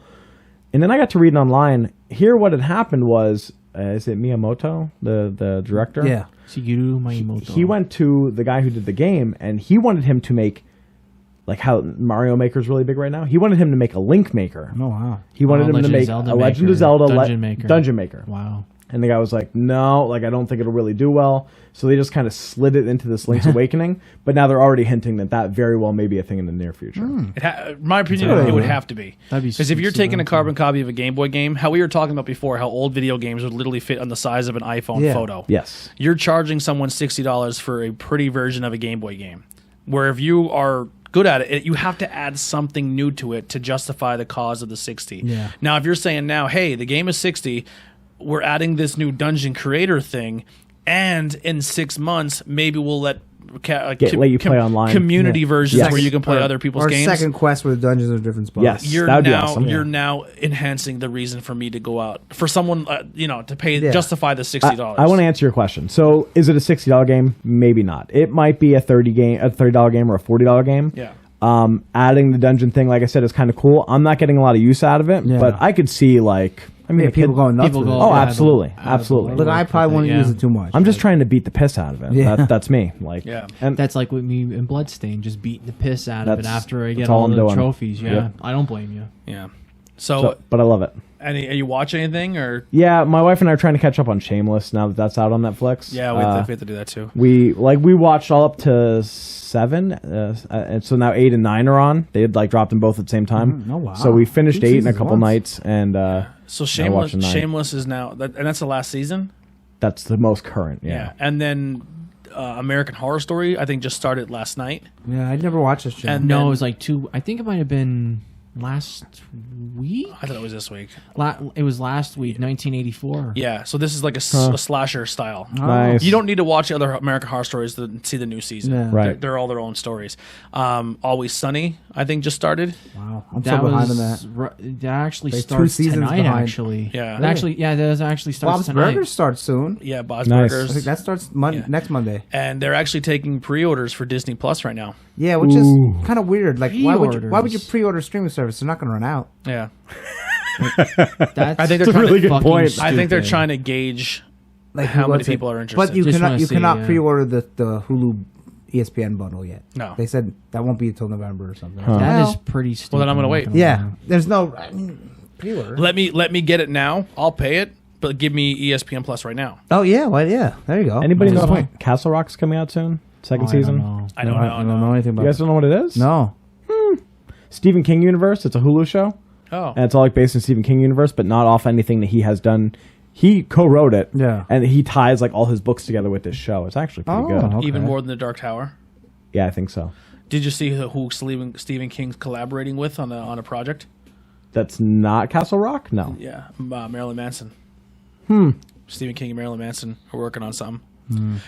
And then I got to reading online. Here, what had happened was... is it Miyamoto, the director? Yeah. Shigeru Miyamoto. He went to the guy who did the game, and he wanted him to make... Like how Mario Maker is really big right now. He wanted him to make a Link Maker. Oh, wow. He wanted him to make a Legend of Zelda Dungeon Maker. Wow. And the guy was like, no, I don't think it'll really do well. So they just kind of slid it into this Link's Awakening. But now they're already hinting that very well may be a thing in the near future. My opinion, it would have to be. Because if you're taking a carbon copy of a Game Boy game, how we were talking about before, how old video games would literally fit on the size of an iPhone photo. Yes. You're charging someone $60 for a pretty version of a Game Boy game. Where if you are good at it, you have to add something new to it to justify the cause of the 60. Yeah. Now, if you're saying now, hey, the game is 60, we're adding this new dungeon creator thing, and in 6 months, maybe we'll let you play online community versions where you can play other people's games. Or second quest where the dungeons are different spots. Yes, You're that would be now awesome. you're now enhancing the reason for me to go out for someone to pay justify the $60. I want to answer your question. So, is it a $60 game? Maybe not. It might be a $30 game or a $40 game. Yeah. Adding the dungeon thing, like I said, is kind of cool. I'm not getting a lot of use out of it, but I could see people going nuts with it. Oh, absolutely, absolutely. Look, I probably wouldn't use it too much. I'm just trying to beat the piss out of it. Yeah. That's me. And That's like with me in Bloodstain, just beating the piss out of it after I get that's all all I'm the doing. trophies. Yeah, Yep. I don't blame you. Yeah. but I love it. Are you watching anything or? Yeah, my wife and I are trying to catch up on Shameless now that that's out on Netflix. Yeah, we have to do that too. We watched all up to 7, and so now 8 and 9 are on. They had dropped them both at the same time. Oh wow! So we finished 8 in a couple once. nights, and So now watching 9. Shameless is now, and that's the last season. That's the most current. Yeah. And then American Horror Story, I think, just started last night. Yeah, I'd never watched this show. And No, then- it was like 2. I think it might have been last week. I thought it was this week. It was last week, 1984. Yeah, so this is like a slasher style. Nice. You don't need to watch the other American Horror Stories to see the new season. Yeah. Right. They're all their own stories. Always Sunny, I think, just started. Wow, I'm That so behind on was that. that actually There's 2 starts seasons tonight. behind. Actually, Yeah. It actually, that actually starts Bob's tonight. Burgers starts soon. Yeah, Bob's Nice. I Burgers. think that starts Yeah. next Monday. And they're actually taking pre-orders for Disney Plus right now. Yeah, which is kind of weird. Like, why would you Pre-orders. pre-order streaming service? They're not going to run out. Yeah. That's I think they're fucking really good fucking point. I think they're stupid. trying to gauge Like, how who many wants it? people are interested. But you Just cannot wanna you see, cannot yeah. pre-order the Hulu ESPN bundle yet. No. They said that won't be until November or something. Huh. That is Well, pretty stupid. Well, then I'm gonna wait. yeah. There's no pre-order. Let me get it now. I'll pay it, but give me ESPN Plus right now. Oh yeah, well yeah. There you go. Anybody That's know the if point. Castle Rock's coming out soon? Second Oh, season. I don't I don't know know. anything about You guys it. don't know what it is? No. Stephen King universe. It's a Hulu show, Oh, and it's all based in Stephen King universe, but not off anything that he has done He co-wrote it. Yeah. And he ties like all his books together with this show. It's actually pretty good. Okay. Even more than the Dark Tower. Yeah, I think so. Did you see who Stephen King's collaborating with on a project? That's not Castle Rock? No. Yeah, Marilyn Manson. Stephen King and Marilyn Manson are working on something.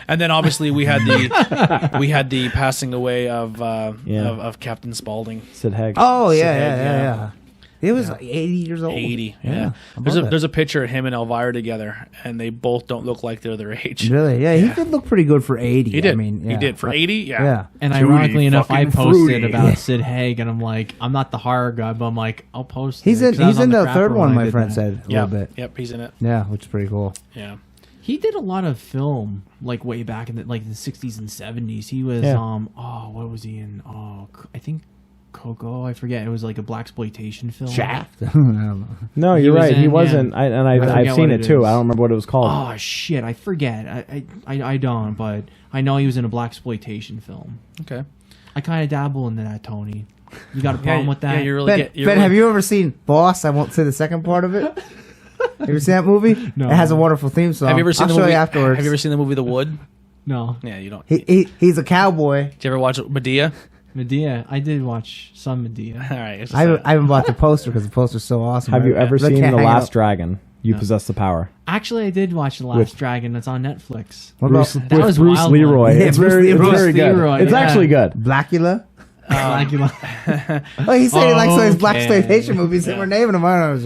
And then obviously we had the passing away of Captain Spaulding. Sid Haig. Oh yeah, Sid Haig, yeah. He was like 80 years old. 80. Yeah. Yeah. There's a picture of him and Elvira together, and they both don't look like they're their age. Really? Yeah, he did look pretty good for 80. He did. I mean, yeah. He did for 80. Yeah. Yeah. And Fruity, ironically enough, I fucking posted fruity. about Sid Haig, and I'm like, I'm not the horror guy, but I'm like, I'll post. He's it, in 'cause I was on the crapper third when one, I my did friend that. said a Yeah. little bit. Yep. He's in it. Yeah, which is pretty cool. Yeah. He did a lot of film, like way back in the 60s and 70s. He was what was he in? I think Coco. I forget. It was like a black-exploitation film. Shaft. I don't know. No, He you're was right. He in, wasn't. yeah. I've forget seen what it it too. is. I don't remember what it was called. Oh shit! I forget. I don't. But I know he was in a black-exploitation film. Okay. I kind of dabble into that, Tony. You got a problem with that? Yeah, you're really Ben, have you ever seen Boss? I won't say the second part of it. Have you ever seen that movie? No. It has a wonderful theme song. Have you ever seen I'll the show movie you afterwards. Have you ever seen the movie The Wood? No. Yeah, you don't. He's a cowboy. Did you ever watch Medea? Medea. I did watch some Medea. All right. It's just I haven't bought the poster because the poster's so awesome. Have you right? ever They seen can't The hang Last out. Dragon? You possess the power. Actually, I did watch The Last With- Dragon. That's on Netflix. What Bruce, about That with was Bruce Wild Leroy. One. Yeah, It's Bruce very, it's Leroy. very good. Leroy, It's yeah. actually good. Blackula? Blackula. Oh, he said he likes all these black Okay. exploitation movies, and we're naming them. I was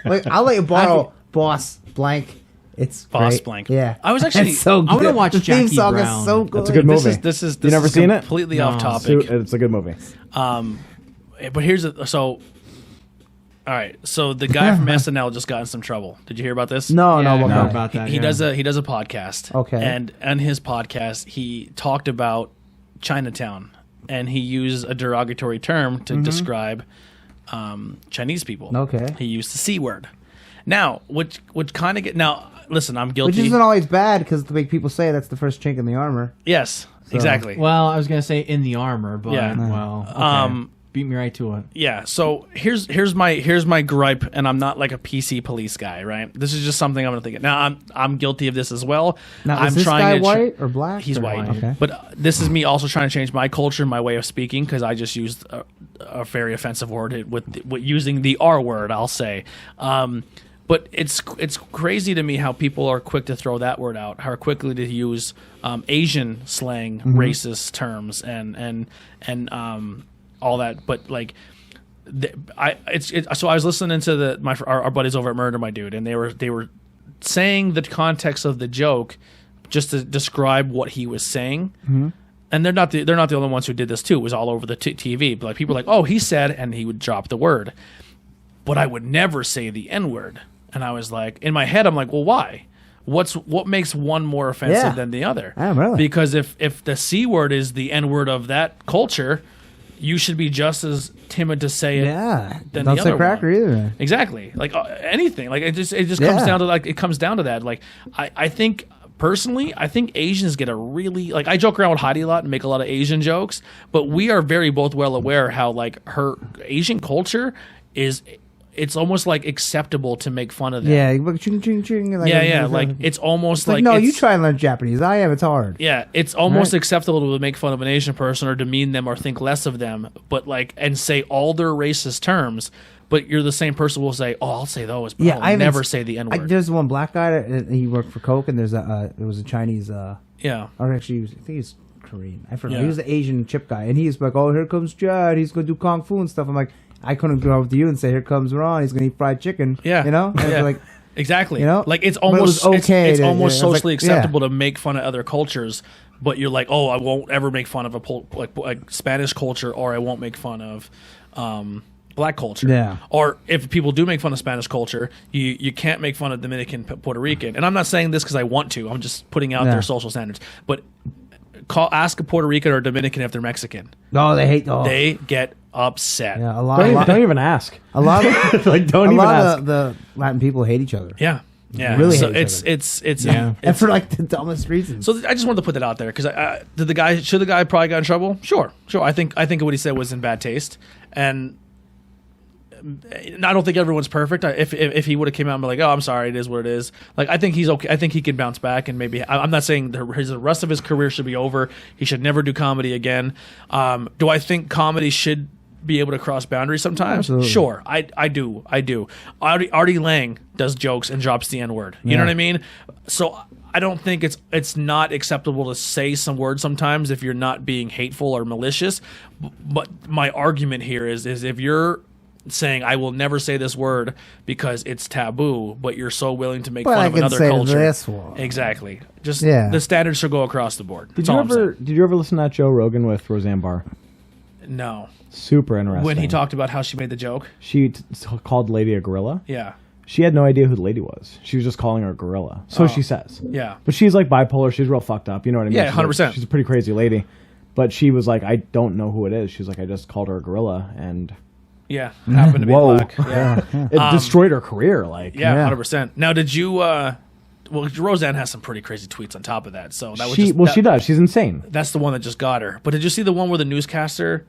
like, I'll let you borrow Boss Blank. It's Boss great. Blank. Yeah, I was actually- It's so good. I wanna watch the theme Jackie song Brown. is so good. That's a good movie. This is You never seen it? completely No. off So- topic. It's a good movie. But here's all right. So the guy from SNL just got in some trouble. Did you hear about this? No, Yeah, no, I what heard kind? about that. He yeah. does a podcast. Okay. And on his podcast, he talked about Chinatown, and he used a derogatory term to describe Chinese people. Okay. He used the C word. Now, which kind of now. Listen, I'm Which guilty. isn't always bad because to make people say that's the first chink in the armor. Yes, exactly. Well, I was gonna say in the armor, but Yeah. well, okay. Beat me right to it. Yeah. So here's my gripe, and I'm not like a PC police guy, right? This is just something I'm gonna think. Now I'm guilty of this as well. Now, I'm is this trying guy to white or black? He's or- white. Okay. But this is me also trying to change my culture, my way of speaking, because I just used a very offensive word with using the R word. I'll say. But it's crazy to me how people are quick to throw that word out, how quickly to use Asian slang, racist terms, and all that. But like, so I was listening to our buddies over at Murder My Dude, and they were saying the context of the joke just to describe what he was saying. And they're not the only ones who did this too. It was all over the TV. But like people were like, oh, he said, and he would drop the word. But I would never say the N word. And I was like, in my head, I'm like, well, why? What makes one more offensive Yeah. than the other? Oh, really? Because if the C word is the N word of that culture, you should be just as timid to say it. Yeah. Than Don't the say other cracker one. either. Exactly. Like anything. Like it just comes Yeah. down to that. Like I think personally, I think Asians get a really I joke around with Heidi a lot and make a lot of Asian jokes, but we are very both well aware how like her Asian culture is. It's almost like acceptable to make fun of them. Yeah. Like, ching, ching, ching, like, Yeah. Like it's almost like, like no, it's, you try and learn Japanese. I have. It's hard. Yeah, it's almost Right. acceptable to make fun of an Asian person or demean them or think less of them, but and say all their racist terms. But you're the same person who will say, "Oh, I'll say those, but Yeah, I'll I never say the N word." There's one black guy that he worked for Coke, and there was a Chinese. Yeah, Or actually, I think he's Korean. I forgot. Yeah. He was the Asian chip guy, and he's like, "Oh, here comes Chad. He's gonna do kung fu and stuff." I'm like, I couldn't go up to you and say, "Here comes Ron. He's gonna eat fried chicken." yeah, you know, And yeah. it's like, exactly. you know? Like it's But it was almost okay It's to- almost yeah, it was socially like- yeah. acceptable to make fun of other cultures, but you're like, "Oh, I won't ever make fun of like Spanish culture, or I won't make fun of." Black culture. Yeah. Or if people do make fun of Spanish culture, you can't make fun of Dominican, Puerto Rican. And I'm not saying this because I want to. I'm just putting out Yeah. their social standards. But ask a Puerto Rican or Dominican if they're Mexican. no, they hate. Oh, They get upset. yeah, a lot. Don't even ask. A lot of Like, don't a even lot ask. of the Latin people hate each other. Yeah. Yeah. Really so hate each it's Yeah. And for like the dumbest reasons. So I just wanted to put that out there because should the guy probably got in trouble? Sure. I think what he said was in bad taste, and I don't think everyone's perfect. If he would have came out and be like, "Oh, I'm sorry, it is what it is." Like, I think he's okay. I think he can bounce back, and maybe I'm not saying the rest of his career should be over. He should never do comedy again. Do I think comedy should be able to cross boundaries sometimes? Absolutely. Sure, I do. Artie Lang does jokes and drops the N-word. You know what I mean? So I don't think it's not acceptable to say some words sometimes if you're not being hateful or malicious. But my argument here is if you're saying I will never say this word because it's taboo, but you're so willing to make But fun I of can another say culture. this one. Exactly. Just Yeah. the standards should go across the board. Did That's all I'm saying. did you ever listen to that Joe Rogan with Roseanne Barr? No. Super interesting. When he talked about how she made the joke. she called Lady a gorilla. Yeah. She had no idea who the lady was. She was just calling her a gorilla. So she says. Yeah. But she's like bipolar. She's real fucked up. You know what I mean? Yeah, She's like- 100%. She's a pretty crazy lady. But she was like, I don't know who it is. She's like, I just called her a gorilla, and Yeah. Happened to be Whoa. black. Yeah. it destroyed her career. Like, Yeah, Yeah. 100%. Now, did you? Well, Roseanne has some pretty crazy tweets on top of that. So that was she just, she does. She's insane. That's the one that just got her. But did you see the one where the newscaster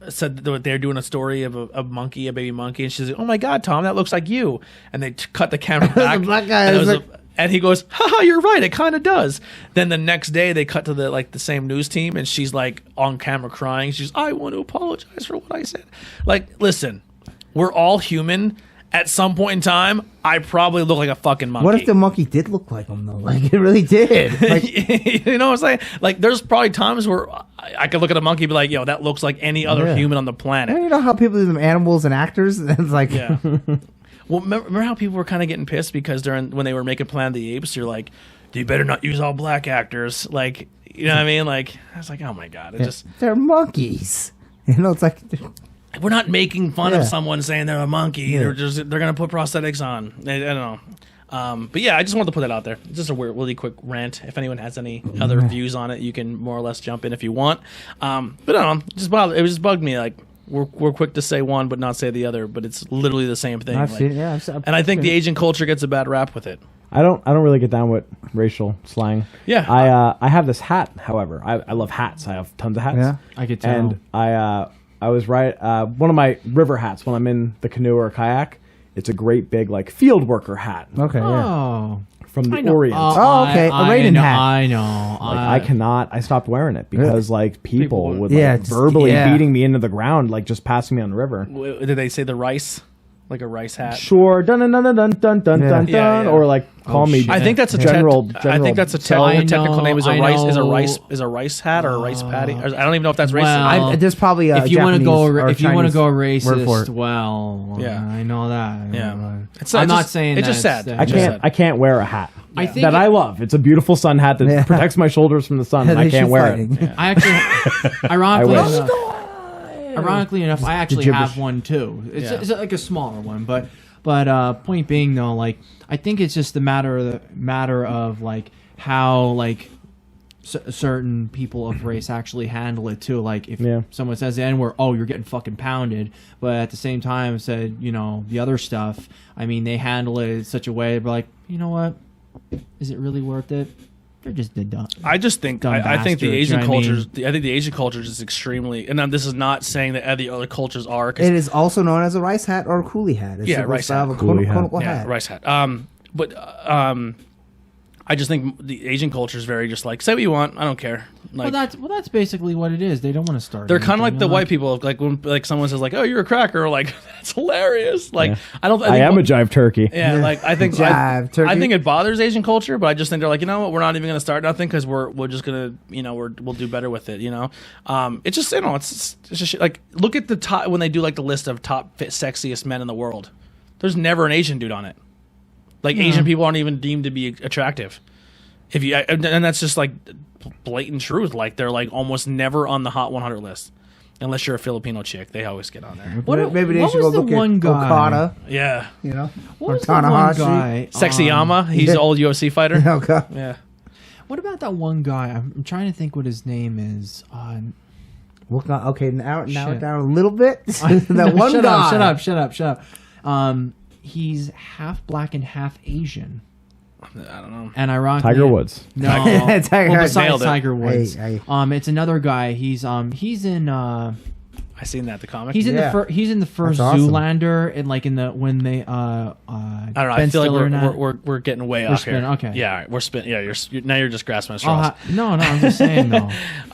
said that they're doing a story of a monkey, a baby monkey, and she's like, "Oh my God, Tom, that looks like you." And they cut the camera back. black guy and, is and he goes, "Haha, you're right. It kind of does." Then the next day they cut to the same news team, and she's like on camera crying. She's, "I want to apologize for what I said." Like, listen, we're all human. At some point in time, I probably look like a fucking monkey. What if the monkey did look like him though? Like it really did. Like, you know what I'm saying? Like, there's probably times where I could look at a monkey and be like, "Yo, that looks like any other Yeah. human on the planet." and you know how people do them animals and actors? It's like Yeah. Well, remember how people were kind of getting pissed because when they were making Planet of the Apes, you're like, "You better not use all black actors." Like, you know what I mean? Like, I was like, "Oh my God!" It just they're monkeys. You know, it's like we're not making fun Yeah. of someone saying they're a monkey. Yeah. They're gonna put prosthetics on. I don't know. But yeah, I just wanted to put that out there. Just a really quick rant. If anyone has any other views on it, you can more or less jump in if you want. But I don't know. It just bugged me. Like we're quick to say one but not say the other, but it's literally the same thing. I've Like, seen it. Yeah, I've seen, and I think the Asian culture gets a bad rap with it. I don't really get down with racial slang. Yeah. I have this hat. However, I love hats. I have tons of hats. Yeah. I could tell. And I was right. One of my river hats when I'm in the canoe or kayak. It's a great big like field worker hat okay. Yeah. Oh. from the I know. Orient. Oh, okay. A raiden know, hat. I know. Like, I cannot. I stopped wearing it because like people People would Yeah, like, just- verbally yeah. beating me into the ground, like just passing me on the river. Did they say the rice? Like a rice hat? Sure, dun dun dun dun dun dun dun Yeah. dun, Yeah, yeah. or like call me. shit. I think that's a general. I think that's a I technical know, name is I a know. rice hat or a rice patty. I don't even know if that's racist. Well, There's probably a if you want to go, Japanese or if you want to go Chinese word for racist, it. well, Yeah. I know that. Yeah. It's I'm not just- saying it's just that's- sad. I It's just sad. I can't wear a hat I think that I love. It's a beautiful sun hat that Yeah. protects my shoulders from the sun, and They I can't shoot wear fighting. it. I actually, ironically wish. enough, I actually gibberish. have one too. It's, Yeah. it's like a smaller one, but point being though, like I think it's just the matter of like how like certain people of race actually handle it too. Like if Yeah. someone says the N-word, oh, you're getting fucking pounded, but at the same time said the other stuff. I mean, they handle it in such a way, but like you know what, is it really worth it? They're just dumb. I just think Dumb I think the bastards, Asian you know what I mean? cultures. I think the Asian cultures is extremely. And this is not saying that the other cultures are. 'Cause It is also known as a rice hat or a coolie hat. It's Yeah, a rice style hat. of a Coolie hat. quote-unquote yeah, hat. rice hat. But I just think the Asian culture is very just like say what you want. I don't care. Like Well, that's basically what it is. They don't want to start. they're kind of like anything, the you know? white people. Like when someone says like, "Oh, you're a cracker," like that's hilarious. Like Yeah. I don't. I think am a jive turkey. Yeah, like I think Jive turkey. I think it bothers Asian culture, but I just think they're like, you know what, we're not even going to start nothing because we're just gonna we'll do better with it. It's just it's just shit. Like look at the top when they do like the list of top sexiest men in the world. There's never an Asian dude on it. Like Asian people aren't even deemed to be attractive. If you and that's just like blatant truth. Like they're like almost never on the Hot 100 list. Unless you're a Filipino chick, they always get on there. Maybe they what should go was the look one at guy? Okada. Yeah. What Or was the one Tanahashi. guy? Sexy Yama, he's yeah. the old UFC fighter. Oh god. Yeah. What about that one guy? I'm trying to think what his name is. Okay, now it Shit. down a little bit. That one shut guy. Shut up. He's half black and half Asian. I don't know. And ironically, Tiger Woods. No, Tiger well, Woods. besides Nailed it. Tiger Woods, Hey. it's another guy. He's in I seen that the comic. He's in he's in the first awesome. Zoolander, and like in the when they I don't know. I feel like we're getting way off here. Okay. Yeah, we're spinning. Yeah, now you're just grasping at straws. No, I'm just saying though. All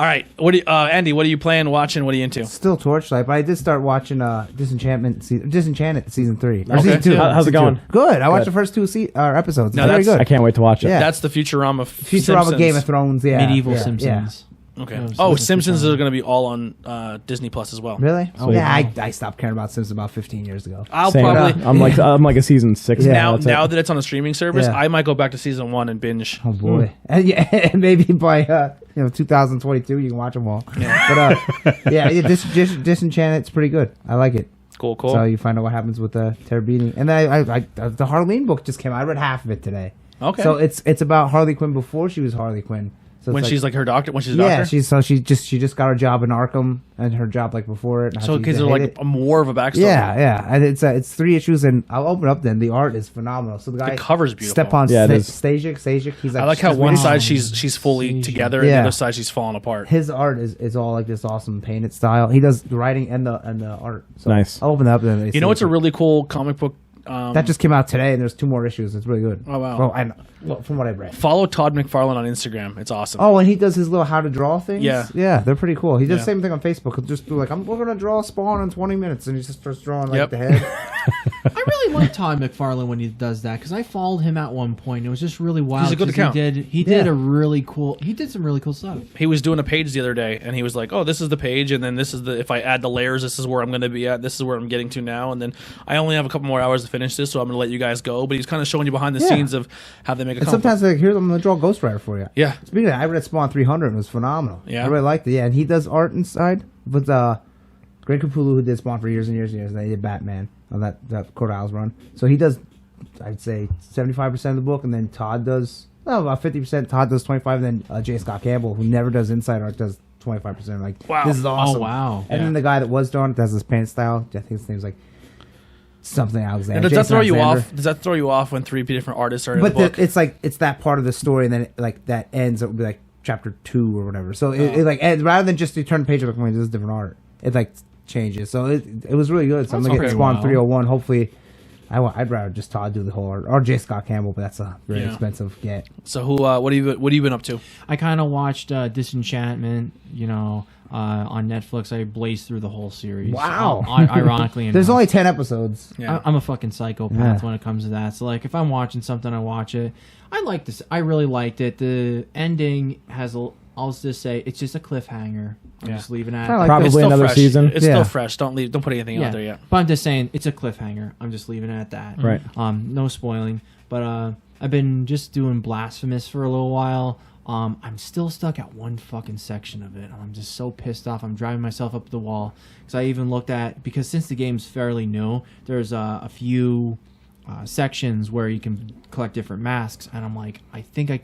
right. What do you, Andy? What are you playing, watching? What are you into? Still Torchlight, but I did start watching Disenchanted season 3. Or Okay. season 2. How's it going? Good. I watched the first 2 episodes. No, It's very that's- good. I can't wait to watch it. Yeah. That's the Futurama. Futurama, Simpsons. Game of Thrones. Yeah, Medieval yeah, Simpsons. Okay. That was- Oh, that was Simpsons Futurama. are going to be all on Disney Plus as well. Yeah. Really? Oh, yeah, wow. I stopped caring about Simpsons about 15 years ago. I'll Same. probably I'm like a season 6 Yeah. now. now that it's on a streaming service, Yeah. I might go back to season 1 and binge. Oh boy, and yeah, and maybe by 2022 you can watch them all. Yeah. But Disenchanted, it's pretty good. I like it. Cool. So you find out what happens with Terabini, and then I the Harleen book just came out. I read half of it today. Okay. So it's about Harley Quinn before she was Harley Quinn. So when it's she's like her doctor, when she's a yeah, doctor. she just got her job in Arkham and her job like before it. and how So she kids are hated like it. more of a backstory. Yeah, and it's 3 issues, and I'll open up. Then the art is phenomenal. So the guy cover's beautiful. Stepan Yeah, it is. Stasic. He's like I like how just one really- side she's fully Stasic. together, and the Yeah. other side she's falling apart. his art is all like this awesome painted style. He does the writing and the art. So Nice. I'll open that up. And You know what's a really cool comic book? that just came out today, and there's 2 more issues. It's really good. Oh, wow. Well, from what I've read. Follow Todd McFarlane on Instagram. It's awesome. Oh, and he does his little how to draw things. Yeah. they're pretty cool. He does Yeah. the same thing on Facebook. He'll just do like, we're gonna draw Spawn in 20 minutes, and he just starts drawing like Yep. the head. I really like Todd McFarlane when he does that because I followed him at one point. It was just really wild. He's a good 'cause account. He did a really cool. He did some really cool stuff. He was doing a page the other day, and he was like, "Oh, this is the page, and then this is the. If I add the layers, this is where I'm going to be at. This is where I'm getting to now, and then I only have a couple more hours to finish this, so I'm going to let you guys go." But he's kind of showing you behind the Yeah. scenes of how they make a And comic. sometimes like, here I'm gonna draw Ghost Rider for you. Yeah. Speaking of that, I read Spawn 300 and it was phenomenal. Yeah. I really liked it. Yeah, and he does art inside with Greg Capullo, who did Spawn for years and years and years, and then he did Batman on that Court Isles run. So he does, I'd say 75% of the book, and then Todd does about 50%. Todd does 25%, and then J. Scott Campbell, who never does inside art, does 25%. Like, Wow. this is awesome. Oh wow! And then the guy that was drawing it does his paint style. I think his name's like something Alexander. And does that Jason throw you Alexander. off? Does that throw you off when 3 different artists are in But the book? it's like it's that part of the story, and then like that ends. It would be like chapter 2 or whatever. So it like ends, rather than just you turn the page, like, this is different art. It like changes. So it was really good. So I'm That's gonna get pretty Spawn wild. 301. Hopefully, I'd rather just Todd do the whole art, or J. Scott Campbell, but that's a very Yeah. expensive get. So what have you been up to? I kind of watched Disenchantment. On Netflix. I blazed through the whole series. Wow. Ironically enough. There's only 10 episodes. Yeah. I'm a fucking psychopath Yeah. when it comes to that. So like, if I'm watching something, I watch it. I like this. I really liked it. The ending has I'll just say it's just a cliffhanger. I'm Yeah. just leaving it. Kinda like Probably It's still another fresh. season. It's Yeah. still fresh. Don't put anything out there yet. But I'm just saying it's a cliffhanger. I'm just leaving it at that. Right. No spoiling. But I've been just doing Blasphemous for a little while. I'm still stuck at one fucking section of it. I'm just so pissed off. I'm driving myself up the wall because I even looked at because since the game's fairly new, there's a few sections where you can collect different masks, and I'm like, I think I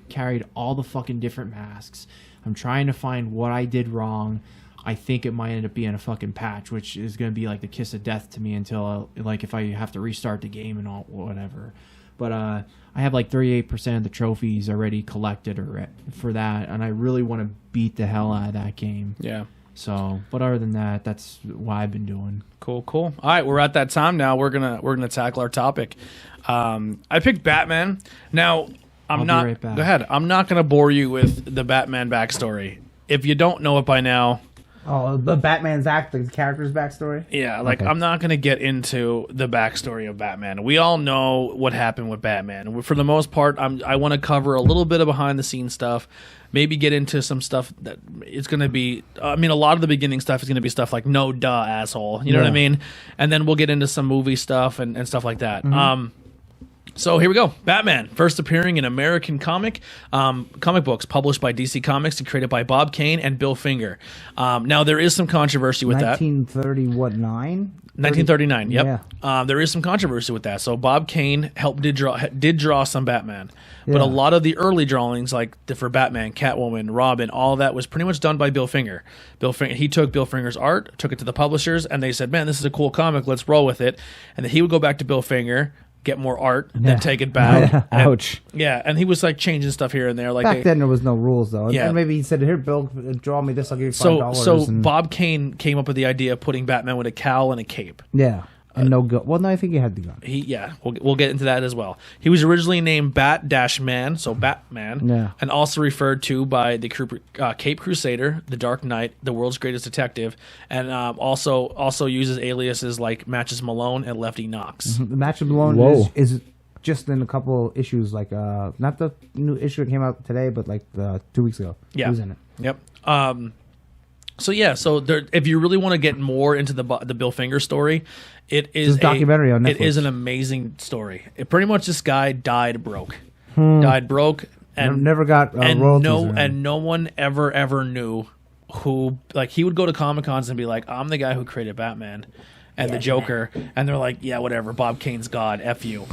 carried all the fucking different masks. I'm trying to find what I did wrong. I think it might end up being a fucking patch, which is going to be like the kiss of death to me until like if I have to restart the game and all whatever. But I have like 38% of the trophies already collected for that, and I really want to beat the hell out of that game. Yeah. So, but other than that, that's what I've been doing. Cool. All right, we're at that time now. We're gonna tackle our topic. I picked Batman. Now I'll be not. right back. Go ahead. I'm not gonna bore you with the Batman backstory. If you don't know it by now, Oh, the Batman's the character's backstory. yeah, like Okay. I'm not gonna get into the backstory of Batman. We all know what happened with Batman. For the most part, I want to cover a little bit of behind the scenes stuff. Maybe get into some stuff that it's going to be. I mean, a lot of the beginning stuff is going to be stuff like "no duh, asshole." You know what I mean? And then we'll get into some movie stuff and stuff like that. So here we go. Batman, first appearing in American comic books published by DC Comics and created by Bob Kane and Bill Finger. Now there is some controversy with that. 1930 what 9? 1939. Yep. Yeah. There is some controversy with that. So Bob Kane did draw some Batman, but Yeah. a lot of the early drawings, like for Batman, Catwoman, Robin, all that was pretty much done by Bill Finger. He took Bill Finger's art, took it to the publishers, and they said, "Man, this is a cool comic. Let's roll with it." And then he would go back to Bill Finger. get more art, then take it back. And- Ouch. yeah, and he was like changing stuff here and there. Like Back then there was no rules though. Yeah. And maybe he said, "Here, Bill, draw me this. I'll give you so $5." and, Bob Kane came up with the idea of putting Batman with a cowl and a cape. yeah, and no gun. Well, no, I think he had the gun. We'll get into that as well. He was originally named Bat-Man, so Batman, Yeah. and also referred to by the Cape Crusader, the Dark Knight, the world's greatest detective, and also uses aliases like Matches Malone and Lefty Knox. The Match of Malone Whoa. is just in a couple issues, like not the new issue that came out today, but like 2 weeks ago. Yeah. He was in it. Yep. So there, if you really want to get more into the Bill Finger story, it is There's a documentary on It Netflix. is an amazing story. Pretty much, this guy died broke, and Never got and royalties. or anything. and no one ever knew who. Like, he would go to Comic Cons and be like, "I'm the guy who created Batman and the Joker," and they're like, "Yeah, whatever. Bob Kane's God. F you."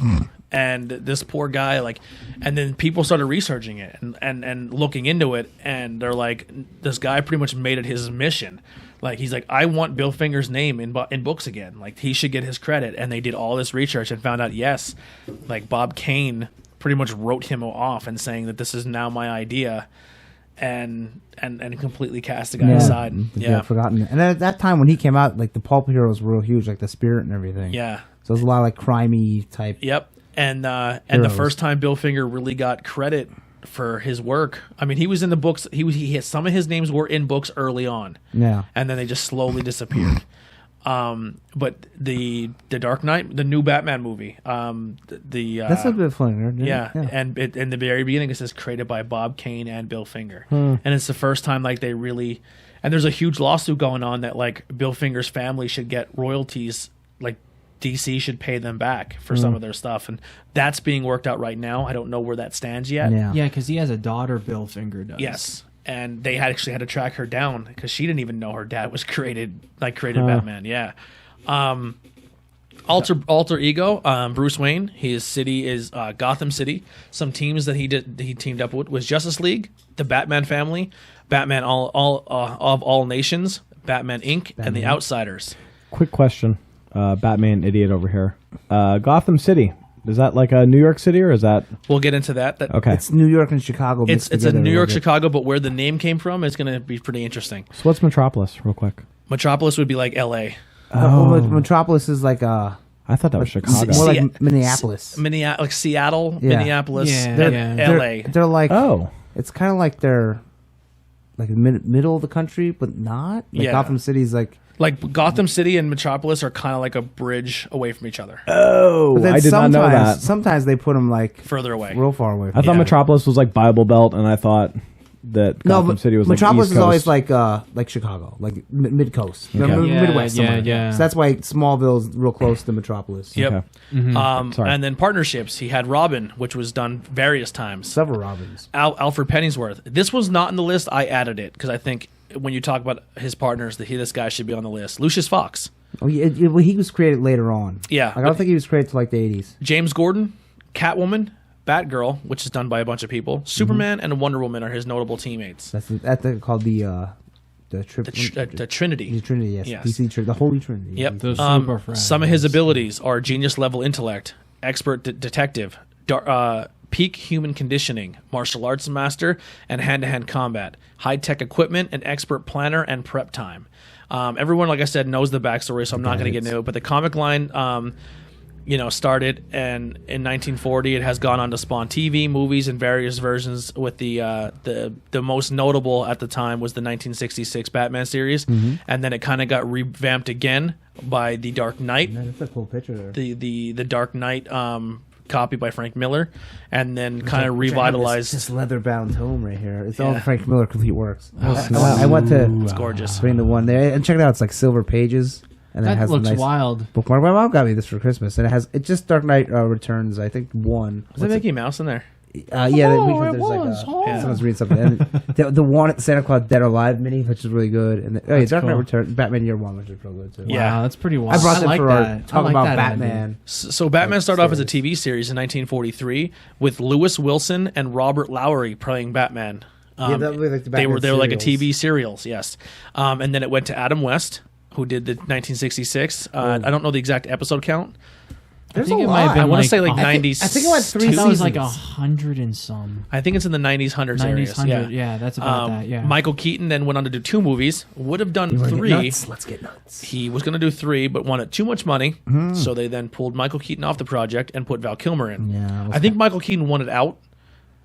And this poor guy, like, and then people started researching it and looking into it, and they're like, this guy pretty much made it his mission. Like, he's like, I want Bill Finger's name in books again. Like, he should get his credit. And they did all this research and found out, yes, like, Bob Kane pretty much wrote him off and saying that this is now my idea, and completely cast the guy aside. Yeah, I've forgotten. And then at that time when he came out, like the pulp heroes were real huge, like the Spirit and everything. Yeah. So it was a lot of like crimey type. Yep. And the Heroes. first time Bill Finger really got credit for his work, I mean, he was in the books. He had, some of his names were in books early on. Yeah. And then they just slowly disappeared. But the Dark Knight, the new Batman movie, That's a bit funny. Right? yeah, and in the very beginning it says created by Bob Kane and Bill Finger, and it's the first time like they really, and there's a huge lawsuit going on that like Bill Finger's family should get royalties, like DC should pay them back for some of their stuff, and that's being worked out right now. I don't know where that stands yet. Yeah. Yeah, because he has a daughter, Bill Finger does. Yes. And they actually had to track her down because she didn't even know her dad was created Batman. Yeah. Alter ego, Bruce Wayne. His city is Gotham City. Some teams that he teamed up with was Justice League, the Batman family, Batman all nations, Batman Inc., and the Outsiders. Quick question. Batman idiot over here. Gotham City. Is that like a New York City or is that... We'll get into that. Okay. It's New York and Chicago. It's mixed a together New little York, bit. Chicago, but where the name came from is going to be pretty interesting. So what's Metropolis, real quick? Metropolis would be like L.A. Metropolis is like I thought that was Chicago. more Se- like Minneapolis. Like Seattle, Yeah. Minneapolis, Yeah, L.A. They're like Oh. it's kind of like they're like the middle of the country, but not. Like Yeah. Gotham City's like. Like Gotham City and Metropolis are kind of like a bridge away from each other, Oh, But then I did not know that. Sometimes they put them like further away. real far away. I thought Yeah. Metropolis was like Bible Belt, and I thought that No, Gotham but City was Metropolis like East is always Coast. like Chicago, like mid coast, Okay. Yeah, Midwest. yeah, somewhere. yeah. So that's why Smallville's real close to Metropolis. Yep. Okay. Sorry. And then partnerships. He had Robin, which was done various times. Several Robins. Alfred Pennyworth. This was not in the list. I added it because I think when you talk about his partners, this guy should be on the list. Lucius Fox, Oh, yeah, well, he was created later on. Yeah, Like, I don't think he was created till like the 80s. James Gordon, Catwoman, Batgirl, which is done by a bunch of people. Superman and Wonder Woman are his notable teammates. That's called the The the Trinity. Trinity. Yes, Yes. DC the Holy Trinity. Yep. Those super friends. Some of his abilities are genius level intellect, expert detective, peak human conditioning, martial arts master, and hand-to-hand combat, high-tech equipment, and expert planner and prep time. Everyone, like I said, knows the backstory, so I'm not going to get into it. But the comic line, started and in 1940. It has gone on to spawn TV, movies, and various versions. With the most notable at the time was the 1966 Batman series, and then it kind of got revamped again by the Dark Knight. Man, that's a cool picture there. The Dark Knight copy by Frank Miller, and then kind of revitalized. This leather-bound tome right here. It's all Yeah. Frank Miller complete works. snap. I went to It's gorgeous. bring the one there and check it out. It's like silver pages, and it That has looks a nice wild. bookmark. My mom got me this for Christmas, and it just Dark Knight Returns. I think one. Was that Mickey Mouse in there? Yeah, Oh, because it there's was. like Oh. Yeah. someone's reading something. And the one at Santa Claus Dead or Alive mini, which is really good, and That's Dark Knight cool. Returns, Batman Year One, which is real good too. Yeah. Wow, that's pretty wild. I brought them like for that. our I talk like about that Batman. So Batman started off as a stories. TV series in 1943 with Lewis Wilson and Robert Lowry playing Batman. Yeah, that was like the they were Batman like a serials. TV serials, yes. And then it went to Adam West, who did the 1966. I don't know the exact episode count. I think it might have been I want to say like I 90s. think it went three I thought it was like seasons. 100 and some. I think it's in the 90s, 100s 90s, areas. 100. Yeah. Yeah, that's about that. Yeah. Michael Keaton then went on to do 2 movies. Would have done 3. Let's get nuts. He was going to do 3, but wanted too much money. So they then pulled Michael Keaton off the project and put Val Kilmer in. Yeah, I think Michael Keaton wanted out.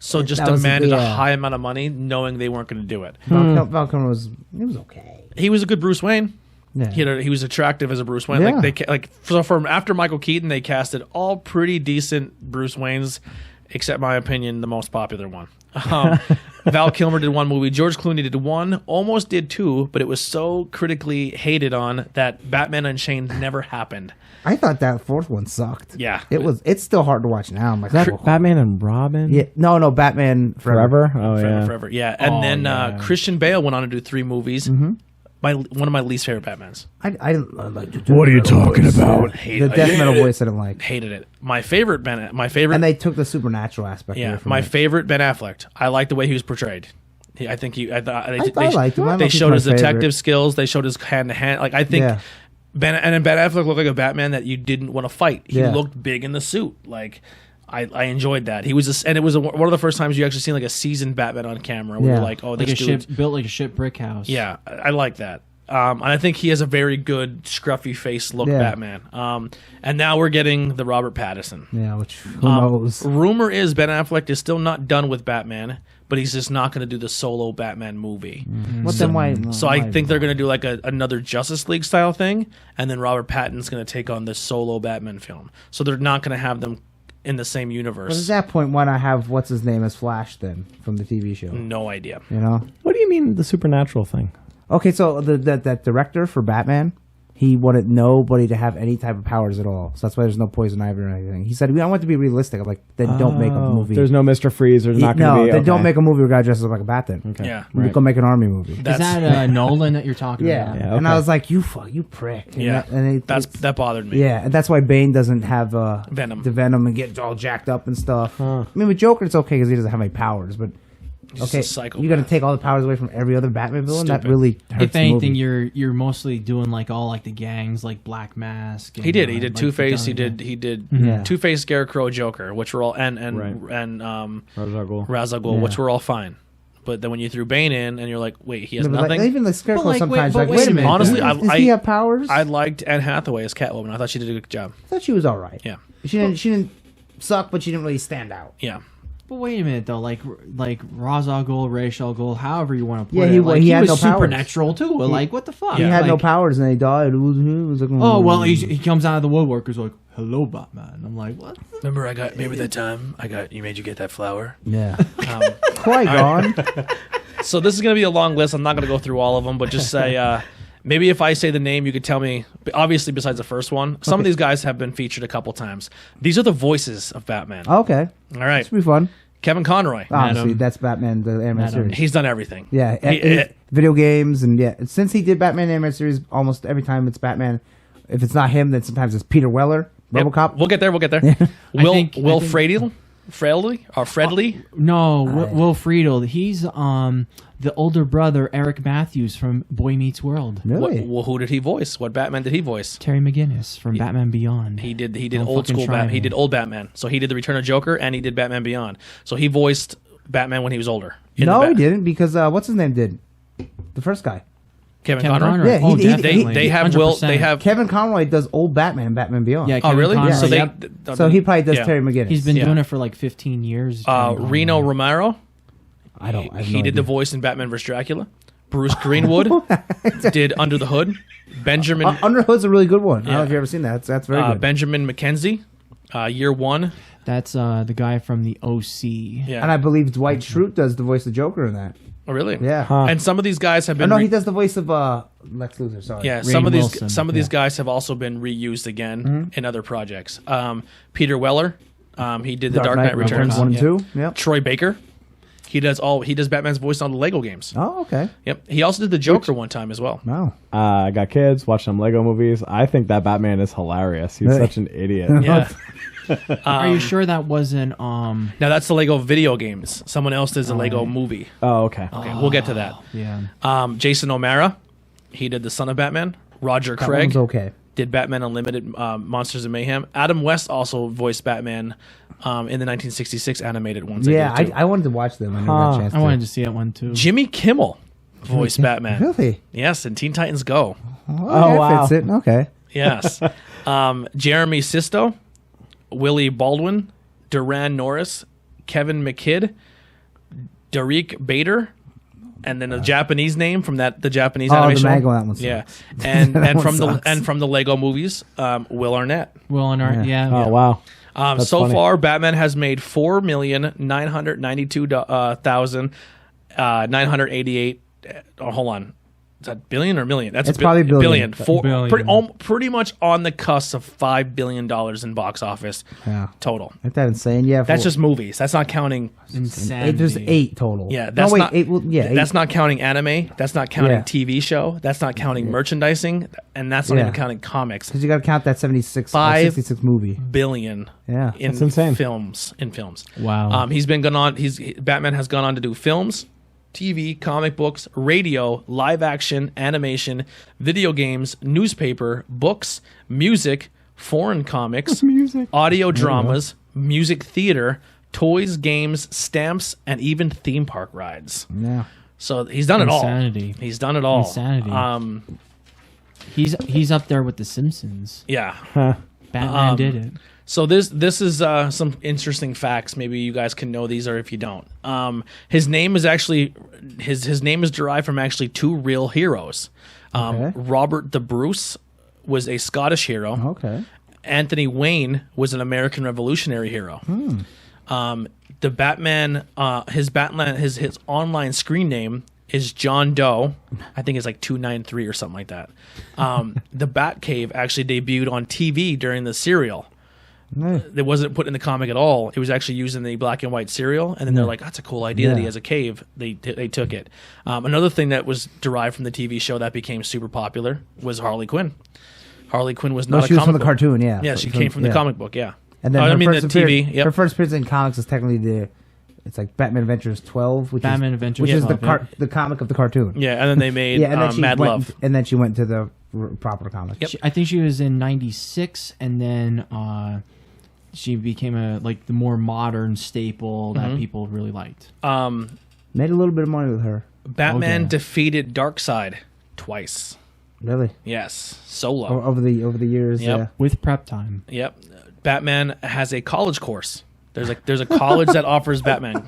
So just that was- demanded a yeah. high amount of money, knowing they weren't going to do it. Val Kilmer was okay. He was a good Bruce Wayne. Yeah. He was attractive as a Bruce Wayne. Yeah. So from after Michael Keaton, they casted all pretty decent Bruce Waynes, except my opinion, the most popular one. Val Kilmer did 1 movie. George Clooney did 1, almost did 2, but it was so critically hated on that Batman Unchained never happened. I thought that 4th one sucked. Yeah. It was. It's still hard to watch now. I'm like, Is that "Oh." Batman and Robin? Yeah, no, Batman Forever? Oh, yeah. Forever. Yeah. And then Christian Bale went on to do 3 movies. One of my least favorite Batmans. I like to do What are you talking about? the death metal voice I didn't like. Hated it. My favorite And they took the supernatural aspect. yeah, away from my it. favorite Ben Affleck. I like the way he was portrayed. I think he. I liked him. I don't know They if he's showed my his detective favorite. skills. They showed his hand to hand. Like I think Yeah. Ben Affleck looked like a Batman that you didn't want to fight. He Yeah. looked big in the suit. Like I enjoyed that. He was, and it was one of the first times you actually seen like a seasoned Batman on camera. Where Yeah. you're like, oh, like this a dude's ship built like a ship brick house. yeah, I like that. And I think he has a very good scruffy face look Yeah. Batman. And now we're getting the Robert Pattinson. Yeah, which who knows? Rumor is Ben Affleck is still not done with Batman, but he's just not going to do the solo Batman movie. What then? Why? So I think they're going to do like another Justice League style thing, and then Robert Pattinson's going to take on this solo Batman film. So they're not going to have them in the same But at universe. that point, why not have what's his name as Flash then from the TV show? No idea. You know. What do you mean the supernatural thing? Okay, so that director for Batman, he wanted nobody to have any type of powers at all. So that's why there's no poison ivy or anything. He said, "I want it to be realistic." I'm like, then don't make a movie. There's no Mr. Freeze. There's not going to no, be. then okay. don't make a movie where a guy dresses up like a bat. Then Yeah. we go make an army movie. Is that Nolan that you're talking Yeah. about? Yeah, And I okay. was like, you prick. And Yeah. That bothered me. Yeah, and that's why Bane doesn't have Venom. the venom and get all jacked up and stuff. I mean, with Joker, it's okay because he doesn't have any powers, but He's okay, a psychopath. you're gonna take all the powers away from every other Batman villain. That Stupid. really hurts If the anything, movie. you're mostly doing like all like the gangs, like Black Mask. And, He did. He like did Two Face. He the- did Yeah. Two Face, Scarecrow, Joker, which were all and Right. Ra's Ra's al Ghul, Yeah. which were all fine. But then when you threw Bane in, and you're like, wait, he has No, but nothing. even the Scarecrow But, like, sometimes wait, like, but wait a wait a minute. Honestly, does he have powers? I liked Anne Hathaway as Catwoman. I thought she did a good job. I thought she was all right. Yeah, She didn't suck, but she didn't really stand out. yeah. But wait a minute though, like Ra's al Ghul, Ra's al Ghul, however you want to put Yeah, it. he- like, he had was no powers. supernatural too. Like what the fuck? He had no Like, powers and then he died. It was like, Oh well, he comes out of the woodwork. He's like, "Hello, Batman." I'm like, "What?" Remember, remember that time you made you get that flower. yeah. Um, Qui-Gon. so this is gonna be a long list. I'm not gonna go through all of them, but just say. Maybe if I say the name, you could tell me. Obviously, besides the first one, some of these guys have been featured a couple times. These are the voices of Batman. Okay, All right, this will be fun. Kevin Conroy. Obviously, that's Batman, the animated Madam. series. He's done everything. Yeah, He- video games and since he did Batman animated series, almost every time it's Batman. If it's not him, then sometimes it's Peter Weller, Yep. RoboCop. We'll get there. Will think- Fredley? No, Will Friedle. He's the older brother, Eric Matthews from Boy Meets World. Really? Who did he voice? What Batman did he voice? Terry McGinnis from Batman Beyond. He did Don't old fucking school try Batman. me. He did old Batman. So he did the Return of Joker and he did Batman Beyond. So he voiced Batman when he was older. in No, the he didn't because what's his name did the first guy. Kevin Kevin Conroy. Conroy. Yeah, Oh, he- definitely. They have 100%. They have. Kevin Conroy does old Batman, Batman Beyond. Yeah, Oh Kevin really? Conroy, So they. yep. So he probably does yeah. Terry McGinnis. He's been Yeah. doing it for like 15 years. Reno Romero. I don't. I have He no did idea. the voice in Batman vs Dracula. Bruce Greenwood did Under the Hood. Benjamin Under Hood's a really good one. I don't know Yeah. if you've ever seen that. That's very good. Benjamin McKenzie. Year One. That's the guy from the OC. Yeah. And I believe Dwight Schrute does the voice of Joker in that. Oh, really? Yeah. Huh. And some of these guys have Oh, been. no, he does the voice of Lex Luthor. Sorry. Yeah, Rainn some of Wilson. these guys have also been reused again in other projects. Peter Weller, he did the Dark Knight Returns. 1 and Yeah. 2. Yep. Troy Baker, he does Batman's voice on the Lego games. Oh, okay. Yep, he also did the Joker one time as well. Wow. I got kids, watch some Lego movies. I think that Batman is hilarious. He's Really? such an idiot. Yeah. Are you sure that wasn't Now that's the Lego video games. Someone else does the Lego movie. Oh, okay. Okay, we'll get to that. yeah. Jason O'Mara, he did the Son of Batman. Roger That Craig one's okay. did Batman Unlimited, Monsters of Mayhem. Adam West also voiced Batman in the 1966 animated ones. Yeah, I wanted to watch them. I never got a chance I wanted to see that one too. Jimmy Kimmel voiced Batman. Really? Yes, in Teen Titans Go. Oh, wow. Fits it. Okay. Yes. Jeremy Sisto, Willie Baldwin, Duran Norris, Kevin McKidd, Derek Bader, and then a Japanese name from the Japanese animation. The manga, that one sucks. Yeah, and That one from sucks. the Lego movies, Will Arnett. Will and Art, yeah. Oh wow. So funny. far, Batman has made 4,992,988. Hold on, is that billion or million? That's It's probably billion. Billion. Pretty much on the cusp of $5 billion in box office Yeah. total. Ain't that insane? Yeah. That's just movies. That's not counting. Insanity. There's 8 total. Yeah, that's no, wait, not. 8. Well, yeah, 8. That's not counting anime. That's not counting Yeah. TV show. That's not counting merchandising, and that's not Yeah. even counting comics. Because you got to count that 66 movie. Billion. Yeah. In That's insane. films. Wow. Batman has gone on to do films, TV, comic books, radio, live action, animation, video games, newspaper, books, music, foreign comics, audio dramas, music theater, toys, games, stamps, and even theme park rides. Yeah. So he's done it all. Insanity. He's done it all. Insanity. He's up there with the Simpsons. Yeah. Batman did it. So this is some interesting facts. Maybe you guys can know these, or if you don't, his name is actually his name is derived from actually 2 real heroes. Okay. Robert the Bruce was a Scottish hero. Okay. Anthony Wayne was an American Revolutionary hero. The Batman, his online screen name is John Doe. I think it's like 293 or something like that. The Batcave actually debuted on TV during the serial. It wasn't put in the comic at all. It was actually used in the black and white serial, and then they're like, "That's a cool idea that he has a cave." They took it. Another thing that was derived from the TV show that became super popular was Harley Quinn. Harley Quinn was not she a was comic from the book. cartoon, yeah. Yeah, she came from the comic book, yeah. And then I her mean first the appearance, TV. Yep. Her first appearance in comics is technically it's like Batman Adventures 12, which Batman is, Adventures which is 12, the comic of the cartoon. Yeah, and then they made Yeah, and then she Mad went, Love. and then she went to the proper comic. Yep. I think she was in '96, and then she became the more modern staple that people really liked. Made a little bit of money with her. Batman Okay. defeated Darkseid twice. Really? Yes, solo. Over the years. Yep. Yeah. With prep time. Yep. Batman has a college course. There's a college that offers Batman.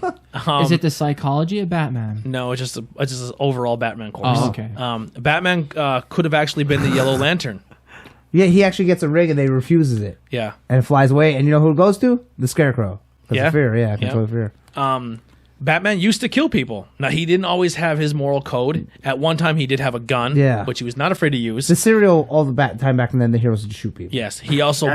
Is it the psychology of Batman? No, it's just an overall Batman course. Oh, okay. Batman could have actually been the Yellow Lantern. Yeah, he actually gets a ring and they refuses it. Yeah. And flies away. And you know who it goes to? The Scarecrow. Because Yeah? of fear, yeah. Yeah. Control of fear. Batman used to kill people. Now, he didn't always have his moral code. At one time, he did have a gun, Yeah. which he was not afraid to use. The serial, all the time back then, the heroes would shoot people. Yes, he also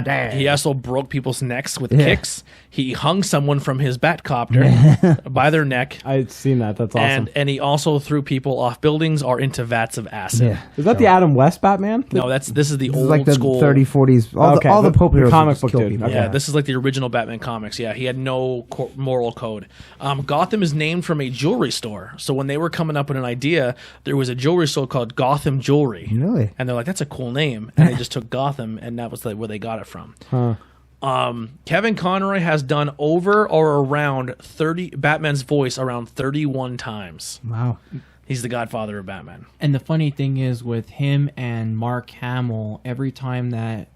broke people's necks with kicks. He hung someone from his Batcopter by their neck, I'd seen that. That's awesome. and he also threw people off buildings or into vats of acid. Yeah. Is that the Adam West Batman? No, this is the This is old like the school 30s, 40s. All the Pope heroes comic would just book kill dude. people. Okay. Yeah, this is like the original Batman comics. Yeah, he had no moral code. Gotham is named from a jewelry store. So when they were coming up with an idea, there was a jewelry store called Gotham Jewelry. Really? And they're like, that's a cool name. And they just took Gotham, and that was where they got it from. Kevin Conroy has done over or around 30 Batman's voice around 31 times. Wow. He's the godfather of Batman. And the funny thing is, with him and Mark Hamill, every time that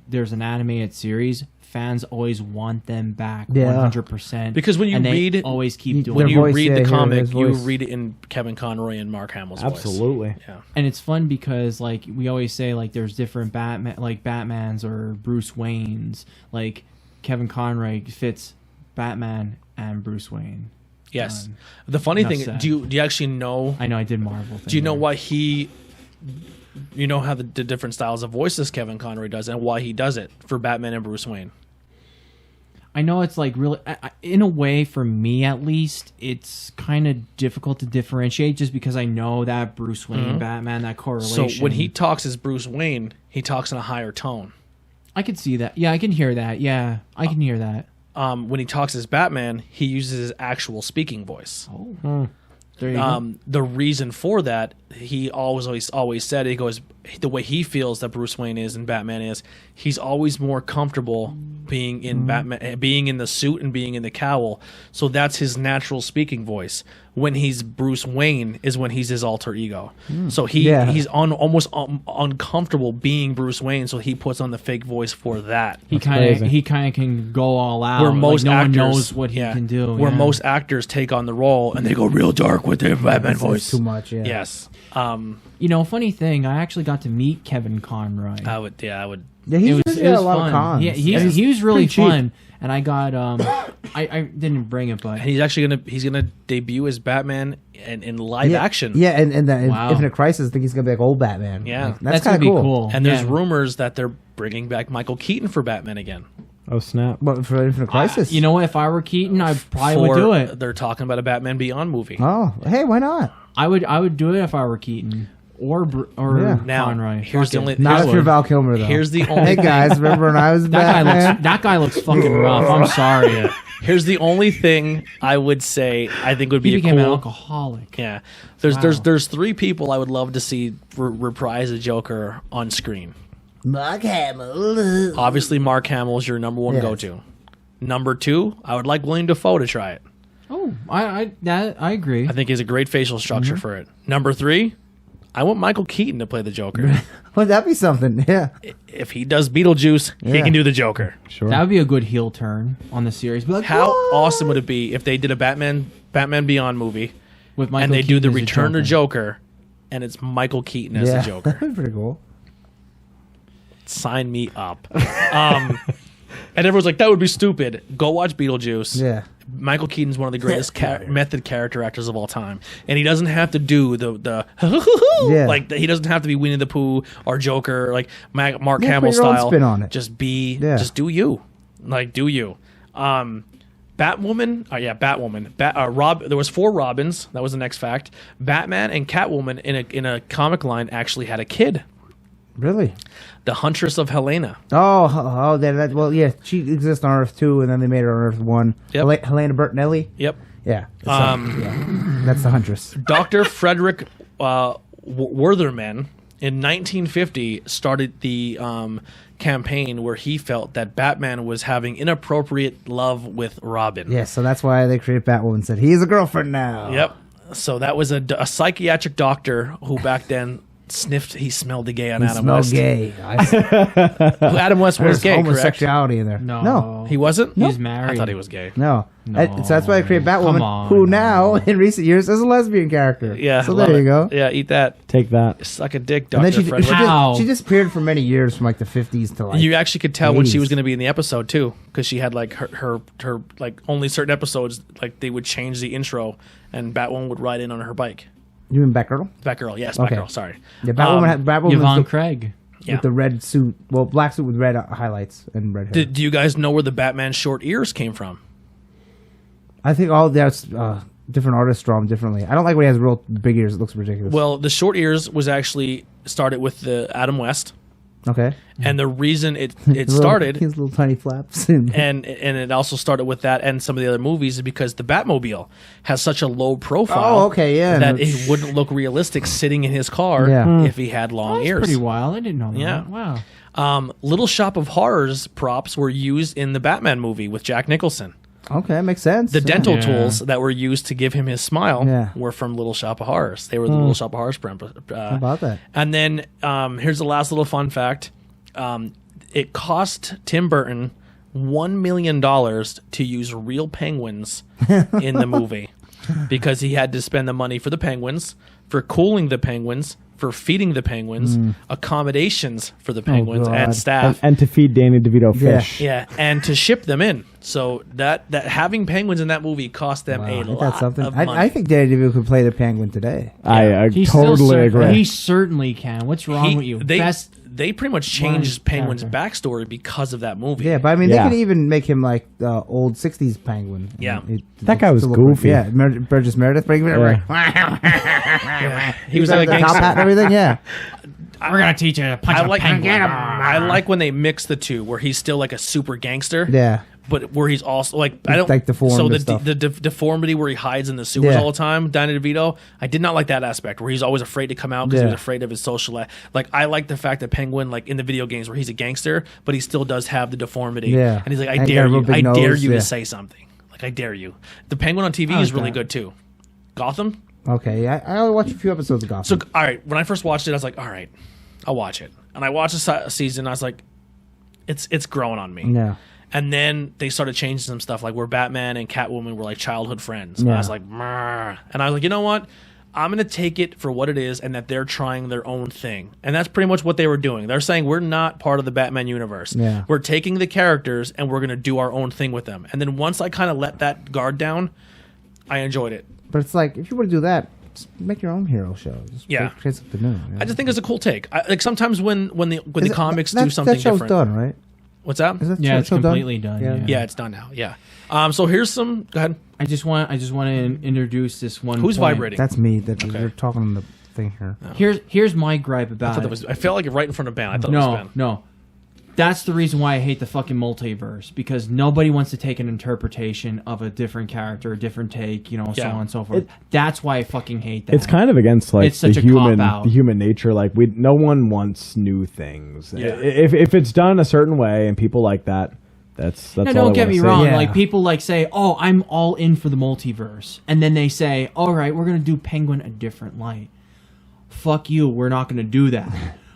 there's an animated series, fans always want them back 100%. Because when you and they read, always keep doing when it. you voice, read yeah, the hear comic, his you voice. read it in Kevin Conroy and Mark Hamill's voice. Absolutely. Yeah. And it's fun because, like, we always say, like, there's different Batmans or Bruce Waynes. Like, Kevin Conroy fits Batman and Bruce Wayne. Yes. The funny enough thing, said. do you actually know? I know I did Marvel. Do you know why he? You know how the different styles of voices Kevin Conroy does, and why he does it for Batman and Bruce Wayne. I know it's like really, in a way, for me at least, it's kind of difficult to differentiate just because I know that Bruce Wayne, Batman, that correlation. So when he talks as Bruce Wayne, he talks in a higher tone. I can see that. Yeah, I can hear that. Yeah, I can hear that. When he talks as Batman, he uses his actual speaking voice. There you go. The reason for that, he always said, he goes, the way he feels that Bruce Wayne is and Batman is, he's always more comfortable being in Batman, being in the suit and being in the cowl. So that's his natural speaking voice. When he's Bruce Wayne is when he's his alter ego. So he's almost uncomfortable being Bruce Wayne, so he puts on the fake voice for that. He kind of can go all out. Where most no actors one knows what he can do. Where most actors take on the role and they go real dark with their Batman voice. Too much. Yeah. Yes. Funny thing, I actually got to meet Kevin Conroy. I would. Yeah, he's It a was lot fun. of cons. Yeah, he was really fun, and I got I didn't bring it, but And he's actually gonna debut as Batman in live action. Yeah, and in Wow. Infinite Crisis, I think he's gonna be like old Batman. Yeah. Like, that's kind gonna of be cool. And there's Yeah. rumors that they're bringing back Michael Keaton for Batman again. Oh snap! But for Infinite Crisis, You know what? If I were Keaton, I probably would do it. They're talking about a Batman Beyond movie. Oh, hey, why not? I would do it if I were Keaton or Yeah. Now, Conroy. here's the only. Not here's- if you're Val Kilmer though. Here's the only. Hey guys, remember when I was Batman? that guy looks fucking rough. I'm sorry. Here's the only thing I would say I think would He be a became an cool. alcoholic. Yeah, there's three people I would love to see reprise a Joker on screen. Mark Hamill. Obviously, Mark Hamill is your number one Yes. go-to. Number two, I would like William Dafoe to try it. Oh, I agree. I think he has a great facial structure for it. Number three, I want Michael Keaton to play the Joker. Would that be something? Yeah. If he does Beetlejuice, he Yeah. can do the Joker. Sure. That would be a good heel turn on the series. Be like, How "What?" awesome would it be if they did a Batman Beyond movie with Michael and they do Keaton the as a Return to Joker. Joker and it's Michael Keaton as Yeah. the Joker? That'd be pretty cool. Sign me up. And everyone's like, that would be stupid. Go watch Beetlejuice. Yeah. Michael Keaton's one of the greatest method character actors of all time, and he doesn't have to do the Yeah. like he doesn't have to be Winnie the Pooh or Joker like Mark Yeah, Hamill put your own style. spin on it. Just do you, like do you. Batwoman, Batwoman. There was 4 Robins. That was the next fact. Batman and Catwoman in a comic line actually had a kid, Really? the Huntress of Helena. Well, yeah, she exists on Earth 2, and then they made her on Earth 1. Yep. Helena Bertinelli? Yep. Yeah. That's the Huntress. Dr. Frederick Wertherman in 1950 started the campaign where he felt that Batman was having inappropriate love with Robin. Yeah, so that's why they created Batwoman and said, he's a girlfriend now. Yep. So that was a psychiatric doctor who back then he smelled the gay on He Adam smelled West. gay. Adam West was There's gay, correct? homosexuality in there. No. He wasn't? He's married. I thought he was gay. No. No. So that's why they created Come Batwoman, on, who no. now, in recent years, is a lesbian character. Yeah. So love there you it. go. Yeah, eat that. Take that. Suck a dick, And Dr. then Frederick. Wow. she disappeared for many years from like the 50s to like. You actually could tell when she 80s. was going to be in the episode too, because she had like her like only certain episodes like they would change the intro, and Batwoman would ride in on her bike. You mean Batgirl? Batgirl, yes, Okay. Batgirl. Sorry. Yeah, Batwoman Yvonne with Craig. Yeah. the red suit. Well, black suit with red highlights and red hair. Do you guys know where the Batman short ears came from? I think all that's different artists draw them differently. I don't like when he has real big ears. It looks ridiculous. Well, the short ears was actually started with the Adam West, okay. and the reason it His started. his little tiny flaps. And it also started with that and some of the other movies is because the Batmobile has such a low profile. Oh, okay, yeah. That it wouldn't look realistic sitting in his car Yeah. if he had long ears. Pretty wild. I didn't know that. Yeah. Wow. Little Shop of Horrors props were used in the Batman movie with Jack Nicholson. Okay, makes sense. The dental Yeah. tools that were used to give him his smile Yeah. were from Little Shop of Horrors. They were the Little Shop of Horrors. How about that? And then here's the last little fun fact. It cost Tim Burton $1 million to use real penguins in the movie because he had to spend the money for the penguins, for cooling the penguins, for feeding the penguins, accommodations for the penguins God. and staff. And to feed Danny DeVito Yeah. fish. Yeah, and to ship them in. So that having penguins in that movie cost them a Ain't lot that something? of money. I think Danny DeVito could play the penguin today. I He totally agree. He certainly can. What's wrong with you? They pretty much changed Penguin's character. backstory because of that movie. Yeah, but I mean, Yeah. they could even make him like the old '60s penguin. Yeah. That guy was still goofy. Yeah, Burgess Meredith. Bring me He was like a the top gangster. hat and everything. Yeah, We're gonna teach you to punch I a like penguin. I like when they mix the two, where he's still like a super gangster, yeah. but where he's also like I don't like deformed so and stuff. the deformity where he hides in the sewers Yeah. all the time, Danny DeVito. I did not like that aspect where he's always afraid to come out because he Yeah. was afraid of his social like I like the fact that Penguin like in the video games where he's a gangster but he still does have the deformity. Yeah. And he's like, I And he dare got a you, real big I dare nose, you yeah. to say something. Like I dare you. The Penguin on TV I is like really that. good too. Gotham. Okay, I only watched a few episodes of So Gotham. all right, when I first watched it, I was like, all right, I'll watch it. And I watched the season. I was like, it's growing on me. Yeah. And then they started changing some stuff, like where Batman and Catwoman were like childhood friends. And I Yeah. was like, "Meh." And I was like, you know what? I'm gonna take it for what it is, and that they're trying their own thing. And that's pretty much what they were doing. They're saying we're not part of the Batman universe. Yeah. We're taking the characters and we're gonna do our own thing with them. And then once I kind of let that guard down, I enjoyed it. But it's like, if you were to do that, just make your own hero show. Just Yeah. create something new. I just think it's a cool take. Like sometimes when the Is it- comics that- do something that show's different. done, right? What's that? Is that Yeah, it's show completely done, yeah. Yeah, it's done now. Yeah. So here's some. Go ahead. I just want to introduce this one. Who's point. vibrating? That's me. That Okay. you're talking on the thing here. Here's my gripe I about thought that it. was. I felt like it right in front of Ben. I thought it was Ben. No. That's the reason why I hate the fucking multiverse, because nobody wants to take an interpretation of a different character, a different take, so Yeah. on and so forth. That's why I fucking hate that. It's kind of against like It's such the a human cop-out. the human nature. Like no one wants new things. Yeah. If it's done a certain way and people like that, that's No, all don't I get wanna me see. wrong. Yeah. Like people like say, "Oh, I'm all in for the multiverse," and then they say, "All right, we're gonna do Penguin a different light." Fuck you, we're not gonna do that.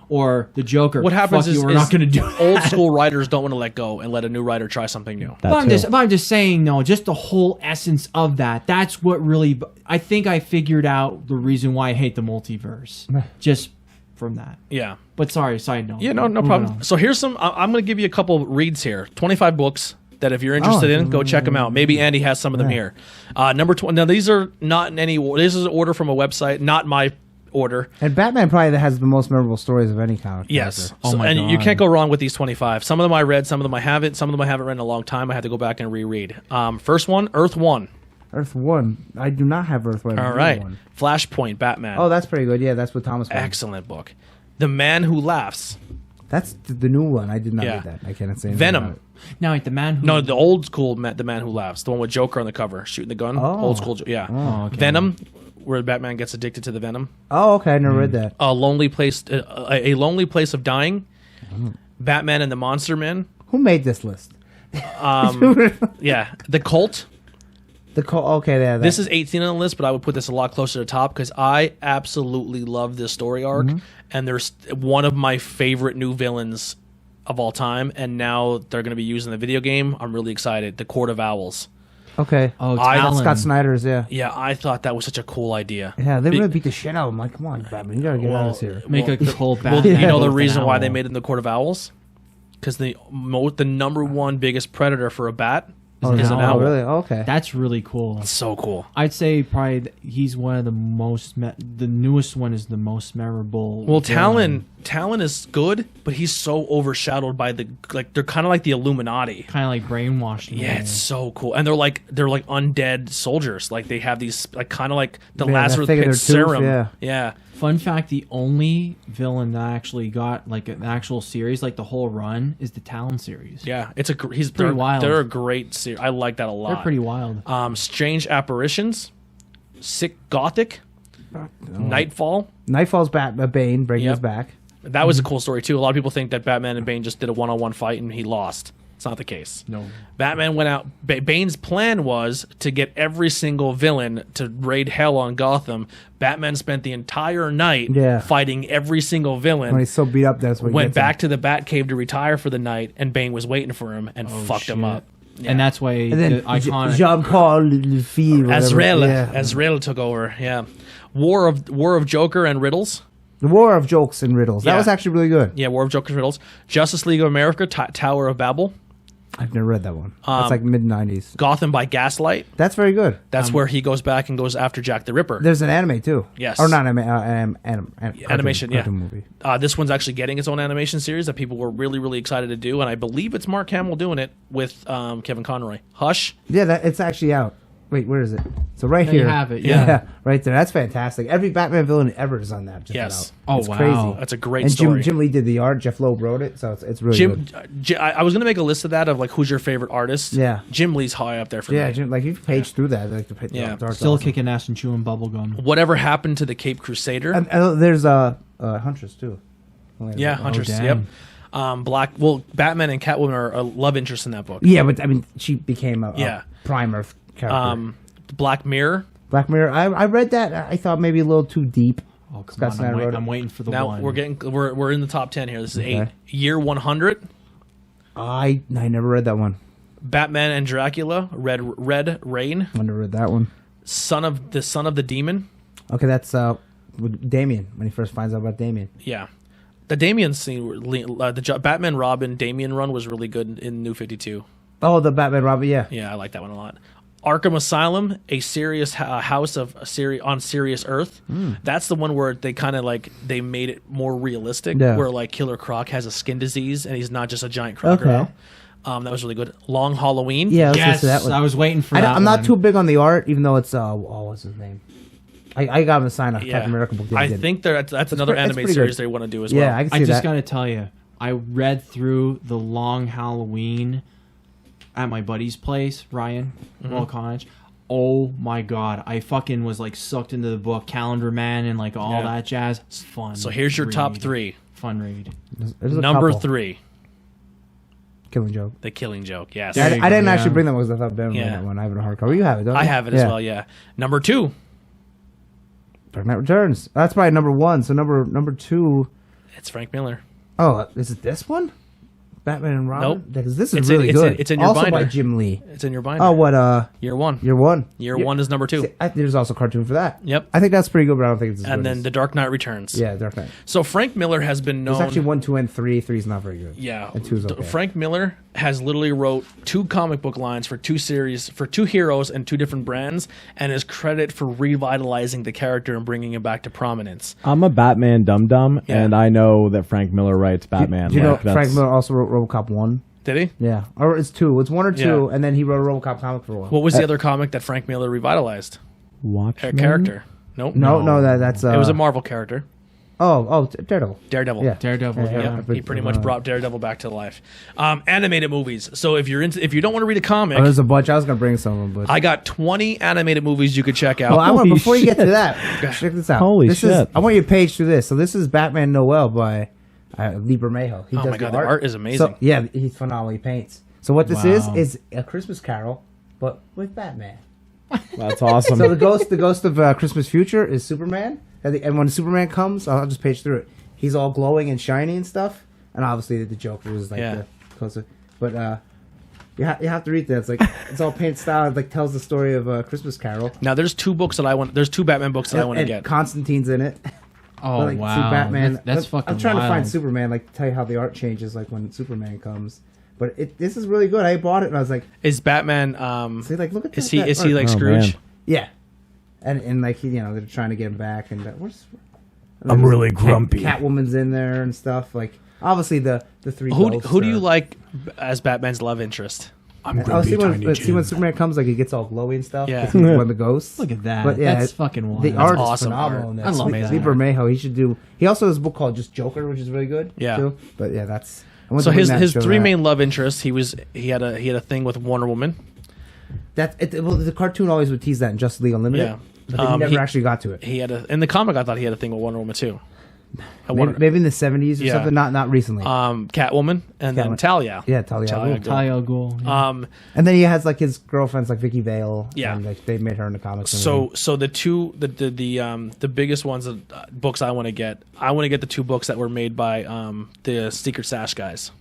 Or the Joker. What happens Fuck is, you, we're is not gonna do that. old school writers don't want to let go and let a new writer try something new. That But too. I'm just saying, no, just the whole essence of that. That's what really. I think I figured out the reason why I hate the multiverse. Just from that. Yeah. But sorry, side note. Yeah. No Moving problem. on. So here's some. I'm going to give you a couple reads here. 25 books that if you're interested in, go check them out. Maybe Andy has some of them here. Number 20. Now these are not in any. This is an order from a website, not my order. And Batman probably has the most memorable stories of any comic. Yes. character. Oh my and you God. can't go wrong with these 25. Some of them I read, some of them I haven't. Some of them I haven't read in a long time. I had to go back and reread. First one, Earth 1. Earth 1. I do not have Earth 1. All right. Flashpoint, Batman. Oh, that's pretty good. Yeah, that's with Thomas Wayne. Excellent book. The Man Who Laughs. That's the new one. I did not Yeah. read that. I cannot say anything Venom. about it. Now, wait, the man who. No, the old school The Man Who Laughs. The one with Joker on the cover, shooting the gun. Oh. Old school. Yeah. Oh, okay. Venom, where Batman gets addicted to the venom. Oh, okay. I never read that. A lonely place. A lonely place of dying. Batman and the Monster Man. Who made this list? Yeah. The Cult. Okay, yeah. This is 18 on the list, but I would put this a lot closer to the top because I absolutely love this story arc, and there's one of my favorite new villains of all time, and now they're going to be using the video game. I'm really excited. The Court of Owls. Okay. Oh, I- Talon. Scott Snyder's, yeah. Yeah, I thought that was such a cool idea. Yeah, they Be- really beat the shit out of him. Like, come on, Batman, you gotta get out of here. Make a cold Well, Batman. you know the with an reason why they owl. made him the Court of Owls? Because the number one biggest predator for a bat is an owl. owl. Oh, really? Okay. That's really cool. So cool. I'd say probably he's one of the most. The newest one is the most memorable. Well, villain. Talon is good, but he's so overshadowed by they're kind of like the Illuminati. Kind of like brainwashed. in a Yeah, way. it's so cool, and they're like undead soldiers. Like they have these like kind of like the Yeah, that Lazarus thing in Pit their tooth, serum. yeah. Fun fact: the only villain that actually got like an actual series, like the whole run, is the Talon series. Yeah, it's a he's pretty they're, wild. They're a great series. I like that a lot. They're pretty wild. Strange Apparitions, Sick Gothic, Nightfall. Nightfall's Bane breaking Yep. his back. That was a cool story too. A lot of people think that Batman and Bane just did a one-on-one fight and he lost. It's not the case. No. Batman went out. Bane's plan was to get every single villain to raid hell on Gotham. Batman spent the entire night Yeah. fighting every single villain. When he's so beat up, that's what he Went gets back to the Batcave to retire for the night, and Bane was waiting for him and fucked him shit. up. And that's why him. And then the iconic. Jean-Paul Lefebvre. Azrael, Yeah. Azrael took over. Yeah, War of Joker and Riddles. The War of Jokes and Riddles. That Yeah. was actually really good. Yeah, War of Joker and Riddles. Justice League of America, Tower of Babel. I've never read that one. That's like mid-90s. Gotham by Gaslight. That's very good. That's where he goes back and goes after Jack the Ripper. There's an anime, too. Yes. Or not anime, Animation, cartoon movie. This one's actually getting its own animation series that people were really, really excited to do, and I believe it's Mark Hamill doing it with Kevin Conroy. Hush. Yeah, it's actually out. Wait, where is it? So right There you here. have it, yeah. right there. That's fantastic. Every Batman villain ever is on that. Just Yes. about. Oh, It's wow. crazy. That's a great And story. Jim Lee did the art. Jeff Loeb wrote it, so it's really Jim, good. I was gonna make a list of that of like who's your favorite artist. Yeah. Jim Lee's high up there for Yeah, me. Jim, like you can page through that. Like the Yeah. art's Still awesome. kicking ass and chewing bubblegum. Whatever happened to the Cape Crusader? And there's Huntress too. Yeah, Huntress. dang. Yep. Batman and Catwoman are a love interest in that book. Yeah, but I mean, she became a Yeah. prime Earth character. Black Mirror. Black Mirror. I read that. I thought maybe a little too deep. Oh, come Scott on. Snyder wrote it. I'm waiting for the Now one. we're in the top 10 here. This is Okay. 8. Year 100. I never read that one. Batman and Dracula. Red Rain. I never read that one. Son of the Demon. Okay, that's with Damien when he first finds out about Damien. Yeah. The Damien scene, the Batman Robin Damien run was really good in New 52. Oh, the Batman Robin. Yeah. Yeah, I like that one a lot. Arkham Asylum, a serious house of on serious Earth. That's the one where they kind of like they made it more realistic, Yeah. where like Killer Croc has a skin disease and he's not just a giant crocodile. That was really good. Long Halloween. Yeah, let's yes, get to that one. I was waiting for that I'm not one. too big on the art, even though it's what's his name? I got him to sign a Captain America book. I think that's another it's anime pretty series good. they want to do as Yeah, well. I can see I just that. got to tell you, I read through the Long Halloween at my buddy's place, Ryan, Well College. Oh my god, I fucking was like sucked into the book, Calendar Man, and like all Yeah. that jazz. It's fun. So here's your top read. 3. Fun read. There's a Number couple. 3, Killing Joke. The Killing Joke. Yes, There I you didn't go, actually yeah. bring that one because I thought Ben would Yeah. bring that one. I have it in hardcover. You have it, don't you? I have it as well. Yeah. Number 2, Dark Knight Returns. That's probably number 1. So number 2. it's Frank Miller. Oh, is it this one? Batman and Robin? Nope. Because this is It's really in- good. it's in your also by binder. Jim Lee. It's in your binder. Oh, what? Year 1. Year 1. Year 1 is number 2. See, there's also a cartoon for that. Yep. I think that's pretty good, but I don't think it's as And good then as- The Dark Knight Returns. Yeah, Dark Knight. So Frank Miller has been known. There's actually 1, 2, and 3. 3 is not very good. Yeah, And 2 is okay. Frank Miller has literally wrote 2 comic book lines for 2 series for 2 heroes and 2 different brands, and is credited for revitalizing the character and bringing him back to prominence. I'm a Batman dum-dum, Yeah. and I know that Frank Miller writes Batman. Do you know like, that's- Frank Miller also wrote RoboCop 1? Did he? Yeah. Or it's 2. It's 1 or 2, Yeah. and then he wrote a RoboCop comic for a while. What was the other comic that Frank Miller revitalized? A Watchmen? character? Nope. No, that's... It was a Marvel character. Daredevil. Daredevil. Yeah. Daredevil. Yeah, Yeah. yeah. He pretty much brought Daredevil back to life. Animated movies. So if you don't want to read a comic, Oh, there's a bunch. I was going to bring some of them, but... I got 20 animated movies you could check out. Well, I want Holy before you get to shit. that, check this out. Holy this shit. Is, I want you to page through this. So this is Batman Noel by Lee Bermejo. He Oh does my God, the art is amazing. So, yeah, he's phenomenal. He paints. So what this Wow. is A Christmas Carol, but with Batman. That's awesome. So the ghost of Christmas Future is Superman, and when Superman comes, I'll just page through it. He's all glowing and shiny and stuff, and obviously the Joker is like Yeah. the closer. But you have to read that. It's like it's all paint style. It like tells the story of Christmas Carol. Now there's 2 books that I want. There's 2 Batman books that I want to And get. Constantine's in it. Oh But, like, wow, see Batman. That's fucking. I'm trying to find wild. Superman, like to tell you how the art changes, like when Superman comes. But this is really good. I bought it and I was like, Is Batman? see, like look at Is that he art. like Oh, Scrooge? man. Yeah, and like they're trying to get him back, and where's I'm really grumpy. Catwoman's in there and stuff. Like obviously the 3. Who ghosts do you are- like as Batman's love interest? I'm Oh, see when Superman comes, like he gets all glowy and stuff. Yeah. 'cause he's one of the ghosts. Look at that. But yeah, That's fucking wild. The art is awesome phenomenal. art. in that. I love Lee- that. Lee Bermejo. He should do. He also has a book called Just Joker, which is really good. Yeah. Too. But yeah, that's. I went So to his Wingman his show 3 that. main love interests. He had a thing with Wonder Woman. That's it. Well, the cartoon always would tease that in Justice League Unlimited. Yeah. But they never he- actually got to it. He had a in the comic. I thought he had a thing with Wonder Woman too. Maybe in the 70s or Yeah. something. Not recently. Catwoman and then Catwoman. Talia. yeah, Talia. Talia al Ghul. Talia al Ghul. Yeah. And then he has like his girlfriends, like Vicky Vale. Yeah. And like they made her in the comics. and everything. So the biggest ones books I want to get. I want to get the 2 books that were made by the Secret Sash guys,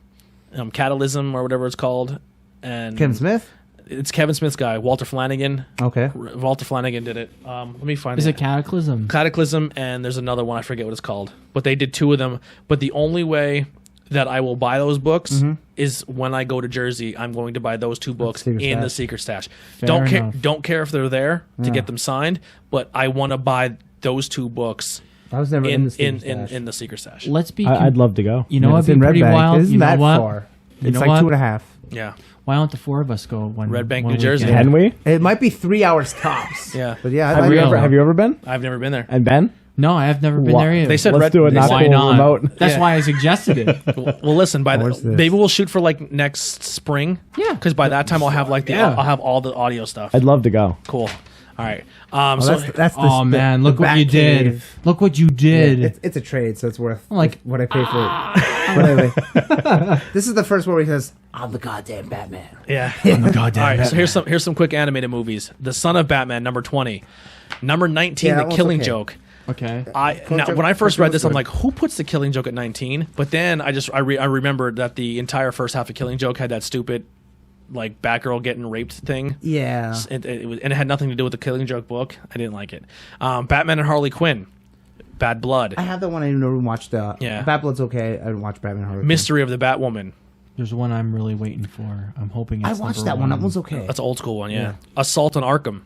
Catalysm or whatever it's called, and Kevin Smith. It's Kevin Smith's guy, Walter Flanagan. Okay. Walter Flanagan did it. Let me find Is it. it Cataclysm? Cataclysm, and there's another one I forget what it's called, but they did 2 of them. But the only way that I will buy those books is when I go to Jersey. I'm going to buy those 2 books Secret in the Stash. Secret Stash. Fair enough. Don't care if they're there to get them signed, but I want to buy those 2 books I was never in in the Secret Stash. in the Secret Stash. Let's be. I'd love to go. You know Yeah, what'd it's be in pretty Red Bank. wild. Isn't You know that what? far? It's know like what? 2.5. Yeah. Why don't the four of us go one? Red Bank, one New Jersey. weekend? Can we? It might be 3 hours tops. Yeah. But yeah, Have you ever been? I've never been there. And Ben? No, I have never been Wha- there either. They said Let's Red. do it. they Not said- Why cool not? remote. That's Yeah. why I suggested it. Well, listen. Where's this? Maybe we'll shoot for like next spring. Yeah. Because by that time I'll have like Yeah. I'll have all the audio stuff. I'd love to go. Cool. All right. Oh, that's Oh the, man, look the what you Batcave. did! Look what you did! Yeah, it's a trade, so it's worth Like- what I pay for it. But anyway, this is the first one where he says, "I'm the goddamn Batman." Yeah. oh my god, All right. damn So here's some quick animated movies. The Son of Batman, number 20. Number 19, Yeah, that The one's Killing okay. Joke. Okay. When I first Joke read was this, I'm good. like, who puts The Killing Joke at 19? But then I remembered that the entire first half of Killing Joke had that stupid, like Batgirl getting raped thing. Yeah. And it had nothing to do with the Killing Joke book. I didn't like it. Batman and Harley Quinn, Bad Blood, I have the one I never watched. Yeah. Bad Blood's okay. I didn't watch Batman Harley. Mystery of the Batwoman. There's one I'm really waiting for. I'm hoping it's I watched number that one. That one's okay. That's an old school one. Yeah. Yeah. Assault on Arkham.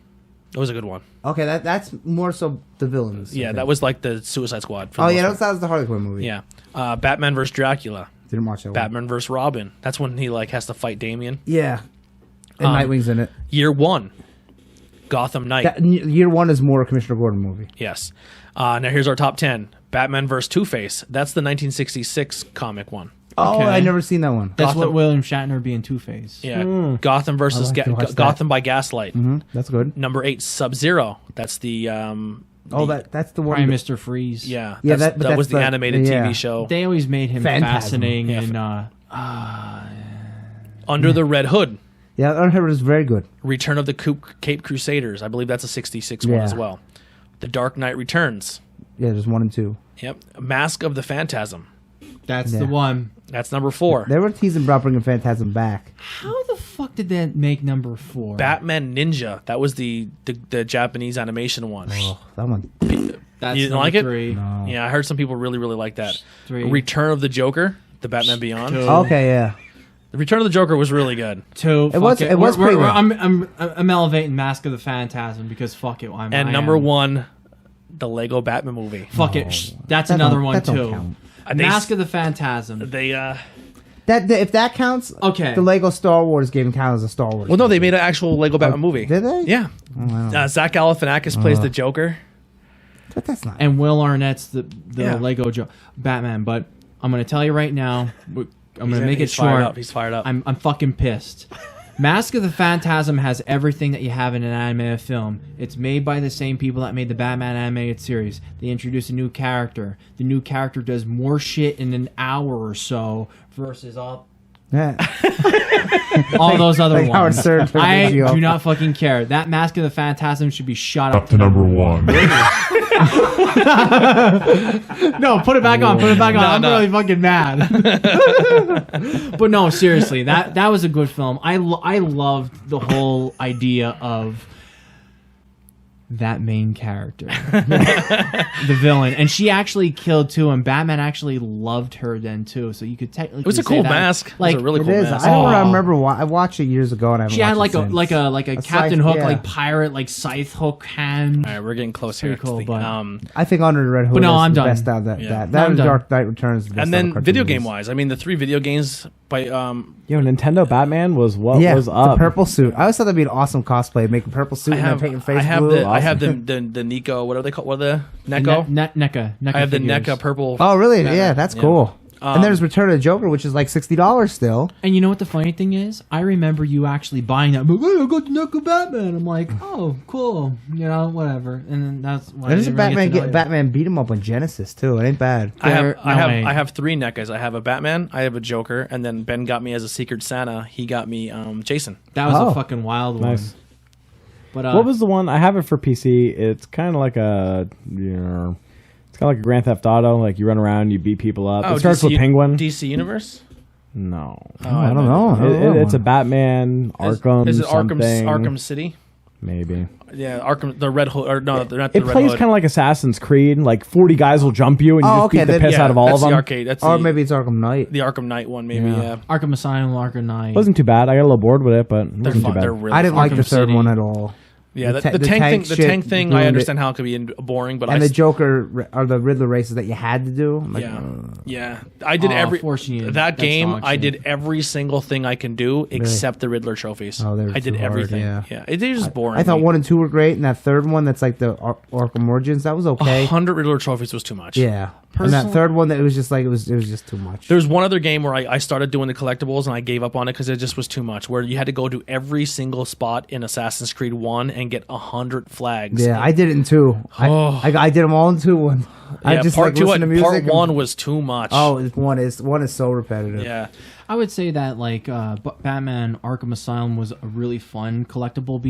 That was a good one. Okay, that's more so the villains. Yeah, okay. that was like the Suicide Squad. For Oh the yeah, most that was the Harley Quinn movie. part. Yeah. Batman vs Dracula. Didn't watch that one. Batman vs Robin. That's when he like has to fight Damien. Yeah. And Nightwing's in it. Year One. Gotham Knight. Year one is more a Commissioner Gordon movie. Yes. Now here's our top 10. Batman vs Two-Face. That's the 1966 comic one. Oh, Okay. I never seen that one. That's Gotham- what William Shatner being Two-Face. Yeah. Gotham versus I like to watch that. Gotham by Gaslight. That's good. Number 8, Sub-Zero. That's the Oh, that's the one. Prime Minister Freeze. yeah. Yeah, that but was that's the animated yeah. TV show. They always made him Phantasm. fascinating Yeah. and Under the Red Hood. Yeah, Unheard is very good. Return of the Cape Crusaders. I believe that's a 66 one Yeah. as well. The Dark Knight Returns. Yeah, there's 1 and 2. Yep. Mask of the Phantasm. that's Yeah. the one. That's number 4. They were teasing about bringing Phantasm back. How the fuck did that make number 4? Batman Ninja. That was the Japanese animation one. Oh, that one. That's You didn't number like it? 3. No. Yeah, I heard some people really, really like that. 3. Return of the Joker. The Batman Beyond. 2. Okay, yeah. The Return of the Joker was really good. 2. It was- fuck it was We're- pretty we're- good. I'm elevating Mask of the Phantasm because fuck it. I And number am. 1, the Lego Batman movie. Fuck it. That's That another don't- one that don't too. count. Mask of the Phantasm. They If that counts, Okay. the Lego Star Wars game counts as a Star Wars. well, no, they made an actual Lego Batman movie. Did they? Yeah. Zach Galifianakis plays the Joker. But that's not. And Will Arnett's the Yeah. Lego Batman. But I'm gonna tell you right now. I'm gonna make it He's fired short. up. He's fired up. I'm fucking pissed. Mask of the Phantasm has everything that you have in an animated film. It's made by the same people that made the Batman animated series. They introduce a new character. The new character does more shit in an hour or so versus all Yeah. those other like Howard ones. Stern turned I HBO. do not fucking care. That Mask of the Phantasm should be shot up Up to number 1. No, put it back on. Put it back on. I'm no. really fucking mad. But no, seriously, that was a good film. I loved the whole idea of that main character, the villain, and she actually killed too. And Batman actually loved her then too. So you could technically it was a say cool that, mask. Like it was a really It cool is. mask. I don't Oh. remember why. I watched it years ago and I haven't she had watched like it a since. like a A Captain scythe, Hook yeah. like pirate like scythe hook hand. All right, we're getting close Pretty here. cool, but- I think Under the Red Hood But no, is I'm the done. best out of that. Yeah. That, No, that I'm and done. Dark Knight Returns. Is the best And out of then cartoon video movies. game wise, I mean, the 3 video games by Yo, Nintendo Batman was what Yeah, was up. the purple suit. I always thought that'd be an awesome cosplay. Make a purple suit I and have then paint your face I have blue. the I have Awesome. the Nico. What are they called? What are the Neko? NECA. I have the figures. NECA purple. Oh, really? Batman. Yeah, that's Yeah. cool. And there's Return of the Joker, which is like $60 still. And you know what the funny thing is? I remember you actually buying that. But, hey, I got the NECA Batman. I'm like, oh, cool. You know, whatever. And then that's why There's a Batman beat 'em up on Genesis too. It ain't bad. I have There- I no have way. I have 3 NECAs. I have a Batman, I have a Joker, and then Ben got me as a Secret Santa. He got me Jason. That was Oh. a fucking wild one. Nice. But What was the one? I have it for PC. It's kind of like a, it's kind of like a Grand Theft Auto. Like you run around, you beat people up. It starts with Penguin. DC Universe. No, I don't know. it's a Batman Arkham. Is it something. Arkham City? Maybe. Yeah, Arkham. The Red Hood. Or no, they're not the It Red plays Hood. kind of like Assassin's Creed. Like 40 guys will jump you, and you Oh, just okay, beat the then- piss yeah, out of all that's of them. the arcade. That's Or the, maybe it's Arkham Knight. the Arkham Knight one. Maybe Yeah. yeah. Arkham Asylum, Arkham Knight. Wasn't too bad. I got a little bored with it, but it They're wasn't fun. too bad. They're really. I didn't fun. like the Arkham third City. one at all. Yeah, the ta- tank shit thing. I ruined understand how it could be boring, but And the Joker or the Riddler races that you had to do. I'm like, yeah. I did unfortunately, that that's game. dog I shit. did every single thing I can do except the Riddler trophies. Oh, they're I did too hard, everything. yeah. It is just boring. I thought 1 and 2 were great, and that third one that's like the Arkham Origins, that was okay. 100 Riddler trophies was too much. Yeah. And that third one, that it was just like it was just too much. There's one other game where I started doing the collectibles and I gave up on it because it just was too much. Where you had to go to every single spot in Assassin's Creed 1 and get 100 flags. Yeah, I did it in 2. Oh. I did them all in 2. I just part like two, listen to music. part and- 1 was too much. Oh, one is so repetitive. yeah. I would say that like Batman Arkham Asylum was a really fun collectible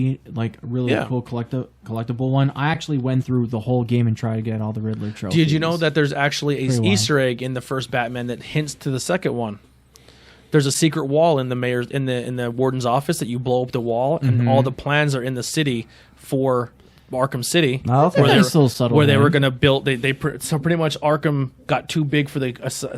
really Yeah. cool collectible one. I actually went through the whole game and tried to get all the Riddler trophies. Did you know that there's actually an Pretty wild. Easter egg in the first Batman that hints to the second one? There's a secret wall in the mayor's in the warden's office that you blow up the wall, and all the plans are in the city for Arkham City. Oh, okay. Where, Nice little subtle where they hint. were going to build. So pretty much Arkham got too big for the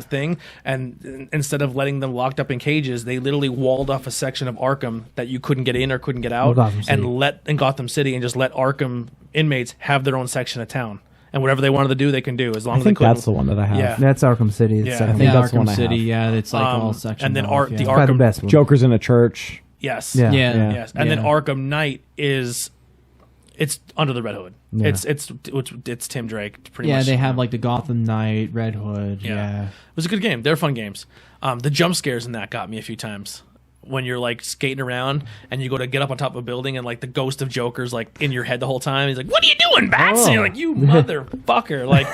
thing, and instead of letting them locked up in cages, they literally walled off a section of Arkham that you couldn't get in or couldn't get out, Gotham City. in Gotham City, and just let Arkham inmates have their own section of town. And whatever they wanted to do, they can do as long I as they think couldn't. that's the one that I have. Yeah. That's Arkham City. Yeah. Second I think one. that's the one I City, have. yeah, it's like all sections. and then off, the yeah. Probably the Arkham best one. Joker's in a church. Yes. Yeah. Yeah. Yes. And then Yeah. Arkham Knight it's under the Red Hood. Yeah. It's Tim Drake pretty Yeah, much. they have like the Gotham Knight, Red Hood. Yeah. Yeah. It was a good game. They're fun games. The jump scares in that got me a few times. When you're like skating around and you go to get up on top of a building and like the ghost of Joker's like in your head the whole time. He's like, "What are you doing, Bats?" And you're like, "You motherfucker!" Like,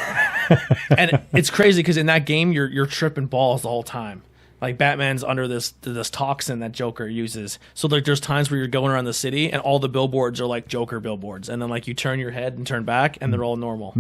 and it's crazy because in that game you're tripping balls the whole time. Like Batman's under this toxin that Joker uses. So like there's times where you're going around the city and all the billboards are like Joker billboards, and then like you turn your head and turn back and they're all normal.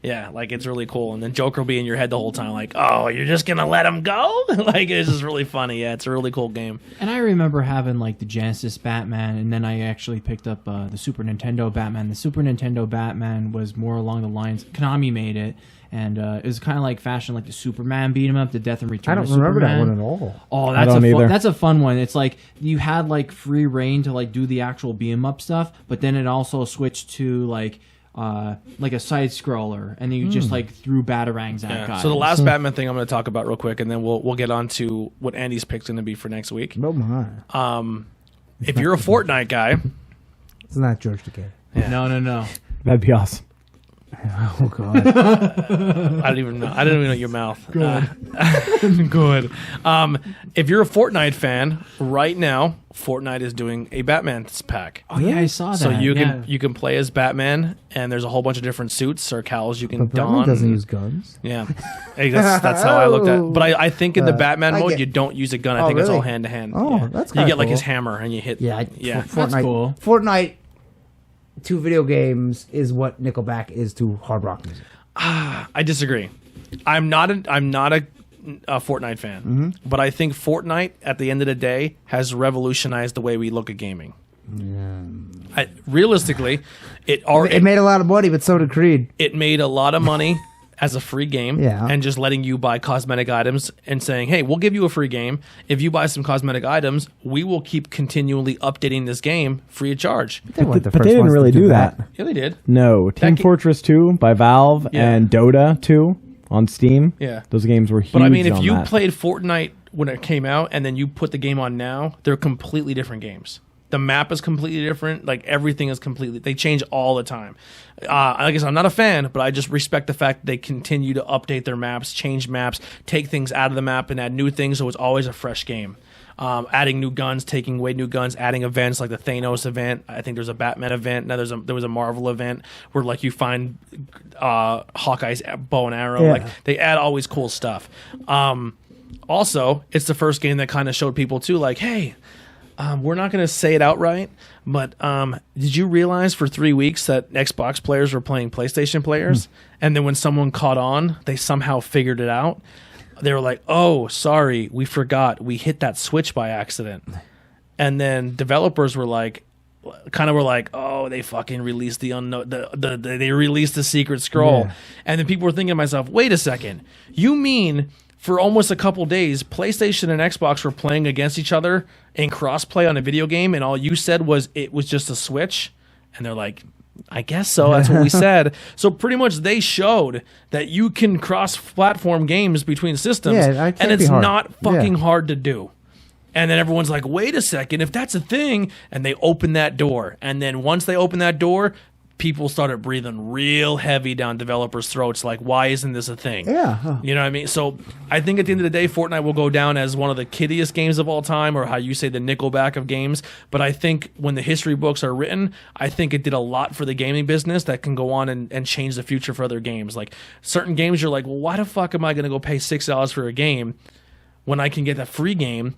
Yeah, like it's really cool. And then Joker will be in your head the whole time, like, "Oh, you're just gonna let him go?" Like it's just really funny. Yeah, it's a really cool game. And I remember having like the Genesis Batman, and then I actually picked up the Super Nintendo Batman. The Super Nintendo Batman was more along the lines Konami made it, and it was kind of like fashion like the Superman beat 'em up, the Death and Return. I don't of remember that Superman. one at all. Oh, that's a fun one. It's like you had like free reign to like do the actual beat 'em up stuff, but then it also switched to like a side scroller, and then you just like threw batarangs at guys. So the last Batman thing I'm going to talk about real quick, and then we'll get on to what Andy's pick's going to be for next week. Oh my. If you're a Fortnite guy, It's not George Takei. No. That'd be awesome. Oh god. I don't even know your mouth. Good. Good. If you're a Fortnite fan, right now Fortnite is doing a Batman pack. Oh yeah, I saw that. So you yeah. can play as Batman, and there's a whole bunch of different suits or cowls you can But Batman don. doesn't use guns. Yeah, Hey, that's how I looked at it. But I think in the Batman I mode, get- you don't use a gun. I Oh, think it's all really? hand to hand. Oh, Yeah. that's You kinda get like his cool. hammer and you hit. Yeah, yeah. Fortnite. cool. Fortnite to video games is what Nickelback is to hard rock music. I disagree. I'm not a Fortnite fan, but I think Fortnite at the end of the day has revolutionized the way we look at gaming. Realistically, It made a lot of money, but so did Creed. it made a lot of money as a free game, Yeah. and just letting you buy cosmetic items and saying, "Hey, we'll give you a free game if you buy some cosmetic items. We will keep continually updating this game free of charge." They weren't the But first they didn't ones to really do that. Yeah, they did. No, Team ga- Fortress 2 by Valve Yeah. and Dota 2 on Steam. Yeah. Those games were huge. But I mean, if on you that. played Fortnite when it came out and then you put the game on now, they're completely different games. The map is completely different. Like everything is completely. They change all the time. I guess I'm not a fan, but I just respect the fact that they continue to update their maps, change maps, take things out of the map, and add new things. So it's always a fresh game. Adding new guns, taking away new guns, adding events like the Thanos event. I think there's a Batman event. Now there was a Marvel event where like you find Hawkeye's bow and arrow. Yeah. Like they add always cool stuff. Also, it's the first game that kind of showed people too, like, hey. We're not going to say it outright, but did you realize for 3 weeks that Xbox players were playing PlayStation players? And then when someone caught on, they somehow figured it out. They were like, "Oh, sorry, we forgot. We hit that switch by accident." And then developers were like, "Oh, they fucking released the unknown. They released the secret scroll." Yeah. And then people were thinking to myself, "Wait a second. You mean?" For almost a couple days, PlayStation and Xbox were playing against each other in crossplay on a video game, and all you said was it was just a switch, And they're like, I guess so. That's what we said. So pretty much they showed that you can cross-platform games between systems, and it's not fucking hard to do. And then everyone's like, wait a second, if that's a thing, and they open that door. And then once they open that door, people started breathing real heavy down developers' throats, like, why isn't this a thing? Yeah. Huh. You know what I mean? So I think at the end of the day, Fortnite will go down as one of the kiddiest games of all time, or how you say the Nickelback of games. But I think when the history books are written, I think it did a lot for the gaming business that can go on and change the future for other games. Like certain games, you're like, well, why the fuck am I going to go pay $6 for a game when I can get a free game?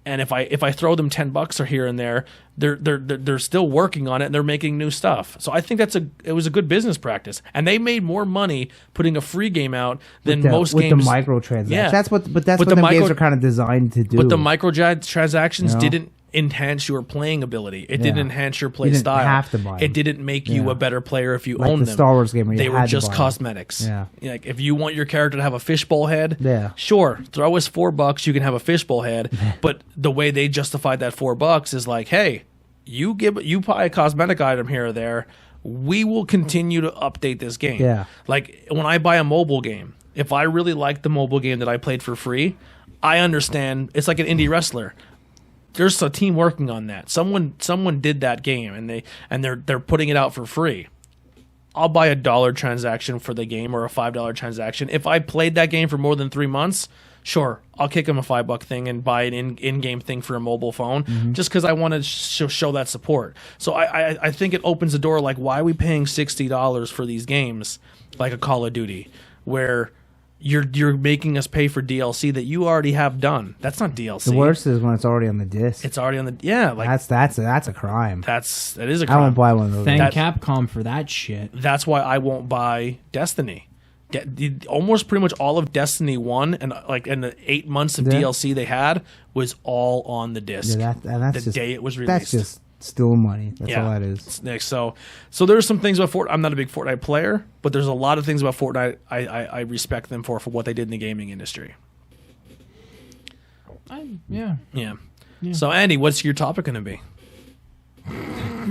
And if I throw them $10 or here and there, they're still working on it and they're making new stuff. So I think it was a good business practice, and they made more money putting a free game out than most games with the microtransactions. Yeah, that's what the them games are kind of designed to do. But the microtransactions didn't enhance your playing ability. It didn't enhance your play style. Have to buy them. It didn't make you a better player if you like owned the them. Star Wars game where they you were had just to buy cosmetics. Yeah. Like if you want your character to have a fishbowl head, Yeah. sure, throw us $4, you can have a fishbowl head. But the way they justified that $4 is like, hey, you buy a cosmetic item here or there, we will continue to update this game. Yeah. Like when I buy a mobile game, if I really like the mobile game that I played for free, I understand it's like an indie wrestler. There's a team working on that. Someone did that game, and they're putting it out for free. I'll buy a $1 transaction for the game or a $5 transaction. If I played that game for more than 3 months, sure, I'll kick them a $5 thing and buy an in-game thing for a mobile phone, just because I want to show that support. So I think it opens the door. Like, why are we paying $60 for these games, like a Call of Duty, where you're making us pay for DLC that you already have done? That's not DLC. The worst is when it's already on the disc. It's already on the like that's a crime. that is a crime. I won't buy one of those. Thank Capcom for that shit. That's why I won't buy Destiny. Almost pretty much all of Destiny 1 and the 8 months of DLC they had was all on the disc. Yeah, that's the day it was released. That's just stealing money. That's all that is. So there's some things about Fortnite. I'm not a big Fortnite player, but there's a lot of things about Fortnite I respect them for what they did in the gaming industry. Yeah. So Andy, what's your topic going to be?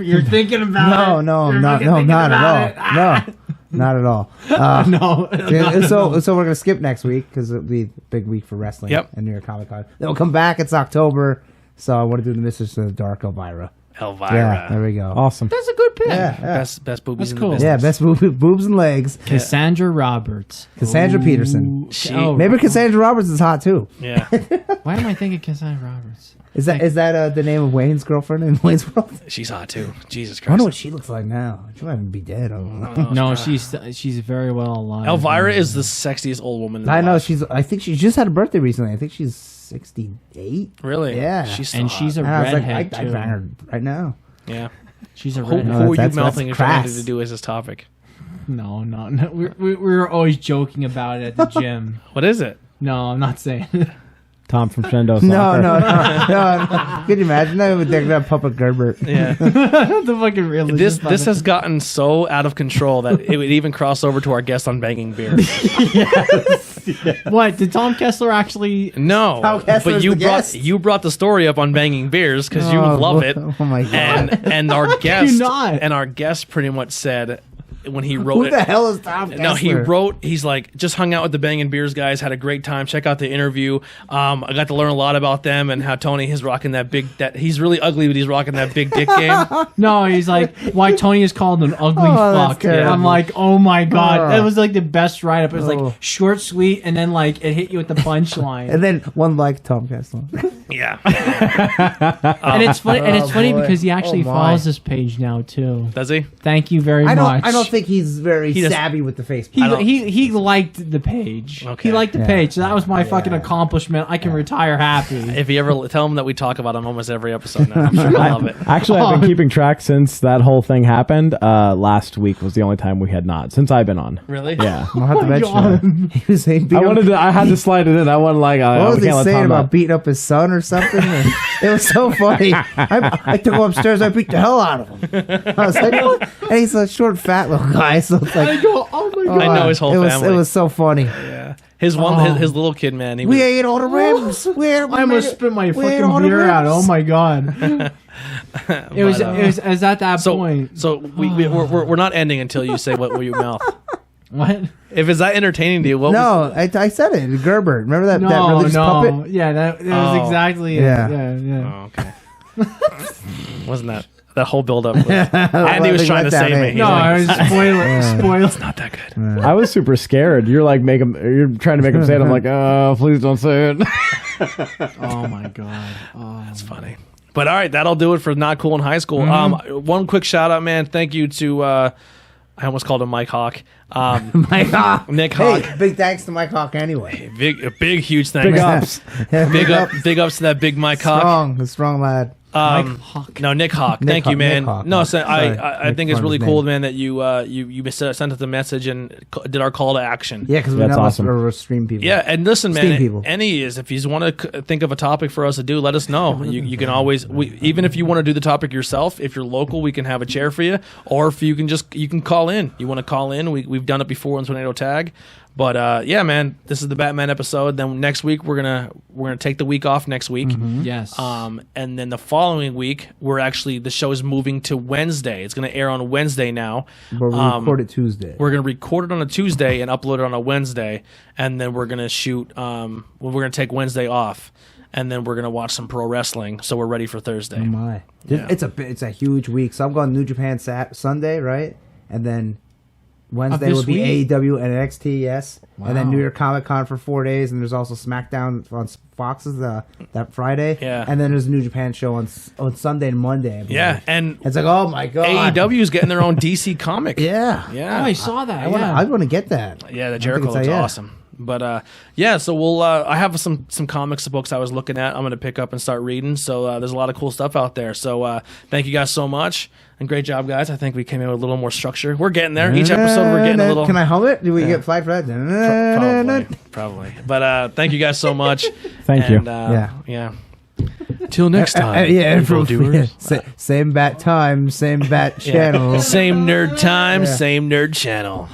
You're thinking about No, not at all. No, not at all. So we're gonna skip next week because it'll be a big week for wrestling and New York Comic Con. Then we'll come back. It's October, so I want to do the Mistress of the Dark, Elvira. Yeah, there we go. Awesome. That's a good pick. Yeah. Best boobies That's in cool. the business. Yeah, best boobs and legs. Cassandra Roberts. Cassandra Peterson. She- Maybe Cassandra Roberts is hot too. Yeah. Why am I thinking Cassandra Roberts? Is that the name of Wayne's girlfriend in Wayne's World? She's hot too. Jesus I Christ. wonder what she looks like now. She might even be dead. I don't know. No, she's very well alive. Elvira is the sexiest old woman in the I know world. I think she just had a birthday recently. I think she's 68. Really? Yeah. She's And she's a And I was like, redhead I'd too. bang her right now. yeah. She's a Who redhead. are you that's mouthing if crass. anything to do with this topic? No. We were always joking about it at the gym. What is it? No, I'm not saying it. Tom from Shendo. No. Could you imagine that? They're gonna Puppet Gerbert. Yeah. The fucking realism. This has gotten so out of control that it would even cross over to our guest on Banging Beer. What did Tom Kessler actually? No, Tom Kessler's but you the brought guest. you brought the story up on Banging Beers because you love it. Oh my god! And our guest not? and our guest pretty much said when he wrote Who it. the hell is Tom Kessler? No, he wrote. He's like, just hung out with the Banging Beers guys, had a great time. Check out the interview. I got to learn a lot about them and how Tony is rocking that big. That he's really ugly, but he's rocking that big dick game. No, he's like, why Tony is called an ugly that's fuck. terrible. I'm like, oh my god, Oh. that was like the best write up. It was Oh. like short, sweet, and then like it hit you with the punchline. And then one like Tom Kessler. Yeah, And it's funny. And it's funny boy. because he actually Oh, my. follows this page now too. does he? Thank you very I much. don't think he's very doesn't- savvy with the Facebook. He liked the page. Okay. He liked the Yeah. page. So that was my fucking accomplishment. I can retire happy. If you ever tell him that we talk about him almost every episode now, I'm sure he'll love it. Actually, I've been keeping track since that whole thing happened. Last week was the only time we had not since I've been on. Really? Yeah. I'll have to mention that. He was saying I had to slide it in. I wasn't like, what was we he can't let saying Tom about out. beating up his son or something? It was so funny. I took him upstairs. I beat the hell out of him. I was like, what? And he's a short, fat little guy. So it's like, I go, oh my god. I know his whole family. It was so funny. Yeah. His his little kid, man. He We was, ate all the ribs. I almost spit my we ate all fucking the beer out. ribs. Oh my god. It was at that point. So we're not ending until you say what your mouth. What? If it's that entertaining to you, what No, was I said it. Gerbert. Remember that No, religious no. puppet? Yeah, that was exactly it. Yeah. Yeah. Oh, okay. Wasn't that whole build up? Andy was trying to save me. He's No, like, I was spoiler. it's not that good. I was super scared. You're like you're trying to make him say it. I'm like, oh, please don't say it. Oh my god. Oh. That's funny. But all right, that'll do it for Not Cool in High School. One quick shout out, man. Thank you to I almost called him Mike Hawk. Mike Hawk. Nick Hawk. Hey, big thanks to Mike Hawk anyway. Big huge thanks. Big ups. Big ups to that big Mike Hawk. Strong lad. Mike Hawk. No, Nick Hawk. Thank you, Hawk, man. Nick Hawk. No, Sorry. I think it's Make really fun of cool, his man, that you sent us a message and did our call to action. Yeah, because That's none awesome. of us are stream people. Yeah, and listen, Steam man. people. Any is if you want to think of a topic for us to do, let us know. You can always, even if you want to do the topic yourself, if you're local, we can have a chair for you. Or if you can call in. You want to call in? We've done it before on Tornado Tag. But yeah, man, this is the Batman episode. Then next week we're gonna take the week off next week. Yes. And then the following week the show is moving to Wednesday. It's gonna air on Wednesday now. But we record it Tuesday. We're gonna record it on a Tuesday and upload it on a Wednesday, and then we're gonna shoot. We're gonna take Wednesday off, and then we're gonna watch some pro wrestling. So we're ready for Thursday. Oh my. Yeah. It's a huge week. So I'm going New Japan Sunday, right? And then Wednesday this would be week? AEW and NXT, yes. And then Wow. New York Comic Con for 4 days, and there's also SmackDown on Fox's that Friday. Yeah. And then there's a New Japan show on Sunday and Monday. I believe. Yeah, and It's like, oh my god. AEW is getting their own DC comic. Yeah. Oh, Yeah. I saw that. I want to get that. Yeah, the I think Jericho it's looks yeah. awesome. But yeah, so we'll. I have some comics books I was looking at. I'm going to pick up and start reading. So there's a lot of cool stuff out there. So thank you guys so much, and great job, guys. I think we came in with a little more structure. We're getting there. Each episode, we're getting a little. Can I hum it? Do we get flagged for that? Probably. But thank you guys so much. Thank you. Yeah. Till next time. Yeah, evil doers. same bat time, same bat channel. Same nerd time, Yeah. same nerd channel.